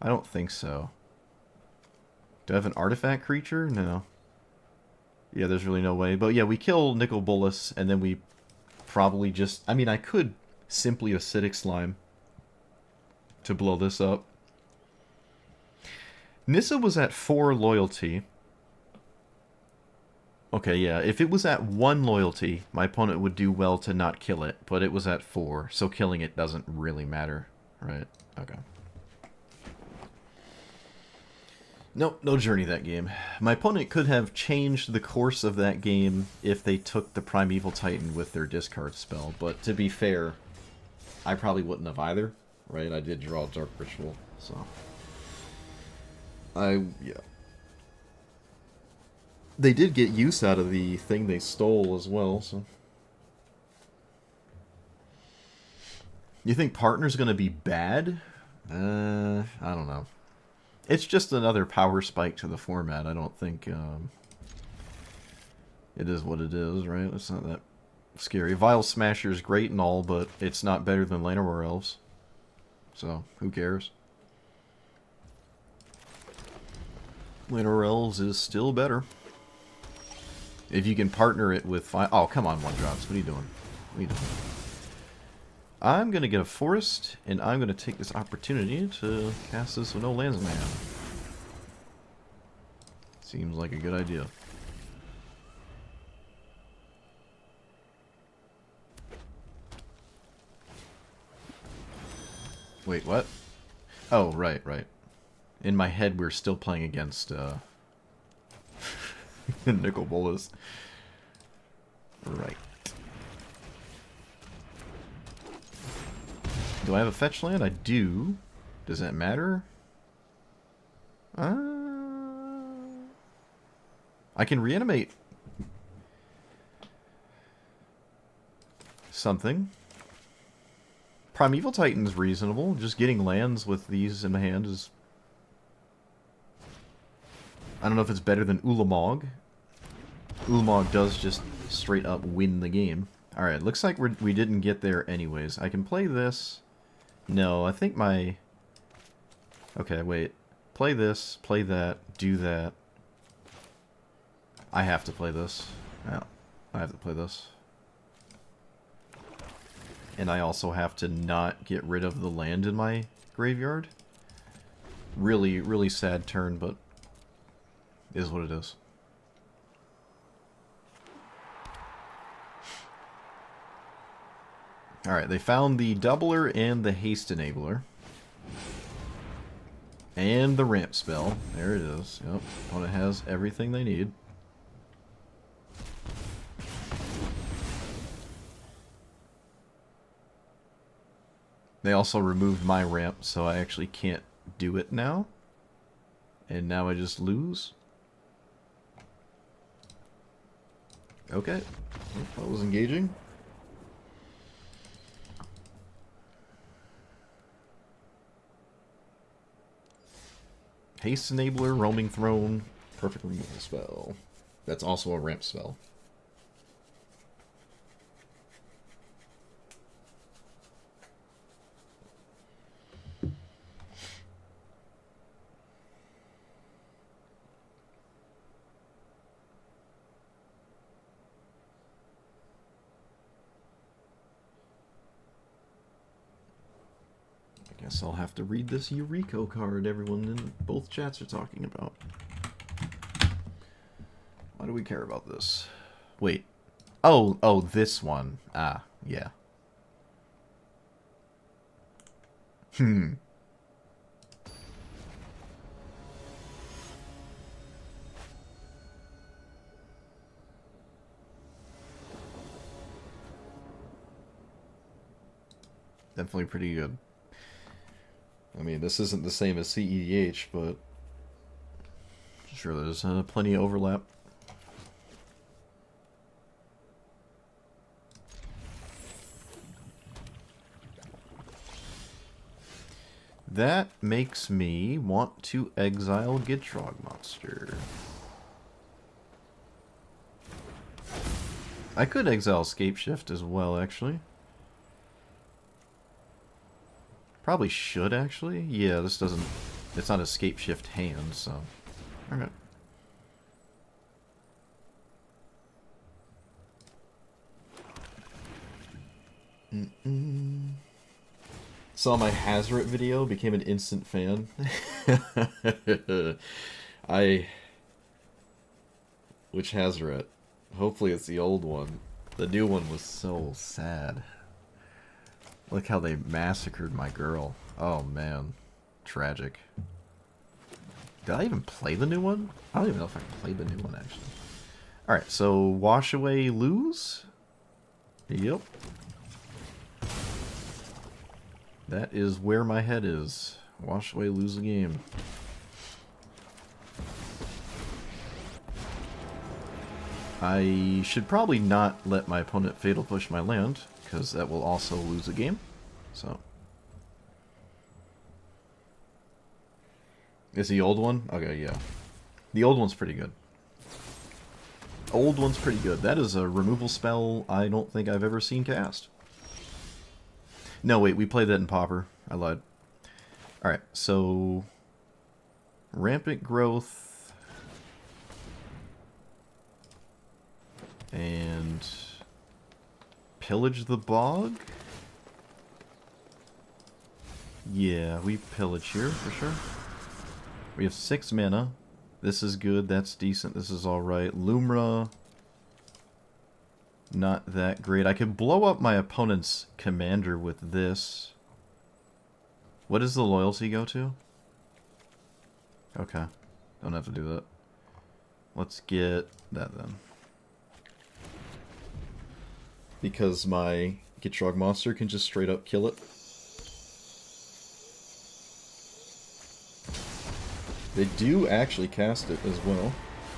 I don't think so. Do I have an artifact creature? No. Yeah, there's really no way. But yeah, we kill Nicol Bolas, and then we probably just... I mean, I could simply Acidic Slime to blow this up. Nissa was at 4 loyalty. Okay, yeah. If it was at 1 loyalty, my opponent would do well to not kill it. But it was at 4, so killing it doesn't really matter. Right? Okay. Nope, no journey that game. My opponent could have changed the course of that game if they took the Primeval Titan with their discard spell, but to be fair, I probably wouldn't have either, right? I did draw Dark Ritual, so... yeah. They did get use out of the thing they stole as well, so... You think Partner's gonna be bad? I don't know. It's just another power spike to the format. I don't think it is what it is, right? It's not that scary. Vile Smasher is great and all, but it's not better than Llanowar Elves. So, who cares? Llanowar Elves is still better. If you can partner it with... Oh, come on, 1-drops. What are you doing? What are you doing? I'm going to get a Forest, and I'm going to take this opportunity to cast this with no lands in my hand. Seems like a good idea. Wait, what? Oh, right. In my head, we're still playing against Nicol Bolas. Right. Do I have a fetch land? I do. Does that matter? I can reanimate something. Primeval Titan's reasonable. Just getting lands with these in my hand is... I don't know if it's better than Ulamog. Ulamog does just straight up win the game. Alright, looks like we didn't get there anyways. I can play this... No, I think my... Okay, wait. Play this, play that, do that. I have to play this. Yeah, I have to play this. And I also have to not get rid of the land in my graveyard. Really, really sad turn, but is what it is. Alright, they found the Doubler and the Haste Enabler. And the Ramp spell. There it is. Yep, opponent has everything they need. They also removed my ramp, so I actually can't do it now. And now I just lose. Okay. Well, that was engaging. Haste Enabler, Roaming Throne, Perfect Removal spell. That's also a ramp spell. Guess I'll have to read this Eureka card everyone in both chats are talking about. Why do we care about this? Wait. Oh, this one. Ah, yeah. Definitely pretty good. I mean, this isn't the same as CEDH, but sure there's plenty of overlap. That makes me want to exile Gitrog Monster. I could exile Scapeshift as well, actually. Probably should, actually. Yeah, this doesn't... It's not a Scapeshift hand, so... Alright. Saw my Hazoret video, became an instant fan. Which Hazoret? Hopefully it's the old one. The new one was so sad. Look how they massacred my girl. Oh man. Tragic. Did I even play the new one? I don't even know if I played the new one, actually. Alright, so wash away, lose? Yep. That is where my head is. Wash away, lose the game. I should probably not let my opponent fatal push my land, because that will also lose a game. So. Is the old one? Okay, yeah. The old one's pretty good. Old one's pretty good. That is a removal spell I don't think I've ever seen cast. No, wait, we played that in Pauper. I lied. Alright, so... Rampant Growth... And... Pillage the Bog? Yeah, we pillage here, for sure. We have 6 mana. This is good, that's decent, this is alright. Lumra... Not that great. I could blow up my opponent's commander with this. What does the loyalty go to? Okay. Don't have to do that. Let's get that then. Because my Gitrog monster can just straight up kill it. They do actually cast it as well.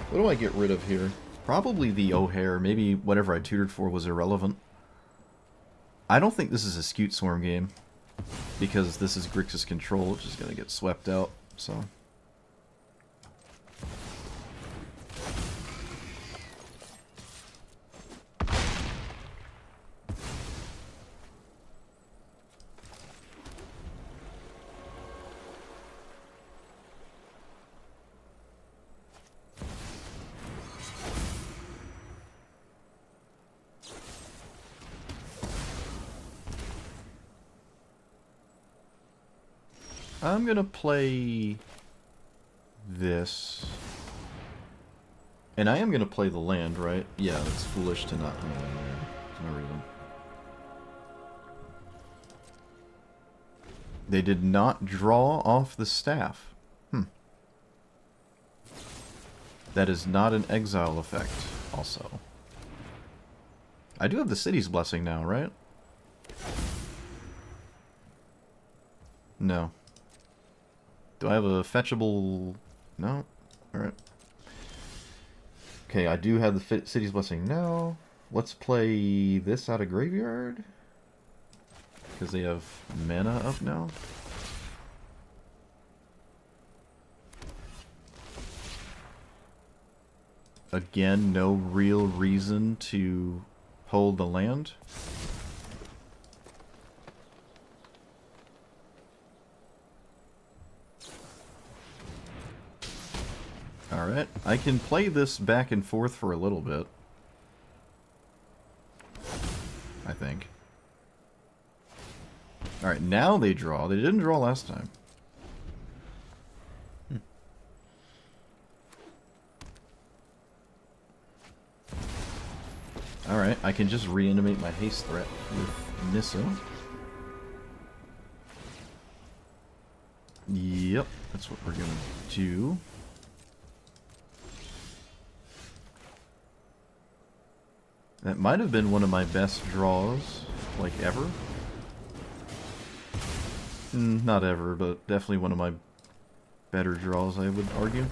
What do I get rid of here? Probably the O'Hare. Maybe whatever I tutored for was irrelevant. I don't think this is a Scute Swarm game. Because this is Grixis control, which is going to get swept out. So. I'm gonna play this. And I am gonna play the land, right? Yeah, it's foolish to not play the land. There's no reason. They did not draw off the staff. That is not an exile effect, also. I do have the city's blessing now, right? No. Do I have a fetchable... No? Alright. Okay, I do have the city's blessing now. Let's play this out of graveyard. Because they have mana up now. Again, no real reason to hold the land. Alright, I can play this back and forth for a little bit. I think. Alright, now they draw. They didn't draw last time. Alright, I can just reanimate my haste threat with Nissa. Yep, that's what we're gonna do. That might have been one of my best draws, like, ever. Not ever, but definitely one of my better draws, I would argue.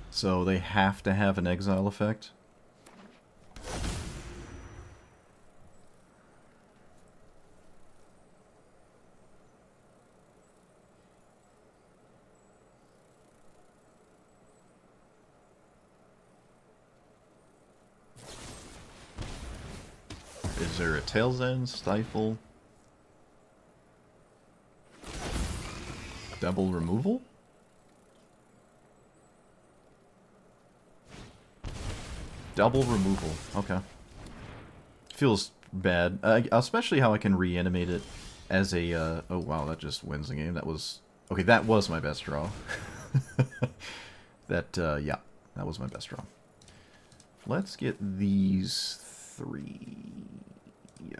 So they have to have an exile effect. Is there a Tail's End, Stifle? Double removal? Double removal. Okay. Feels bad. Especially how I can reanimate it as a... oh wow, that just wins the game. That was Okay, that was my best draw. Yeah, that was my best draw. Let's get these 3. Yeah.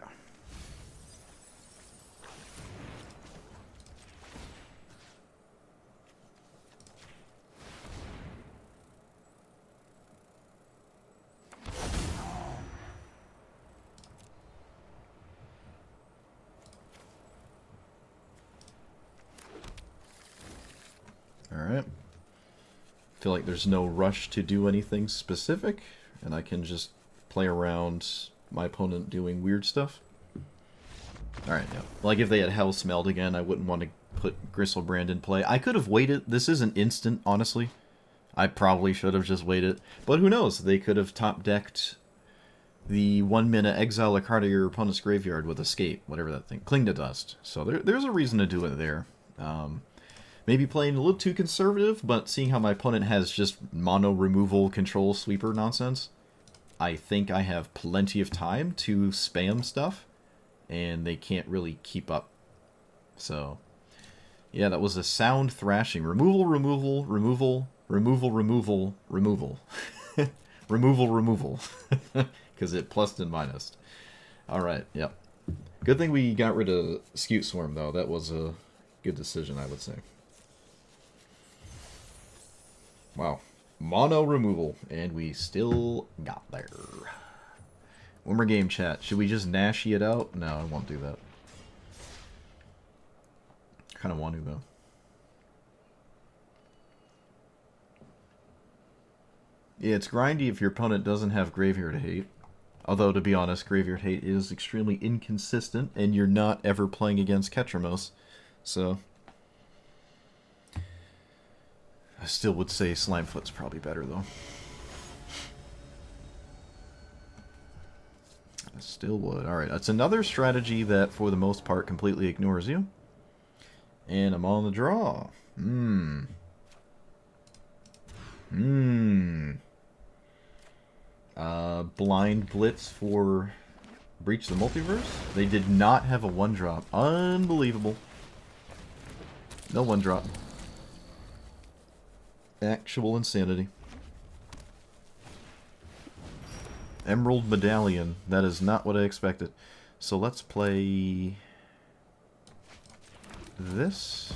Alright. Feel like there's no rush to do anything specific, and I can just play around my opponent doing weird stuff. Alright, yeah. Like if they had Hell Smelled again, I wouldn't want to put Gristlebrand in play. I could have waited. This isn't instant, honestly. I probably should have just waited. But who knows? They could have top-decked the 1-minute exile a card of your opponent's graveyard with Escape, whatever that thing. Cling to Dust. So there's a reason to do it there. Maybe playing a little too conservative, but seeing how my opponent has just mono removal control sweeper nonsense, I think I have plenty of time to spam stuff, and they can't really keep up. So, yeah, that was a sound thrashing. Removal, removal, removal, removal, removal, removal. Removal, removal. Because it plussed and minused. Alright, yep. Good thing we got rid of Scute Swarm, though. That was a good decision, I would say. Wow. Mono removal. And we still got there. One more game, chat. Should we just Nashy it out? No, I won't do that. Kind of want to, though. Yeah, it's grindy if your opponent doesn't have Graveyard Hate. Although, to be honest, Graveyard Hate is extremely inconsistent, and you're not ever playing against Ketramos. So, I still would say Slimefoot's probably better, though. I still would. Alright, that's another strategy that, for the most part, completely ignores you. And I'm on the draw. Blind Blitz for Breach the Multiverse. They did not have a 1-drop. Unbelievable. No 1-drop. Actual insanity. Emerald Medallion. That is not what I expected. So let's play this.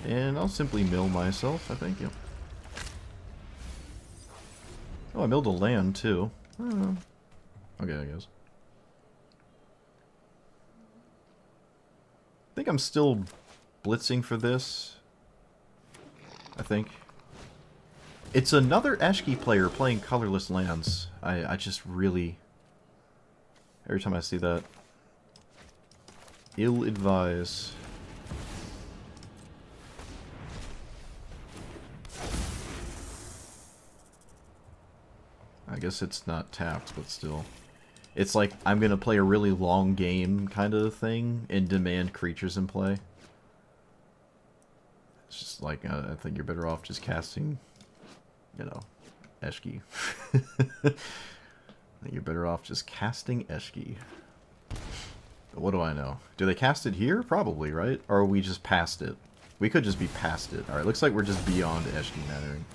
And I'll simply mill myself, I think. Yep. Oh, I milled a land, too. Okay, I guess. I think I'm still blitzing for this. I think. It's another Eshki player playing colorless lands. I just really... Every time I see that. Ill-advised. I guess it's not tapped, but still. It's like, I'm gonna play a really long game kind of thing and demand creatures in play. It's just like, I think you're better off just casting, you know, Eshki. I think you're better off just casting Eshki. But what do I know? Do they cast it here? Probably, right? Or are we just past it? We could just be past it. Alright, looks like we're just beyond Eshki mattering.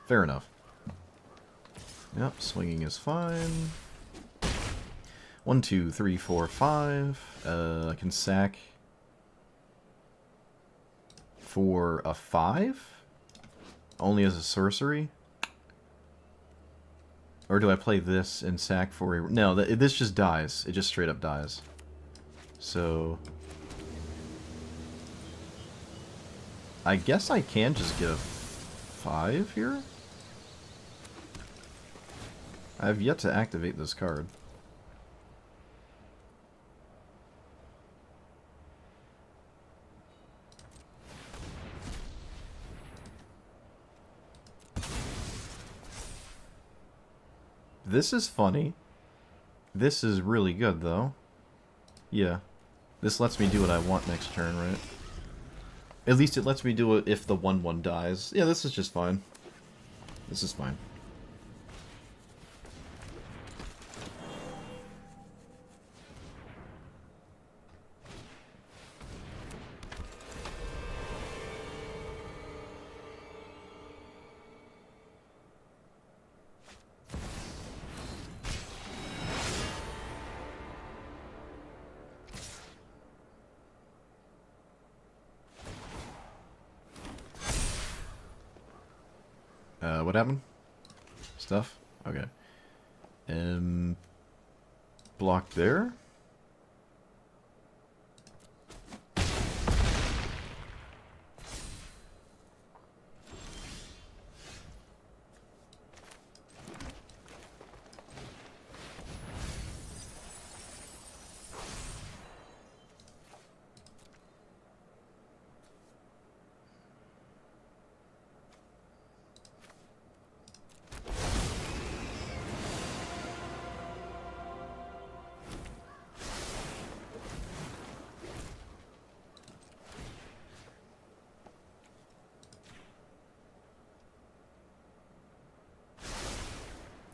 Fair enough. Yep, swinging is fine. 1, 2, 3, 4, 5. I can sack for a 5? Only as a sorcery? Or do I play this and sack for a... No, this just dies. It just straight up dies. So... I guess I can just get a 5 here? I have yet to activate this card. This is funny. This is really good, though. Yeah. This lets me do what I want next turn, right? At least it lets me do it if the 1/1 dies. Yeah, this is just fine. This is fine. What happened? Stuff? Okay. Block there.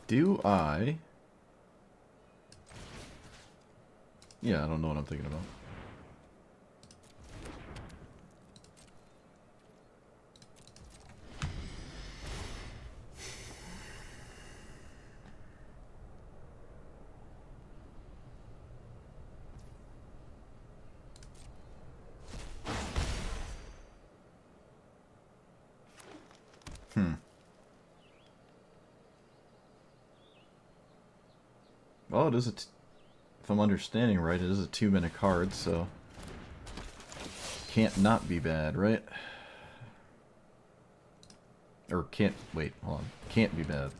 Do I... Yeah, I don't know what I'm thinking about. Well, it is a... if I'm understanding right, it is a 2-minute card, so... Can't not be bad, right? Or can't... wait, hold on. Can't be bad.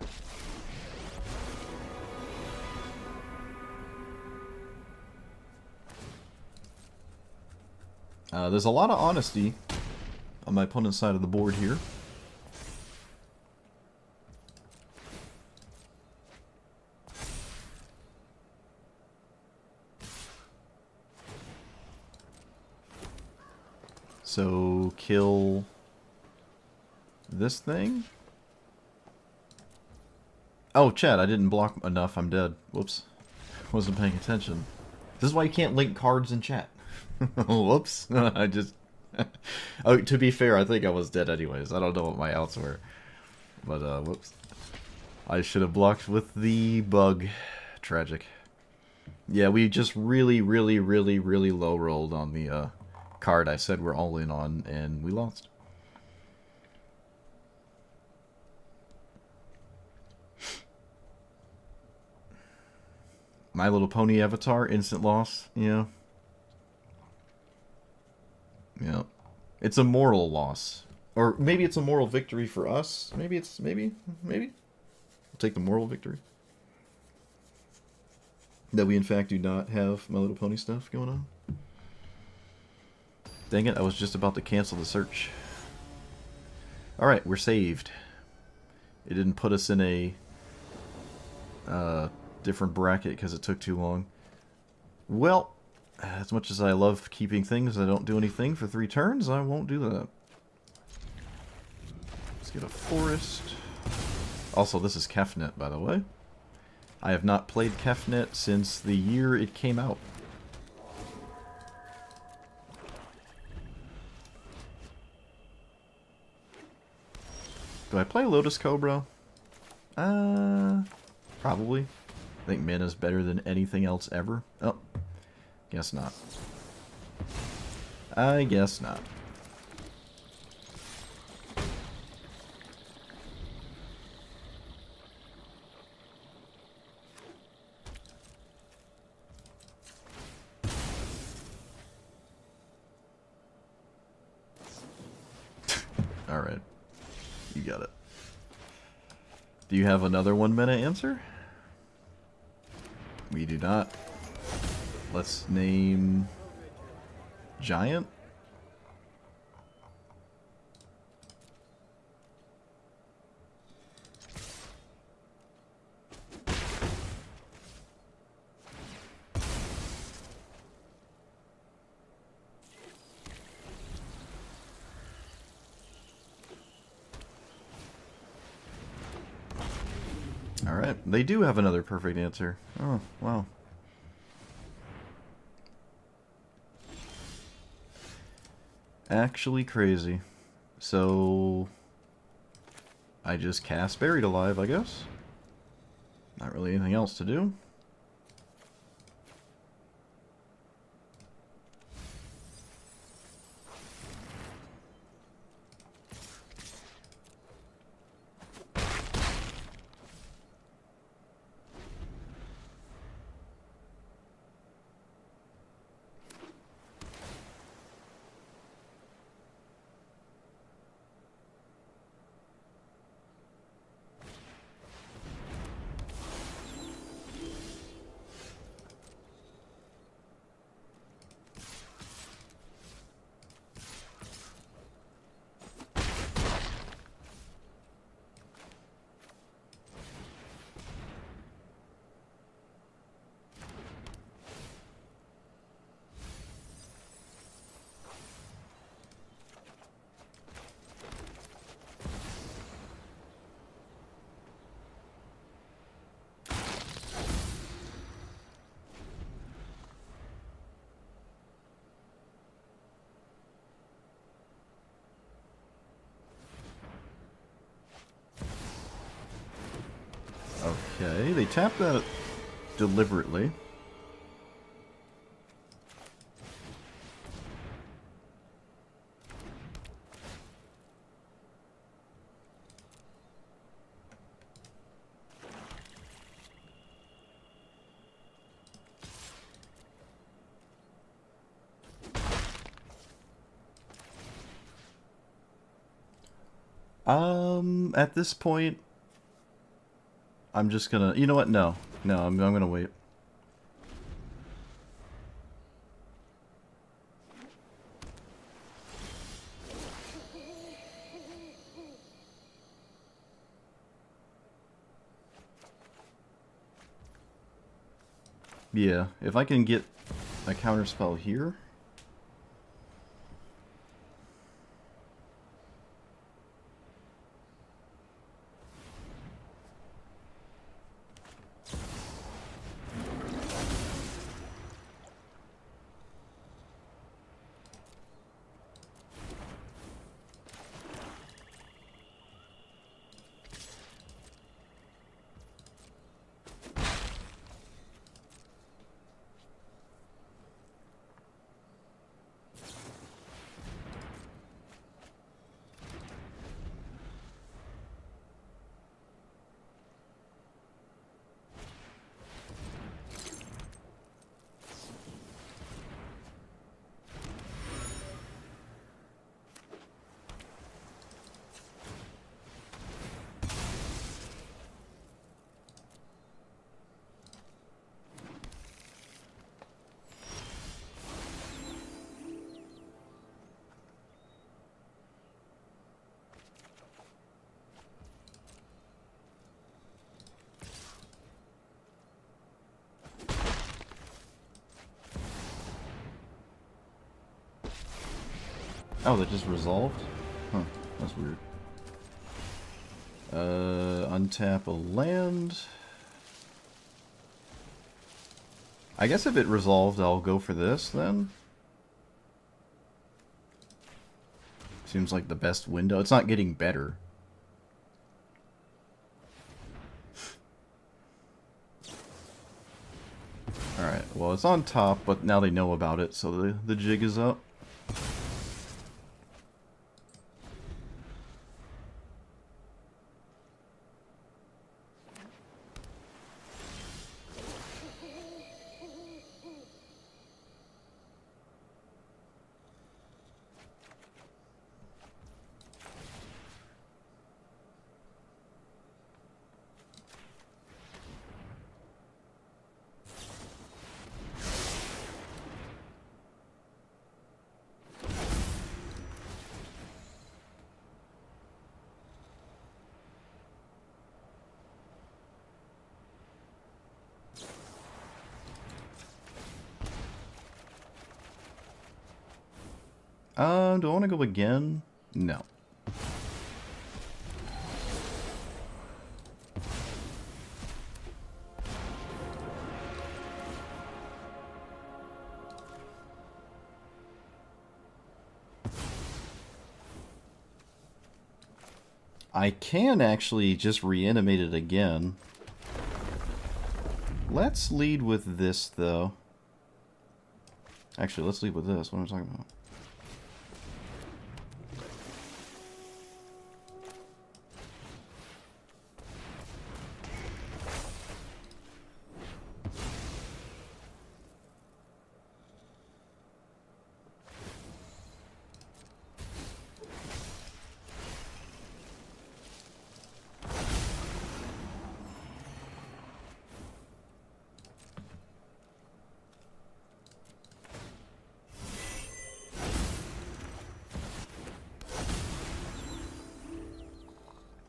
There's a lot of honesty on my opponent's side of the board here. So, kill this thing? Oh, Chad, I didn't block enough. I'm dead. Whoops. Wasn't paying attention. This is why you can't link cards in chat. Whoops. I just... oh, to be fair, I think I was dead anyways. I don't know what my outs were. But, whoops. I should have blocked with the bug. Tragic. Yeah, we just really low rolled on the, card I said we're all in on, and we lost. My Little Pony Avatar, instant loss. Yeah. Yeah. It's a moral loss. Or maybe it's a moral victory for us. Maybe it's... maybe? We'll take the moral victory. That we, in fact, do not have My Little Pony stuff going on. Dang it, I was just about to cancel the search. Alright, we're saved. It didn't put us in a different bracket because it took too long. Well, as much as I love keeping things, I don't do anything for 3 turns, I won't do that. Let's get a forest. Also, this is Kefnet, by the way. I have not played Kefnet since the year it came out. Do I play Lotus Cobra? Probably. I think mana's better than anything else ever. Oh, guess not. I guess not. Alright. You got it. Do you have another 1-minute answer? We do not. Let's name... Giant? Alright, they do have another perfect answer. Oh, wow. Actually crazy. So... I just cast Buried Alive, I guess. Not really anything else to do. Okay, they tapped that deliberately. At this point, I'm just gonna... You know what? No. No, I'm gonna wait. Yeah, if I can get a counterspell here... Oh, that just resolved? Huh, that's weird. Untap a land. I guess if it resolved, I'll go for this, then. Seems like the best window. It's not getting better. Alright, well, it's on top, but now they know about it, so the jig is up. Do I want to go again? No. I can actually just reanimate it again. Let's lead with this, though. Actually, let's lead with this. What am I talking about?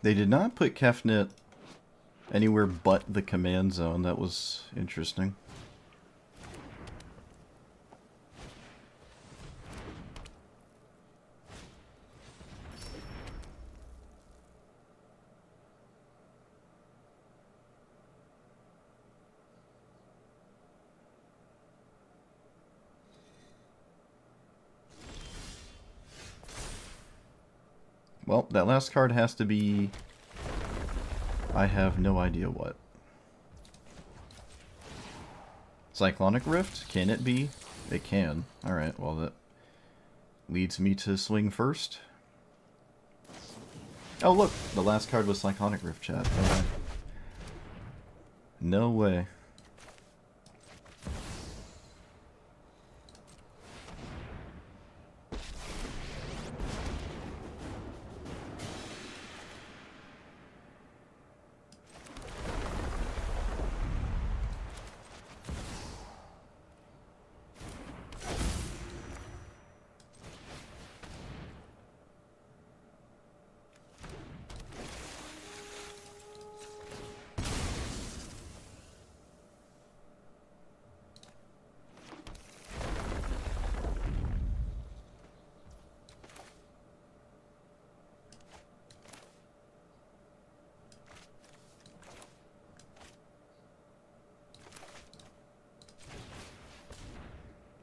They did not put Kefnet anywhere but the command zone. That was interesting. Well, that last card has to be... I have no idea what. Cyclonic Rift? Can it be? It can. Alright, well that leads me to swing first. Oh look, the last card was Cyclonic Rift, chat. Okay. No way.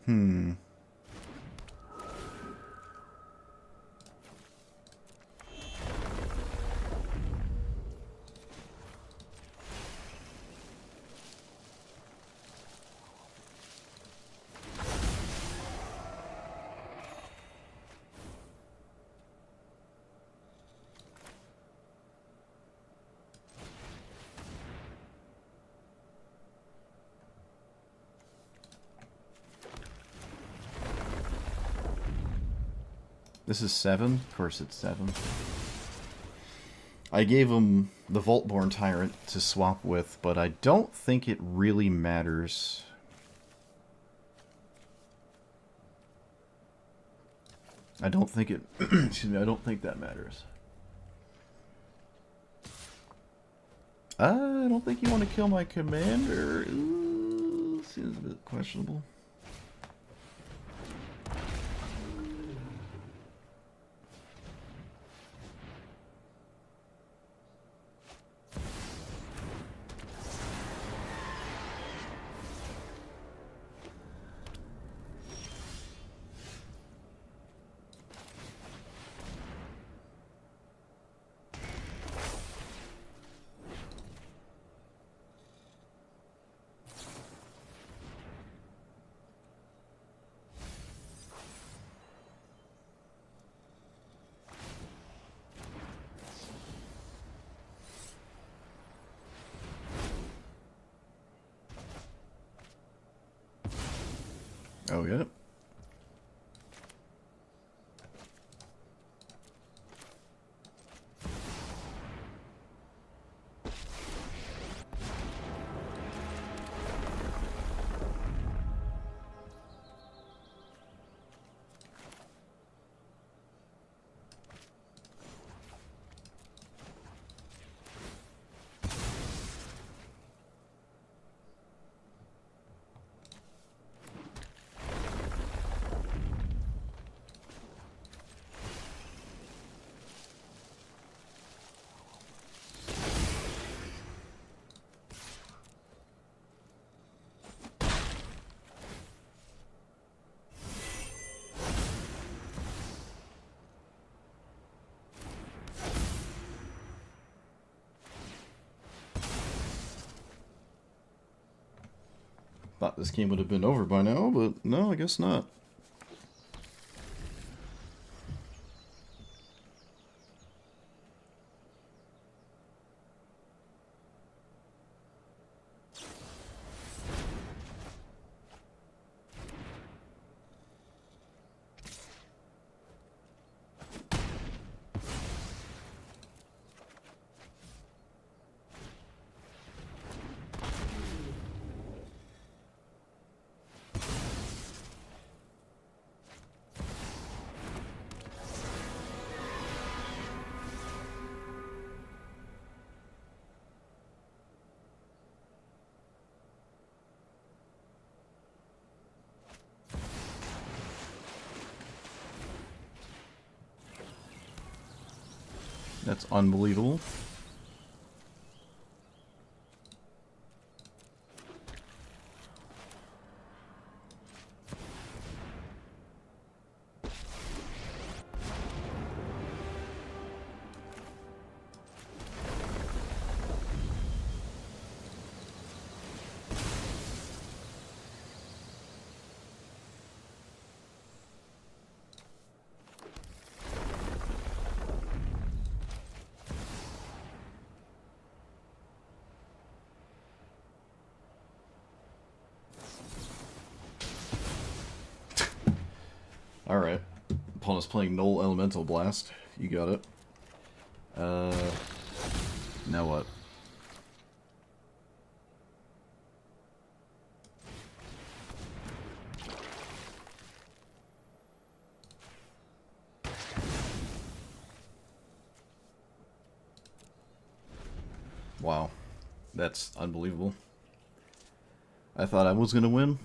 Hmm. This is 7? Of course it's 7. I gave him the Voltborn Tyrant to swap with, but I don't think it really matters. I don't think it... excuse me, I don't think that matters. I don't think you want to kill my commander. Ooh, seems a bit questionable. Oh, yeah. Thought this game would have been over by now, but no, I guess not. That's unbelievable. Alright. Opponent's playing Null Elemental Blast. You got it. Now what? Wow. That's unbelievable. I thought I was gonna win.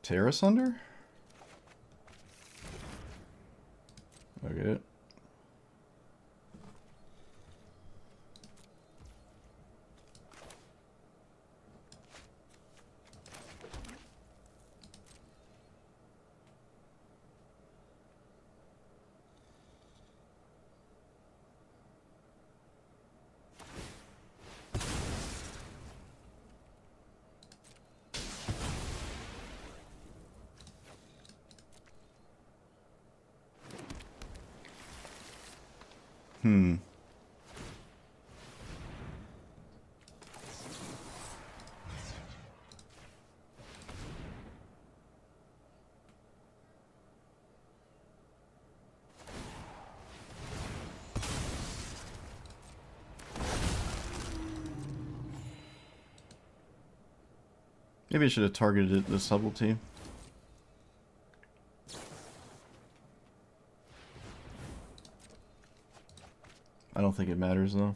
Tear Asunder? Okay. Maybe I should have targeted the subtlety. I don't think it matters though.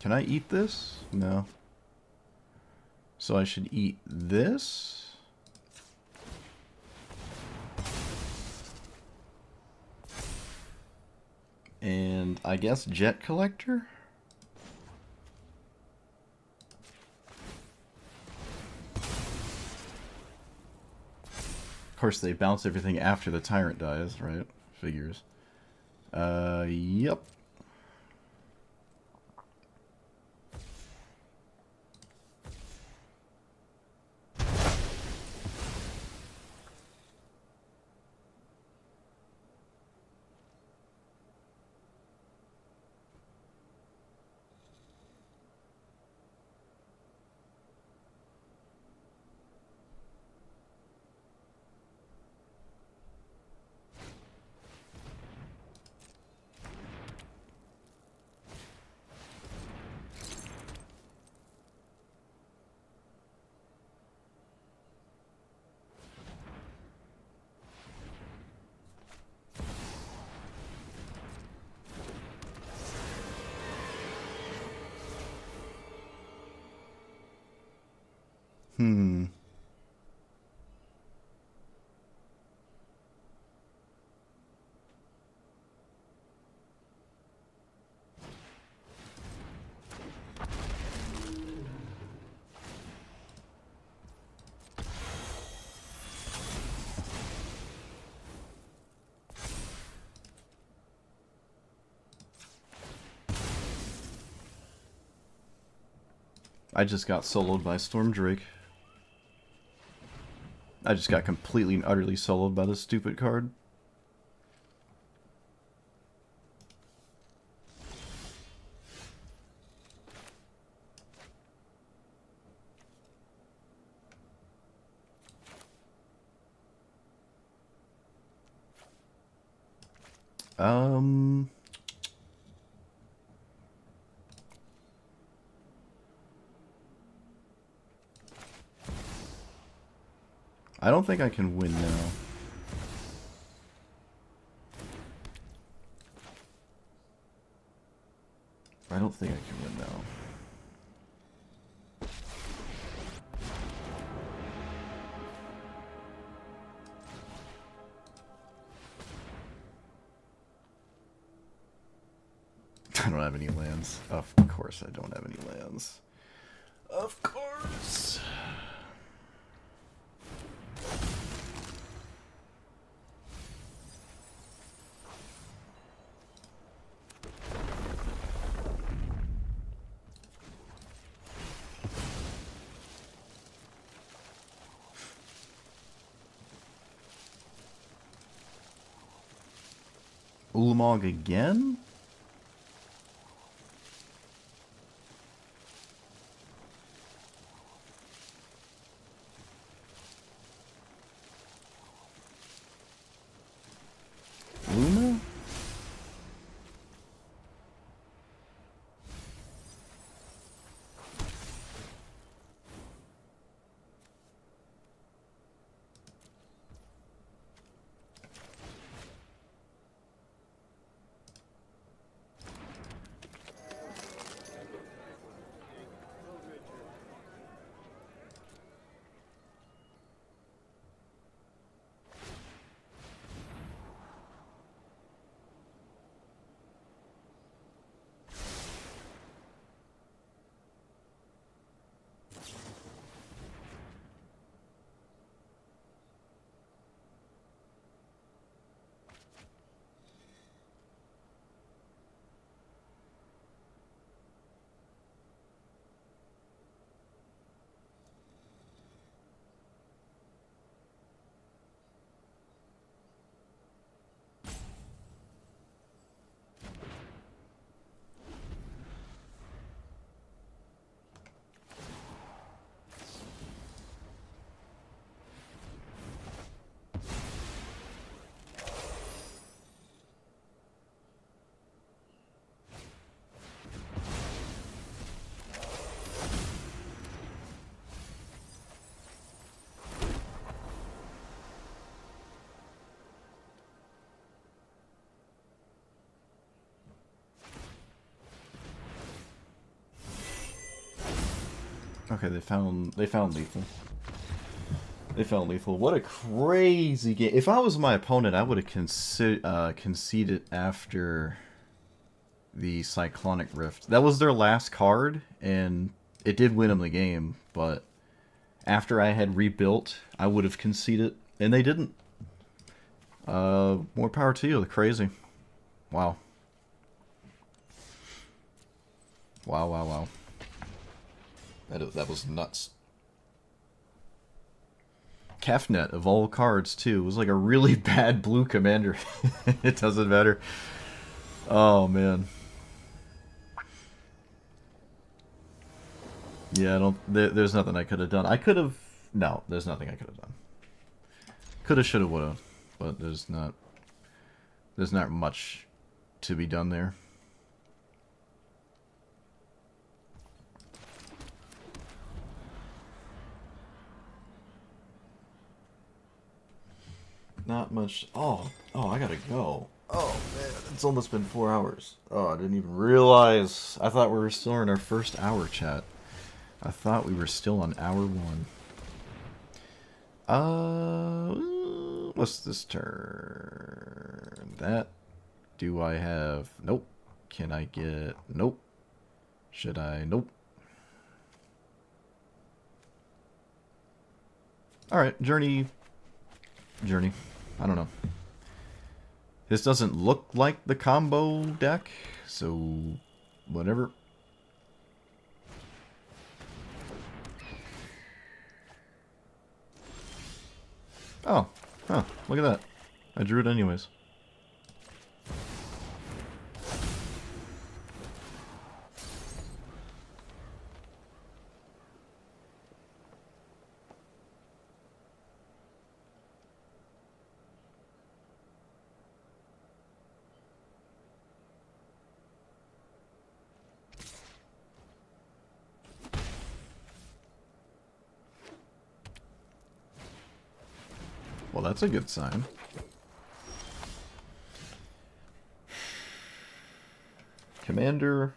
Can I eat this? No. So I should eat this? And I guess Jet Collector? Of course, they bounce everything after the Tyrant dies, right? Figures. Yep. Hmm. I just got soloed by Storm Drake. I just got completely and utterly soloed by this stupid card. I don't think I can win now. I don't think I can win now. I don't have any lands. Of course I don't have any lands. Of course. Ulamog again? Luna? Okay, they found lethal. They found lethal. What a crazy game! If I was my opponent, I would have conceded after the Cyclonic Rift. That was their last card, and it did win them the game. But after I had rebuilt, I would have conceded, and they didn't. More power to you. They're crazy. Wow. Wow! Wow! Wow! That was nuts. Kefnet, of all cards, too. It was like a really bad blue commander. It doesn't matter. Oh, man. Yeah, I don't... there's nothing I could have done. I could have... No, there's nothing I could have done. Coulda, shoulda, woulda. But there's not... There's not much to be done there. Not much. Oh, I gotta go. Oh, man, it's almost been 4 hours. Oh, I didn't even realize. I thought we were still in our first hour, chat. I thought we were still on hour 1. What's this turn? That. Do I have... Nope. Can I get... Nope. Should I... Nope. Alright, Journey. Journey. I don't know. This doesn't look like the combo deck, so... Whatever. Oh. Huh. Look at that. I drew it anyways. Well, that's a good sign. Commander.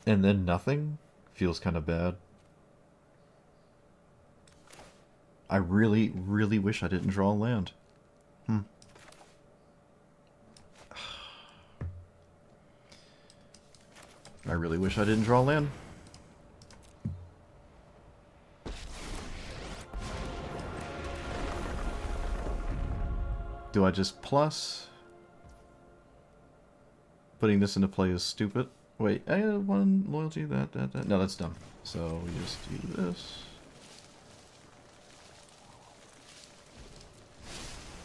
And then nothing? Feels kind of bad. I really, really wish I didn't draw a land. I really wish I didn't draw land. Do I just plus? Putting this into play is stupid. Wait, I had one loyalty, that. No, that's dumb. So we just do this.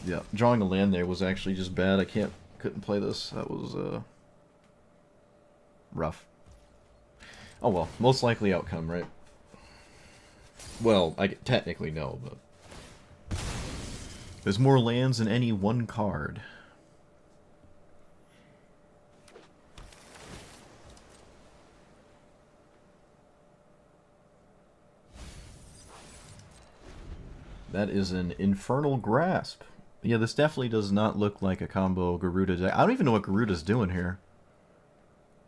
Yeah, drawing a land there was actually just bad. I couldn't play this. That was, rough. Oh well, most likely outcome, right? Well, I technically no, but... There's more lands than any one card. That is an Infernal Grasp. Yeah, this definitely does not look like a combo Garuda deck. I don't even know what Garuda's doing here.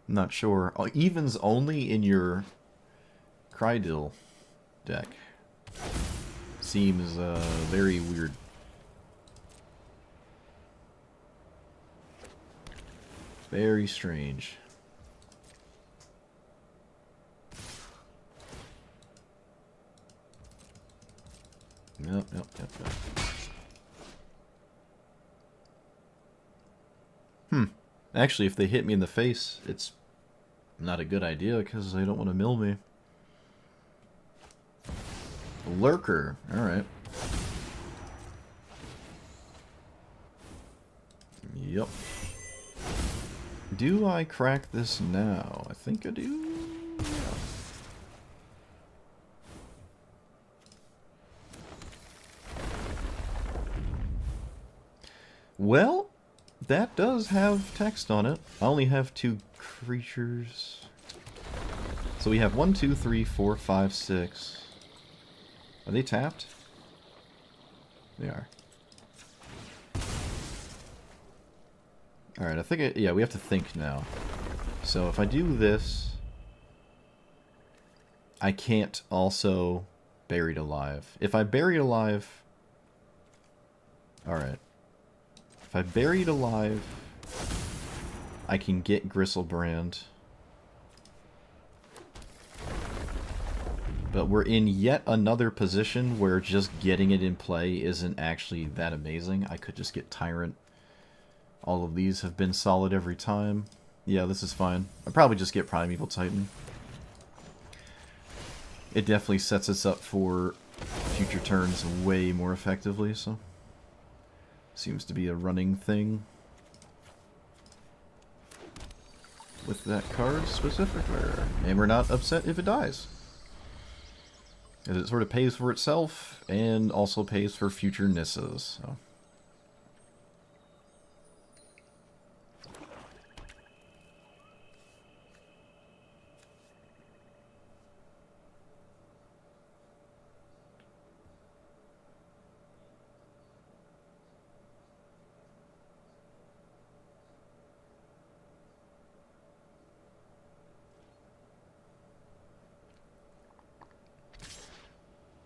I'm not sure. Oh, evens only in your Krydil deck. Seems very weird. Very strange. Yep. Actually, if they hit me in the face, it's not a good idea because they don't want to mill me. Lurker. Alright. Yep. Do I crack this now? I think I do. Yeah. Well, that does have text on it. I only have 2 creatures. So we have 1, 2, 3, 4, 5, 6. Are they tapped? They are. Alright, I think yeah, we have to think now. So if I do this, I can't also Buried Alive. If I Buried Alive... Alright. If I Buried Alive, I can get Gristlebrand. But we're in yet another position where just getting it in play isn't actually that amazing. I could just get Tyrant. All of these have been solid every time. Yeah, this is fine. I'll probably just get Primeval Titan. It definitely sets us up for future turns way more effectively, so... Seems to be a running thing. With that card specifically. And we're not upset if it dies. And it sort of pays for itself, and also pays for future Nissas, so...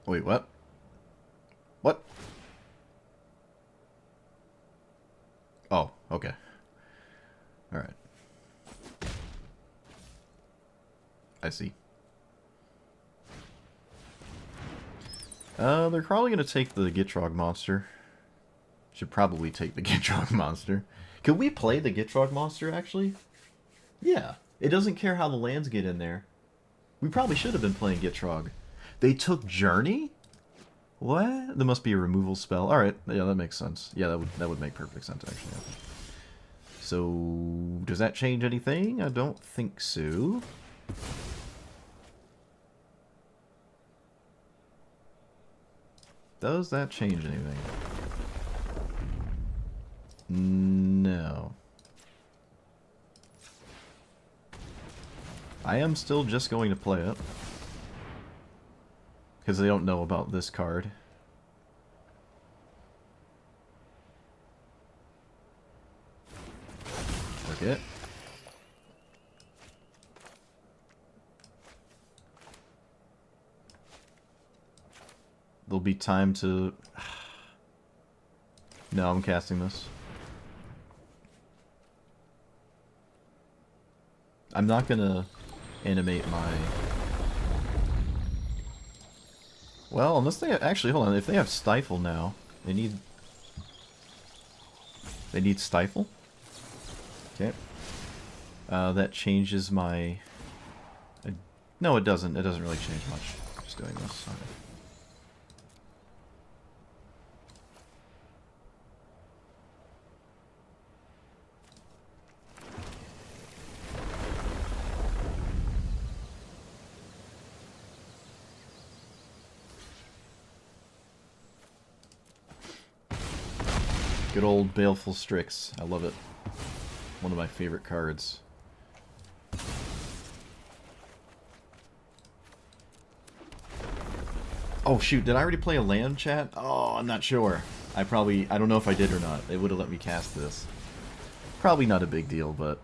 Wait, what? What? Oh, okay. Alright. I see. They're probably gonna take the Gitrog monster. Should probably take the Gitrog monster. Could we play the Gitrog monster, actually? Yeah. It doesn't care how the lands get in there. We probably should have been playing Gitrog. They took Journey? What? There must be a removal spell. Alright, yeah, that makes sense. Yeah, that would make perfect sense, actually. So, does that change anything? I don't think so. Does that change anything? No. I am still just going to play it. Because they don't know about this card. Okay. There'll be time to... No, I'm casting this. I'm not gonna animate my... Well, unless they... Actually, hold on. If they have Stifle now, they need... They need Stifle? Okay. That changes my... No, it doesn't. It doesn't really change much. Just doing this. Okay. Good old Baleful Strix. I love it. One of my favorite cards. Oh shoot, did I already play a land, chat? Oh, I'm not sure. I don't know if I did or not. They would have let me cast this. Probably not a big deal, but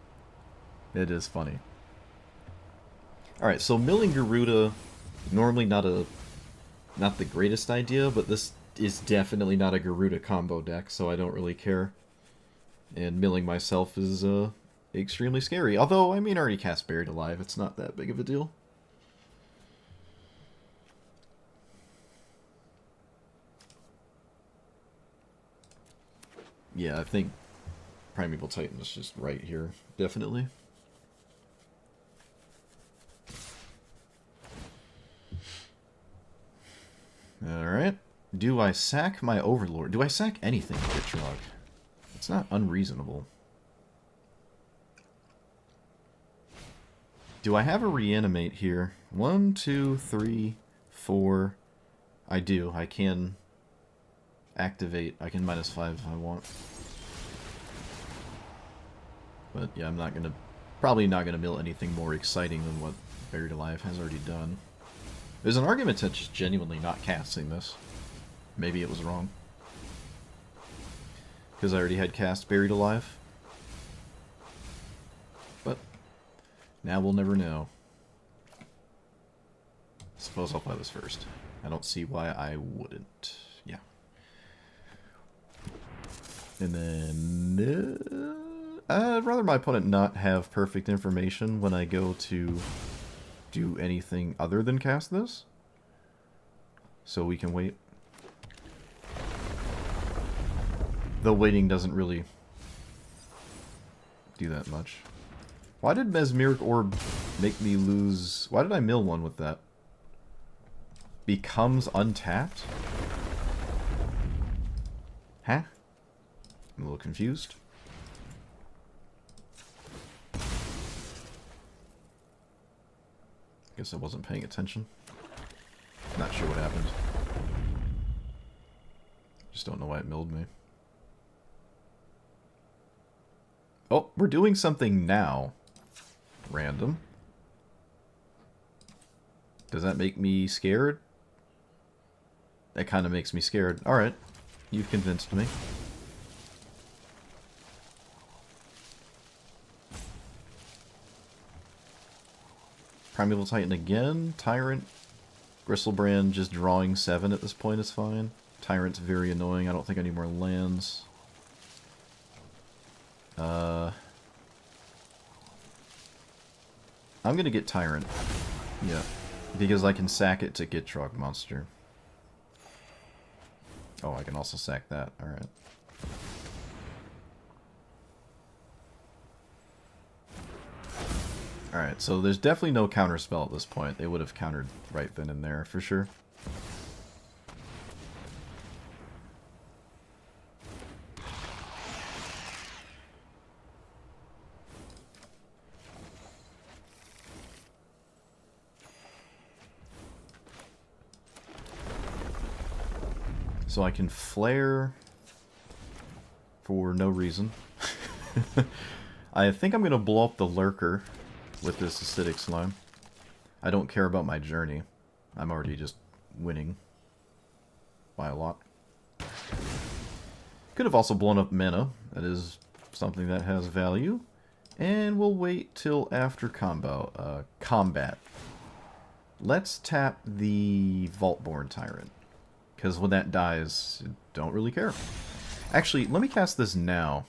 it is funny. Alright, so milling Garuda, normally not the greatest idea, but this is definitely not a Garuda combo deck, so I don't really care. And milling myself is extremely scary. Although, I mean, I already cast Buried Alive. It's not that big of a deal. Yeah, I think Primeval Titan is just right here. Definitely. Alright. Do I sack my Overlord? Do I sack anything to get Gitrog? It's not unreasonable. Do I have a reanimate here? 1, 2, 3, 4. I do. I can activate. I can -5 if I want. But yeah, I'm not gonna... Probably not gonna mill anything more exciting than what Buried Alive has already done. There's an argument to just genuinely not casting this. Maybe it was wrong. Because I already had cast Buried Alive. But now we'll never know. Suppose I'll play this first. I don't see why I wouldn't. Yeah. And then... I'd rather my opponent not have perfect information when I go to do anything other than cast this. So we can wait. Though waiting doesn't really do that much. Why did Mesmeric Orb make me lose... Why did I mill one with that? Becomes untapped? Huh? I'm a little confused. Guess I wasn't paying attention. Not sure what happened. Just don't know why it milled me. Oh, we're doing something now. Random. Does that make me scared? That kind of makes me scared. Alright. You've convinced me. Primeval Titan again. Tyrant. Gristlebrand just drawing 7 at this point is fine. Tyrant's very annoying. I don't think I need more lands. I'm gonna get Tyrant. Yeah. Because I can sack it to Gitrog Monster. Oh, I can also sack that. Alright. Alright, so there's definitely no counterspell at this point. They would have countered right then and there, for sure. So I can flare for no reason. I think I'm going to blow up the Lurker with this Acidic Slime. I don't care about my journey. I'm already just winning by a lot. Could have also blown up mana. That is something that has value. And we'll wait till after combat. Let's tap the Vaultborn Tyrant. Because when that dies, don't really care. Actually, let me cast this now.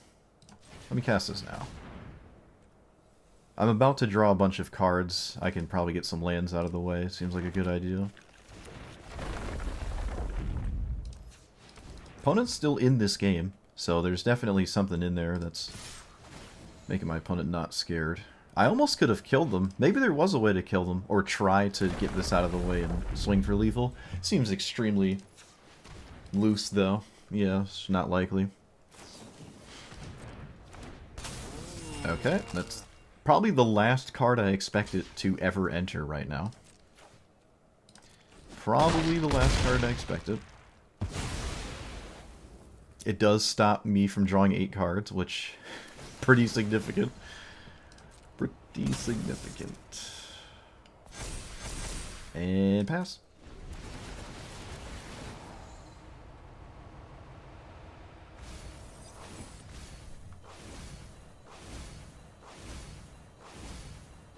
I'm about to draw a bunch of cards. I can probably get some lands out of the way. Seems like a good idea. Opponent's still in this game, so there's definitely something in there that's making my opponent not scared. I almost could have killed them. Maybe there was a way to kill them, or try to get this out of the way and swing for lethal. Seems extremely loose, though. Yeah, it's not likely. Okay, that's probably the last card I expect it to ever enter right now. Probably the last card I expected. It does stop me from drawing 8 cards, which pretty significant. Pretty significant. And pass.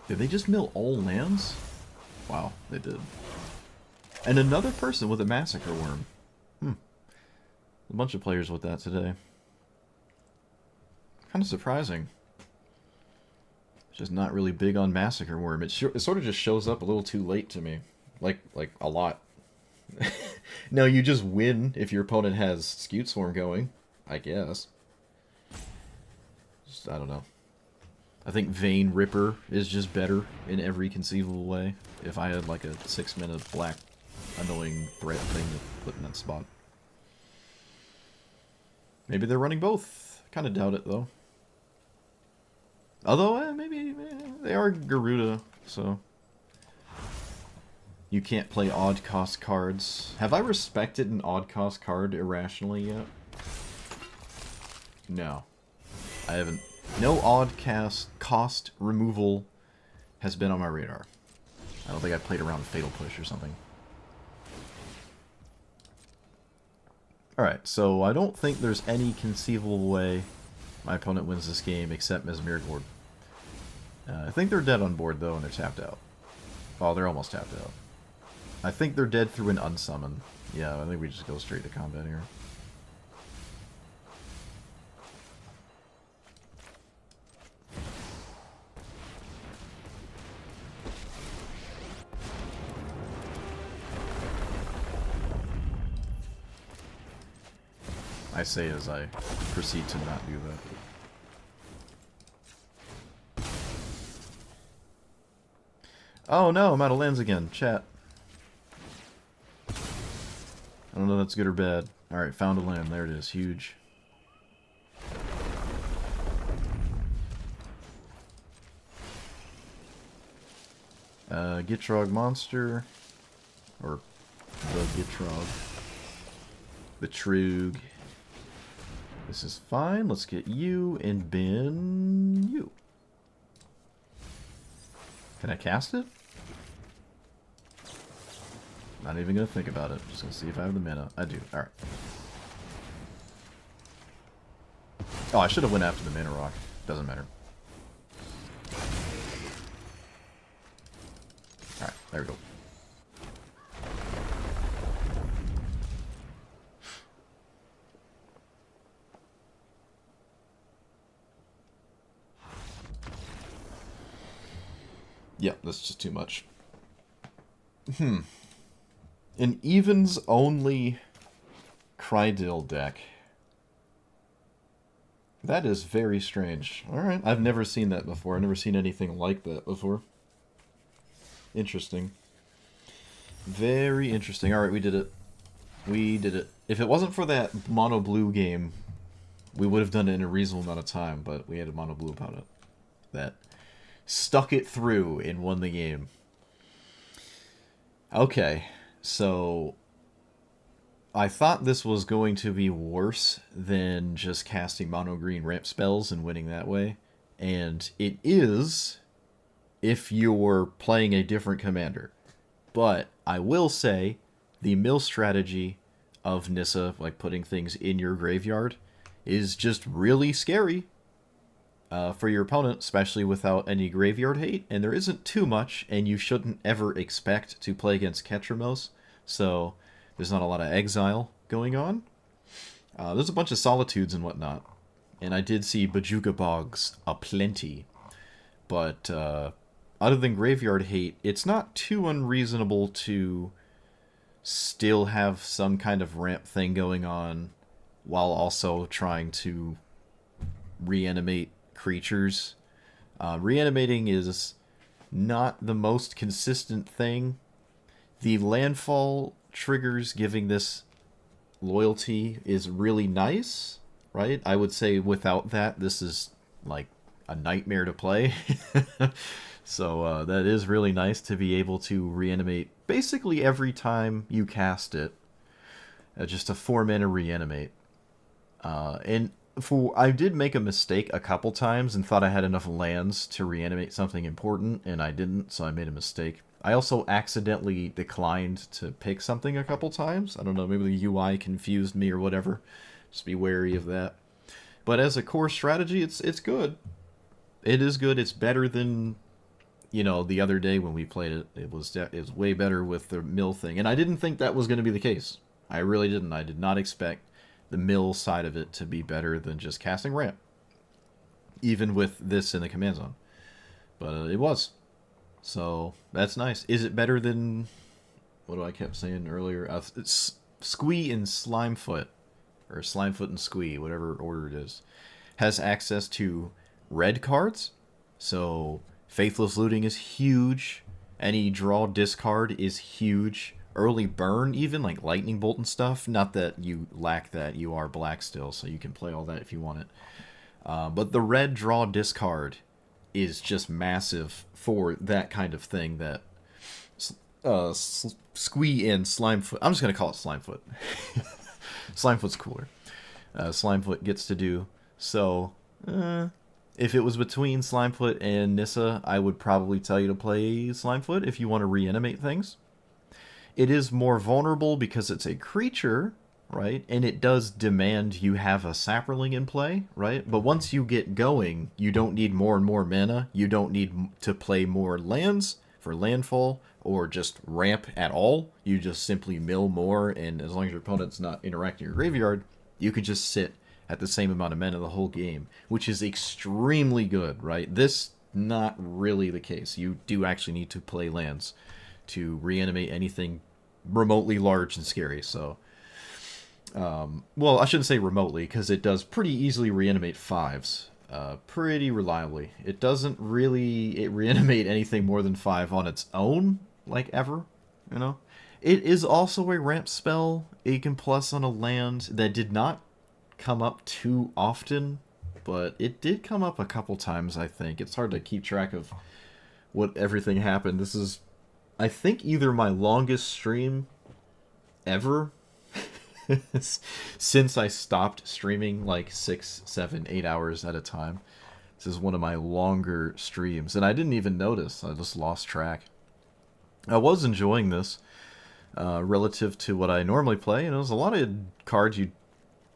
Did they just mill all lands? Wow, they did. And another person with a Massacre Worm. A bunch of players with that today. Kind of surprising. Just not really big on Massacre Worm. It sort of just shows up a little too late to me. Like a lot. No, you just win if your opponent has Scute Swarm going, I guess. Just, I don't know. I think Vein Ripper is just better in every conceivable way. If I had like a 6-mana black annoying threat thing to put in that spot. Maybe they're running both. Kind of doubt it though. Although maybe they are Garuda, so you can't play odd cost cards. Have I respected an odd cost card irrationally yet? No, I haven't. No odd cost removal has been on my radar. I don't think I played around Fatal Push or something. Alright, so I don't think there's any conceivable way my opponent wins this game except Mesmeric Lord. I think they're dead on board though and they're tapped out. Oh, they're almost tapped out. I think they're dead through an unsummon. Yeah, I think we just go straight to combat here. I say as I proceed to not do that. Oh no, I'm out of lands again. Chat. I don't know if that's good or bad. Alright, found a land. There it is. Huge. Gitrog Monster. Or the Gitrog. The Troog. This is fine. Let's get you and bin you. Can I cast it? Not even going to think about it. Just going to see if I have the mana. I do. Alright. Oh, I should have went after the mana rock. Doesn't matter. Alright, there we go. Yeah, that's just too much. An evens only Crydil deck. That is very strange. Alright, I've never seen that before. I've never seen anything like that before. Interesting. Very interesting. Alright, we did it. We did it. If it wasn't for that mono blue game, we would have done it in a reasonable amount of time, but we had a mono blue opponent that stuck it through and won the game. Okay, so I thought this was going to be worse than just casting mono green ramp spells and winning that way, and it is if you're playing a different commander. But I will say the mill strategy of Nissa, like putting things in your graveyard, is just really scary for your opponent, especially without any graveyard hate. And there isn't too much, and you shouldn't ever expect to play against Ketramos, so there's not a lot of exile going on. There's a bunch of solitudes and whatnot, and I did see Bajuga Bogs aplenty. But other than graveyard hate, it's not too unreasonable to still have some kind of ramp thing going on while also trying to reanimate creatures. Reanimating is not the most consistent thing. The landfall triggers giving this loyalty is really nice, right? I would say without that, this is like a nightmare to play. So that is really nice to be able to reanimate basically every time you cast it. Just a 4-mana reanimate. And I did make a mistake a couple times and thought I had enough lands to reanimate something important, and I didn't, so I made a mistake. I also accidentally declined to pick something a couple times. I don't know, maybe the UI confused me or whatever. Just be wary of that. But as a core strategy, it's good. It is good. It's better than, you know, the other day when we played it. It was way better with the mill thing. And I didn't think that was going to be the case. I really didn't. I did not expect the mill side of it to be better than just casting ramp, even with this in the command zone. But it was. So that's nice. Is it better than what I kept saying earlier? It's Squee and Slimefoot, or Slimefoot and Squee, whatever order it is, has access to red cards. So Faithless Looting is huge. Any draw discard is huge. Early burn, even like Lightning Bolt and stuff. Not that you lack that, you are black still, so you can play all that if you want it. But the red draw discard is just massive for that kind of thing that Squee and Slimefoot, I'm just going to call it Slimefoot. Slimefoot's cooler. Slimefoot gets to do. So, if it was between Slimefoot and Nissa, I would probably tell you to play Slimefoot if you want to reanimate things. It is more vulnerable because it's a creature, right? And it does demand you have a Saproling in play, right? But once you get going, you don't need more and more mana. You don't need to play more lands for landfall or just ramp at all. You just simply mill more, and as long as your opponent's not interacting your graveyard, you can just sit at the same amount of mana the whole game, which is extremely good, right? This, not really the case. You do actually need to play lands to reanimate anything remotely large and scary. So, well, I shouldn't say remotely, because it does pretty easily reanimate 5s, pretty reliably. It doesn't really reanimate anything more than 5 on its own, like ever, you know? It is also a ramp spell, it can plus on a land that did not come up too often, but it did come up a couple times, I think. It's hard to keep track of what everything happened. This is, I think, either my longest stream ever since I stopped streaming like 6, 7, 8 hours at a time. This is one of my longer streams, and I didn't even notice. I just lost track. I was enjoying this relative to what I normally play, and it was a lot of cards you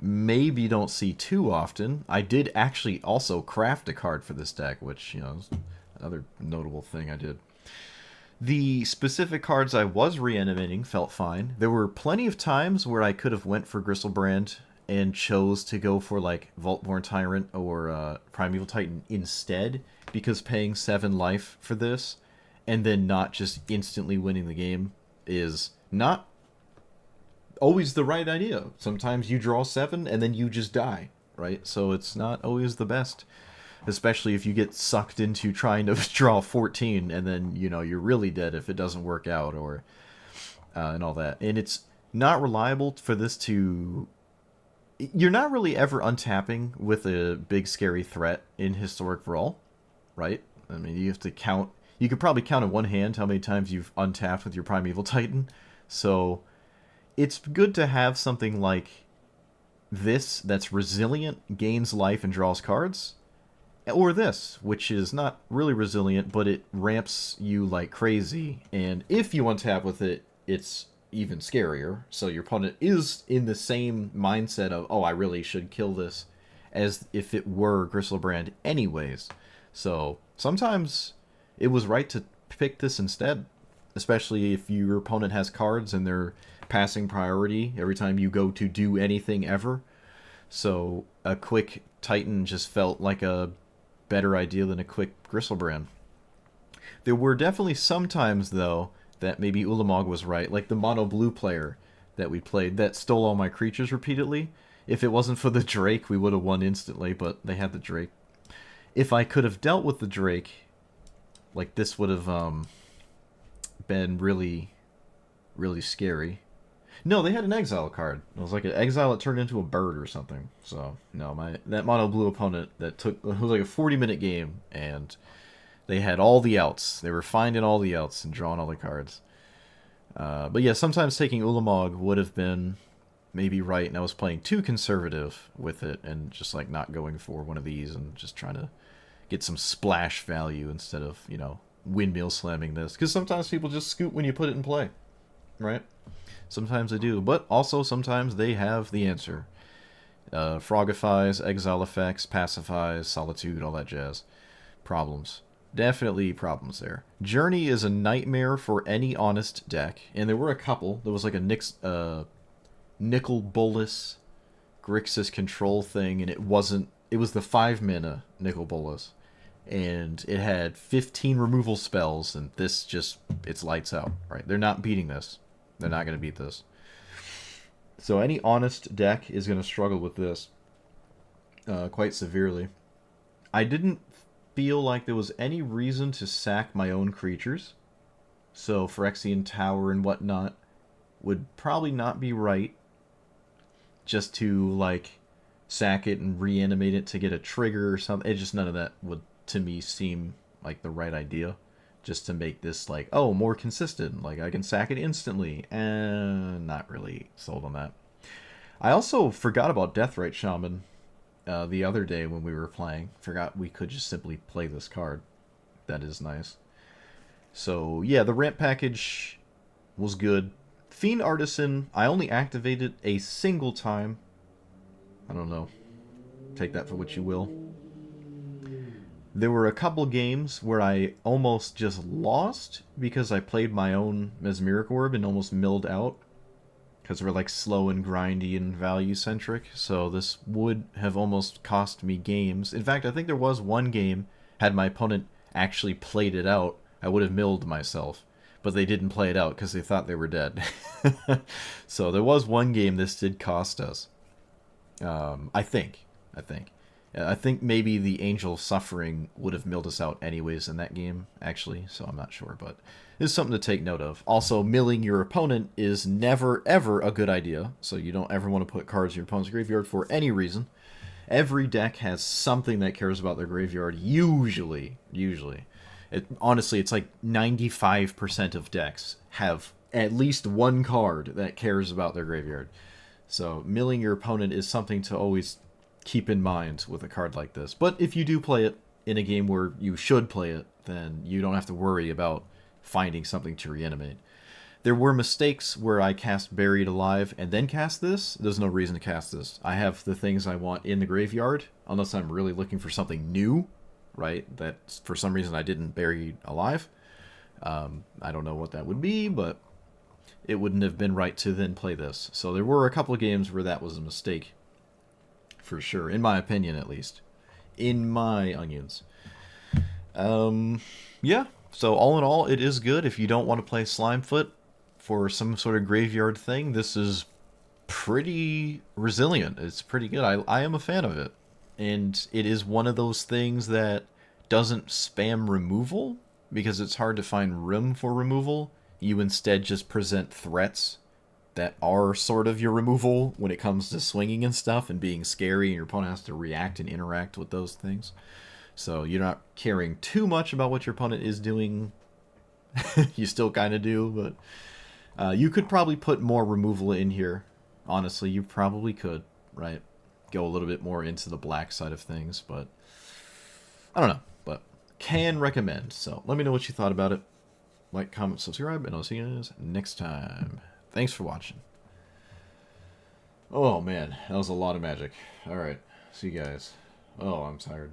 maybe don't see too often. I did actually also craft a card for this deck, which, you know, is another notable thing I did. The specific cards I was reanimating felt fine. There were plenty of times where I could have went for Gristlebrand and chose to go for like Vaultborn Tyrant or Primeval Titan instead, because paying 7 life for this and then not just instantly winning the game is not always the right idea. Sometimes you draw 7 and then you just die, right? So it's not always the best, especially if you get sucked into trying to draw 14 and then, you're really dead if it doesn't work out, or and all that. And it's not reliable for this to... You're not really ever untapping with a big scary threat in Historic Brawl, right? I mean, you have to count... You could probably count in one hand how many times you've untapped with your Primeval Titan. So it's good to have something like this that's resilient, gains life, and draws cards. Or this, which is not really resilient, but it ramps you like crazy. And if you untap with it, it's even scarier. So your opponent is in the same mindset of, oh, I really should kill this, as if it were Gristlebrand anyways. So sometimes it was right to pick this instead, especially if your opponent has cards and they're passing priority every time you go to do anything ever. So a quick Titan just felt like a better idea than a quick Gristlebrand. There were definitely some times, though, that maybe Ulamog was right, like the mono blue player that we played that stole all my creatures repeatedly. If it wasn't for the Drake, we would have won instantly, but they had the Drake. If I could have dealt with the Drake, like, this would have been really, really scary. No, they had an exile card. It was like an exile that turned into a bird or something. So, no, that mono blue opponent that it was like a 40-minute game, and they had all the outs. They were finding all the outs and drawing all the cards. But yeah, sometimes taking Ulamog would have been maybe right, and I was playing too conservative with it and just like not going for one of these and just trying to get some splash value instead of, windmill slamming this. Because sometimes people just scoot when you put it in play, right? Sometimes they do, but also sometimes they have the answer. Frogifies, exile effects, pacifies, solitude, all that jazz. Problems. Definitely problems there. Journey is a nightmare for any honest deck, and there were a couple. There was like a Nicol Bolas Grixis control thing, and it was the 5 mana Nicol Bolas, and it had 15 removal spells, and this just, it's lights out, right? They're not beating this. They're not going to beat this. So any honest deck is going to struggle with this quite severely. I didn't feel like there was any reason to sack my own creatures. So Phyrexian Tower and whatnot would probably not be right. Just to, like, sack it and reanimate it to get a trigger or something. It just, none of that would, to me, seem like the right idea. Just to make this, like, oh, more consistent. Like, I can sack it instantly. And not really sold on that. I also forgot about Deathrite Shaman the other day when we were playing. Forgot we could just simply play this card. That is nice. So, yeah, the ramp package was good. Fiend Artisan, I only activated a single time. I don't know. Take that for what you will. There were a couple games where I almost just lost because I played my own Mesmeric Orb and almost milled out. Because we're like slow and grindy and value-centric. So this would have almost cost me games. In fact, I think there was one game, had my opponent actually played it out, I would have milled myself. But they didn't play it out because they thought they were dead. So there was one game this did cost us. I think. I think maybe the Angel of Suffering would have milled us out anyways in that game, actually. So I'm not sure, but it's something to take note of. Also, milling your opponent is never, ever a good idea. So you don't ever want to put cards in your opponent's graveyard for any reason. Every deck has something that cares about their graveyard, usually. Honestly, it's like 95% of decks have at least one card that cares about their graveyard. So milling your opponent is something to always keep in mind with a card like this. But if you do play it in a game where you should play it, then you don't have to worry about finding something to reanimate. There were mistakes where I cast Buried Alive and then cast this. There's no reason to cast this. I have the things I want in the graveyard, unless I'm really looking for something new, right? That for some reason I didn't Buried Alive. I don't know what that would be, but it wouldn't have been right to then play this. So there were a couple of games where that was a mistake. For sure, in my opinion at least. In my onions. Yeah, So all in all, it is good. If you don't want to play Slimefoot for some sort of graveyard thing, this is pretty resilient. It's pretty good. I am a fan of it. And it is one of those things that doesn't spam removal because it's hard to find room for removal. You instead just present threats that are sort of your removal when it comes to swinging and stuff and being scary, and your opponent has to react and interact with those things. So you're not caring too much about what your opponent is doing. You still kind of do, but you could probably put more removal in here. Honestly, you probably could, right? Go a little bit more into the black side of things, but I don't know. But can recommend. So let me know what you thought about it. Like, comment, subscribe, and I'll see you guys next time. Thanks for watching. Oh man, that was a lot of magic. Alright, see you guys. Oh, I'm tired.